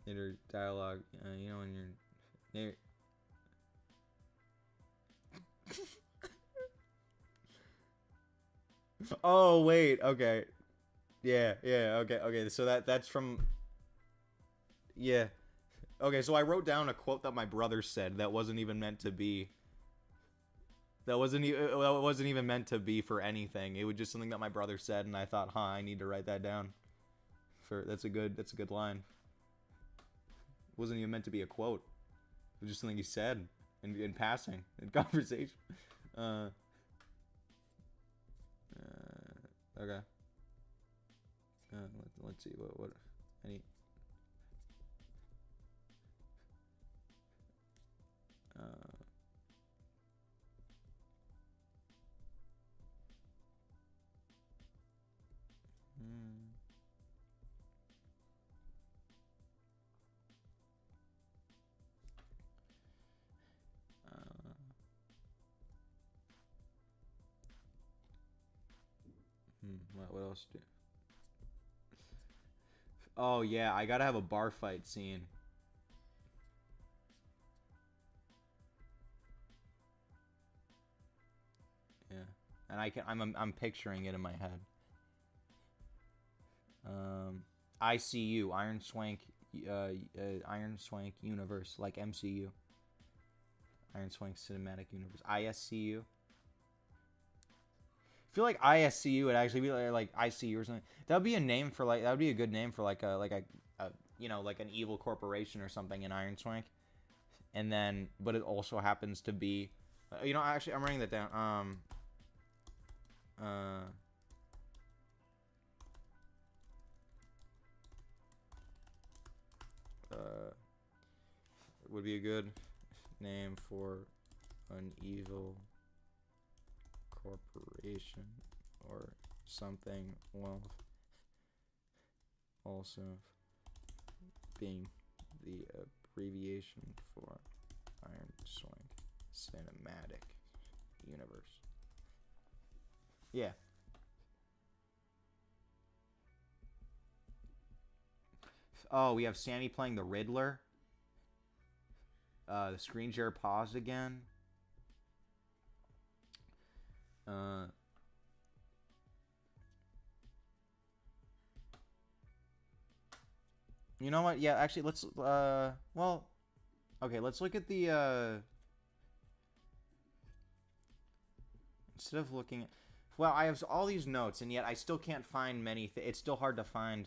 Inner dialogue. You know when you're. Oh wait, okay. Yeah, okay. So that's from. Yeah. Okay, so I wrote down a quote that my brother said that wasn't even meant to be. That wasn't even meant to be for anything. It was just something that my brother said, and I thought, I need to write that down. That's a good line. It wasn't even meant to be a quote. It was just something he said in passing in conversation. Okay. Let's see what any. What else do? Oh yeah, I gotta have a bar fight scene. Yeah, and I'm picturing it in my head. ICU, Iron Swank Universe, like MCU. Iron Swank Cinematic Universe, ISCU. I feel like ISCU would actually be like ICU or something. That would be a name for that would be a good name for like a you know, like an evil corporation or something in Iron Swank. And then, but it also happens to be, you know, actually I'm writing that down. Would be a good name for an evil corporation or something, while also being the abbreviation for Iron Swank Cinematic Universe. Yeah. Oh, we have Sammy playing the Riddler. The screen share paused again. You know what? Yeah, actually, let's well, okay, let's look at the instead of looking at, well, I have all these notes, and yet I still can't find many. It's still hard to find,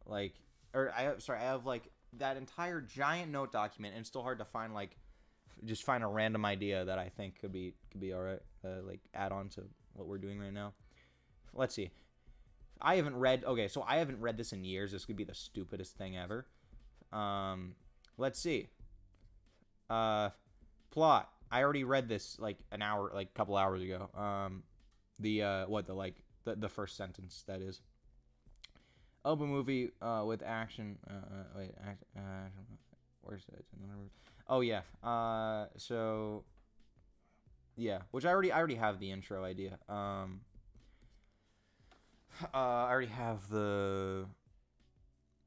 like, or I have like that entire giant note document, and it's still hard to find like just find a random idea that I think could be all right, like add on to what we're doing right now. Let's see. I haven't read this in years. This could be the stupidest thing ever. Let's see. Plot. I already read this like a couple hours ago. The The first sentence, that is. Open movie with action. Wait, where's it? Oh yeah. So yeah, which I already have the intro idea. I already have the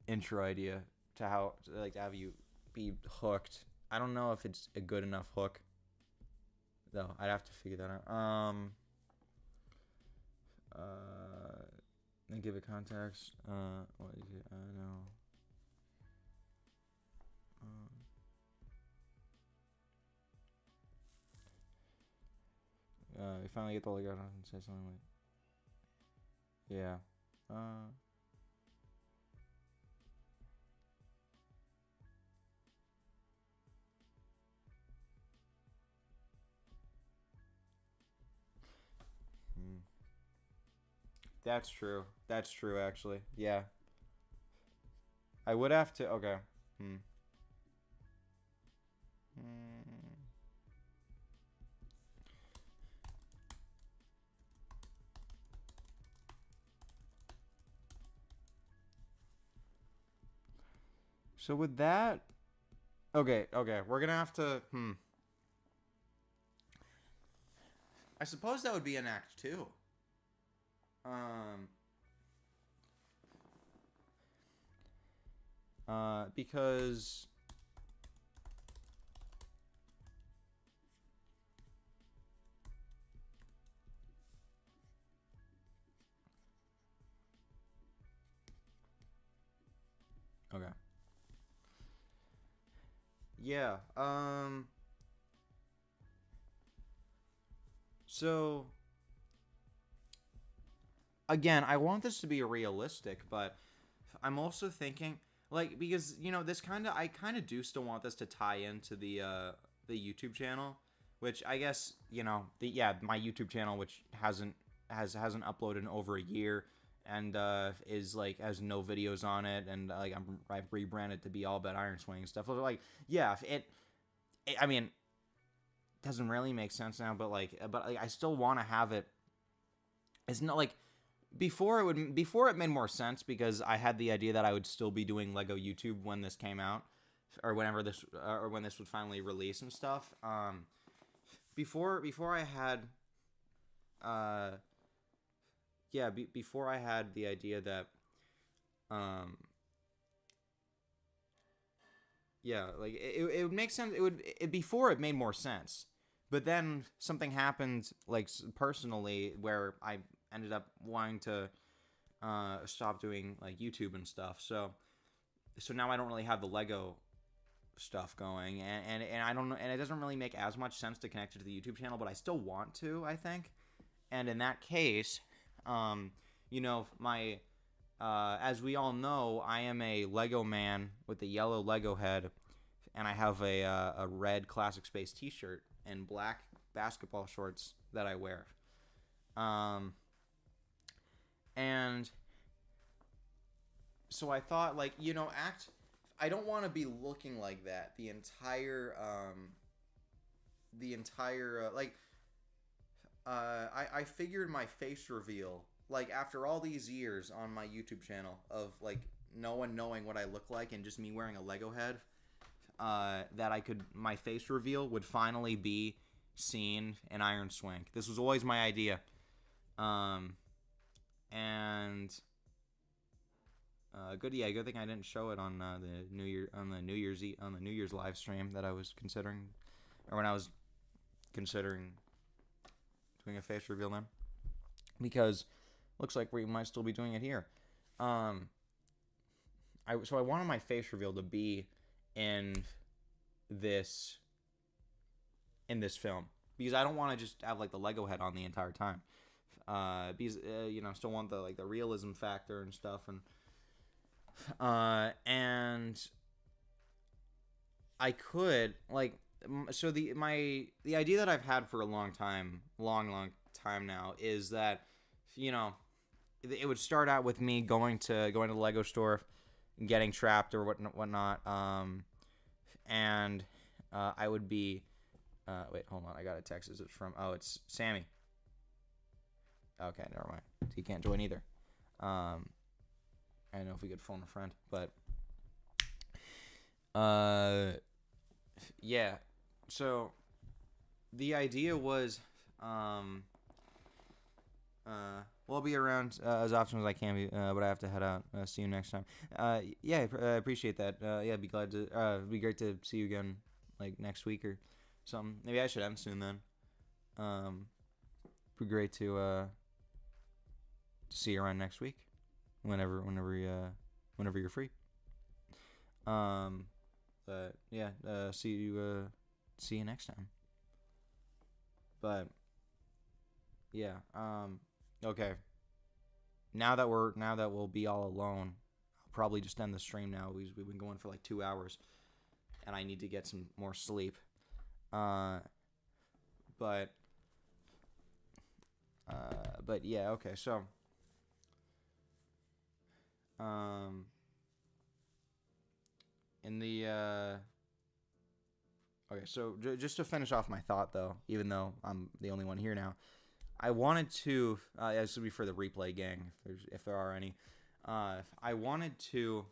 intro idea to how to have you be hooked. I don't know if it's a good enough hook though. I'd have to figure that out. And give it context. What is it? I don't know. We finally get the Lego and say something like, yeah. That's true. That's true, actually. Yeah. I would have to. Okay. Hmm. So with that, okay, we're gonna have to. I suppose that would be an act two. Because okay. Yeah. So again, I want this to be realistic, but I'm also thinking like because this I kind of do still want this to tie into the YouTube channel, which I guess my YouTube channel, which hasn't uploaded in over a year, and is like has no videos on it, and I've rebranded to be all about Iron Swank and stuff. Like yeah, I mean, doesn't really make sense now, but I still want to have it. It's not like before it made more sense because I had the idea that I would still be doing Lego YouTube when this came out, or whenever this or when this would finally release and stuff. Before I had before I had the idea that like it would make sense. Before it made more sense, but then something happened like personally where I ended up wanting to stop doing like YouTube and stuff. So now I don't really have the Lego stuff going, and I don't know, and it doesn't really make as much sense to connect it to the YouTube channel, but I still want to, I think. And in that case, my as we all know, I am a Lego man with a yellow Lego head, and I have a red Classic Space t-shirt and black basketball shorts that I wear. And so I thought, like, I don't want to be looking like that the entire I figured my face reveal, like, after all these years on my YouTube channel of, like, no one knowing what I look like and just me wearing a Lego head, that my face reveal would finally be seen in Iron Swank. This was always my idea. Good thing I didn't show it on the New Year's live stream that I was considering, or when I was considering doing a face reveal then, because looks like we might still be doing it here. I wanted my face reveal to be in this film because I don't want to just have like the Lego head on the entire time. Because still want the realism factor and stuff, and I could the idea that I've had for a long time now is that it would start out with me going to the Lego store, getting trapped or whatnot, and I would be wait, hold on, I got a text. Is it from? Oh, it's Sammy. Okay, never mind. He can't join either. I don't know if we could phone a friend, but yeah. So the idea was, well, I'll be around as often as I can be, but I have to head out. See you next time. Yeah, I appreciate that. Yeah, be glad to. Be great to see you again, like next week or something. Maybe I should end soon then. Be great to see you around next week, whenever you're free. But yeah, see you next time. But yeah, okay. Now that we'll be all alone, I'll probably just end the stream now. We've been going for like 2 hours, and I need to get some more sleep. But yeah, okay. So, in the okay, so just to finish off my thought though, even though I'm the only one here now, I wanted to. This would be for the replay gang, if there are any. I wanted to.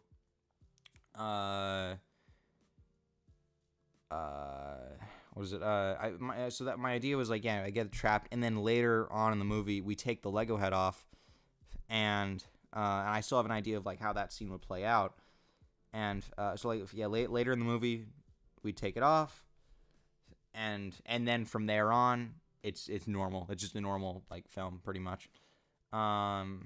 What was it? So that my idea was like, yeah, I get trapped, and then later on in the movie, we take the Lego head off, and I still have an idea of like how that scene would play out, and so like yeah, later in the movie, we take it off, and then from there on, it's normal. It's just a normal like film, pretty much. But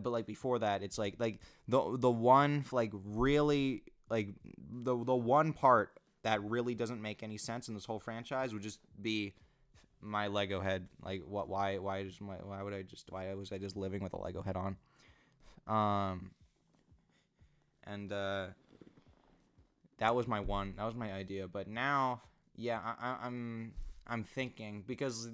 like before that, it's like the one like really like the one part that really doesn't make any sense in this whole franchise would just be my Lego head. Like why was I just living with a Lego head on? And that was my idea. But now, yeah, I'm thinking because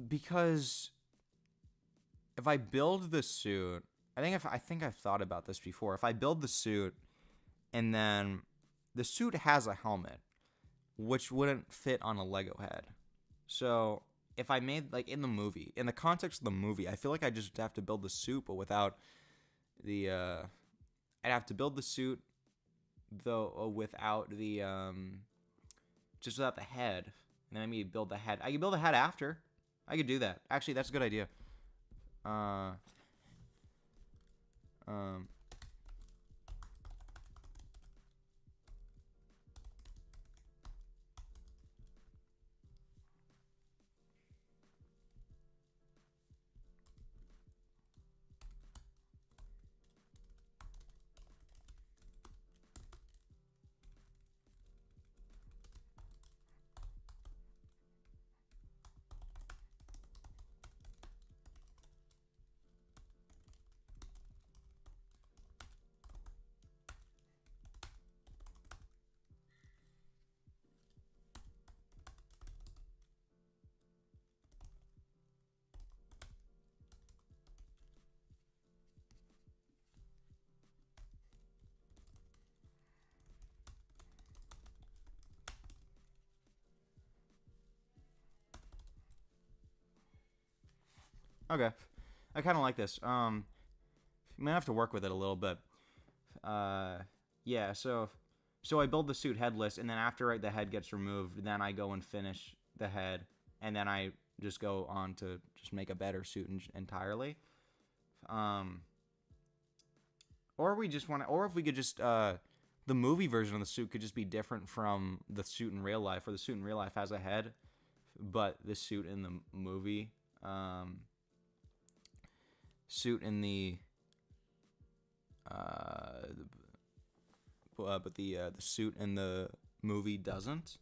because if I build the suit, I think I've thought about this before. If I build the suit and then the suit has a helmet, which wouldn't fit on a Lego head. So if I made like in the context of the movie, I feel like I just have to build the suit, but without the I'd have to build the suit though without the just without the head, and then maybe build the head. I could build the head after. I could do that. Actually, that's a good idea. Okay, I kind of like this. I'm gonna have to work with it a little bit. Yeah. So I build the suit headless, and then after the head gets removed, then I go and finish the head, and then I just go on to just make a better suit entirely. Or we just want to, or if we could just the movie version of the suit could just be different from the suit in real life, where the suit in real life has a head, but the suit in the movie, suit in the but the suit in the movie doesn't.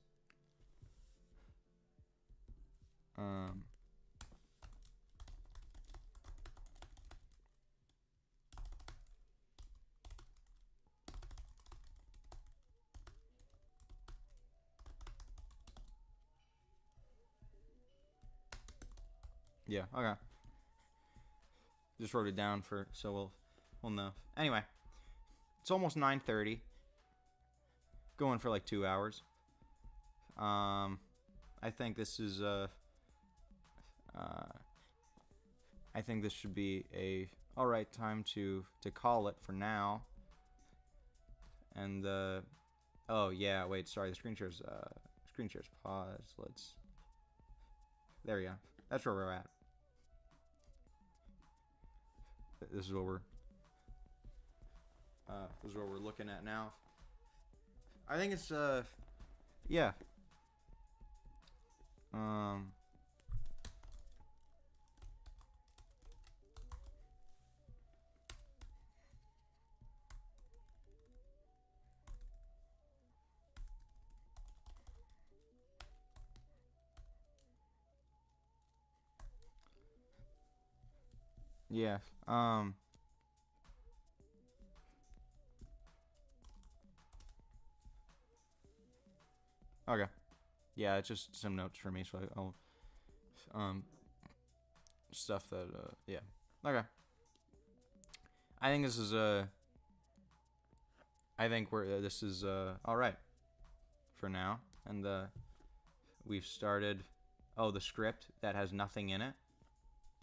Yeah. Okay. Just wrote it down so we'll know. Anyway, it's almost 9:30. Going for like 2 hours. I think this is I think this should be a alright time to call it for now. And oh yeah, wait, sorry, the screen share's paused. There we go. That's where we're at. This is what we're looking at now. I think it's yeah. Yeah. Okay. Yeah, it's just some notes for me, so I'll stuff that yeah. Okay. I think this is I think this is all right for now, and we've started. Oh, the script that has nothing in it,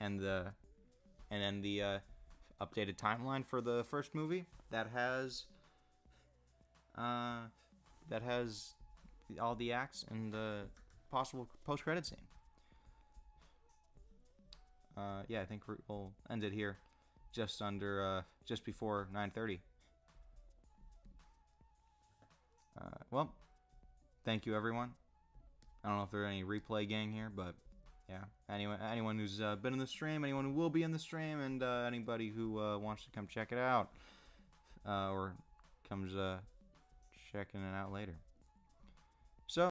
and then the updated timeline for the first movie that has all the acts and the possible post-credit scene. Yeah, I think we'll end it here, just before 9:30. Well, thank you everyone. I don't know if there's any replay gang here, but yeah. Anyone who's been in the stream, anyone who will be in the stream, and anybody who wants to come check it out, or comes checking it out later.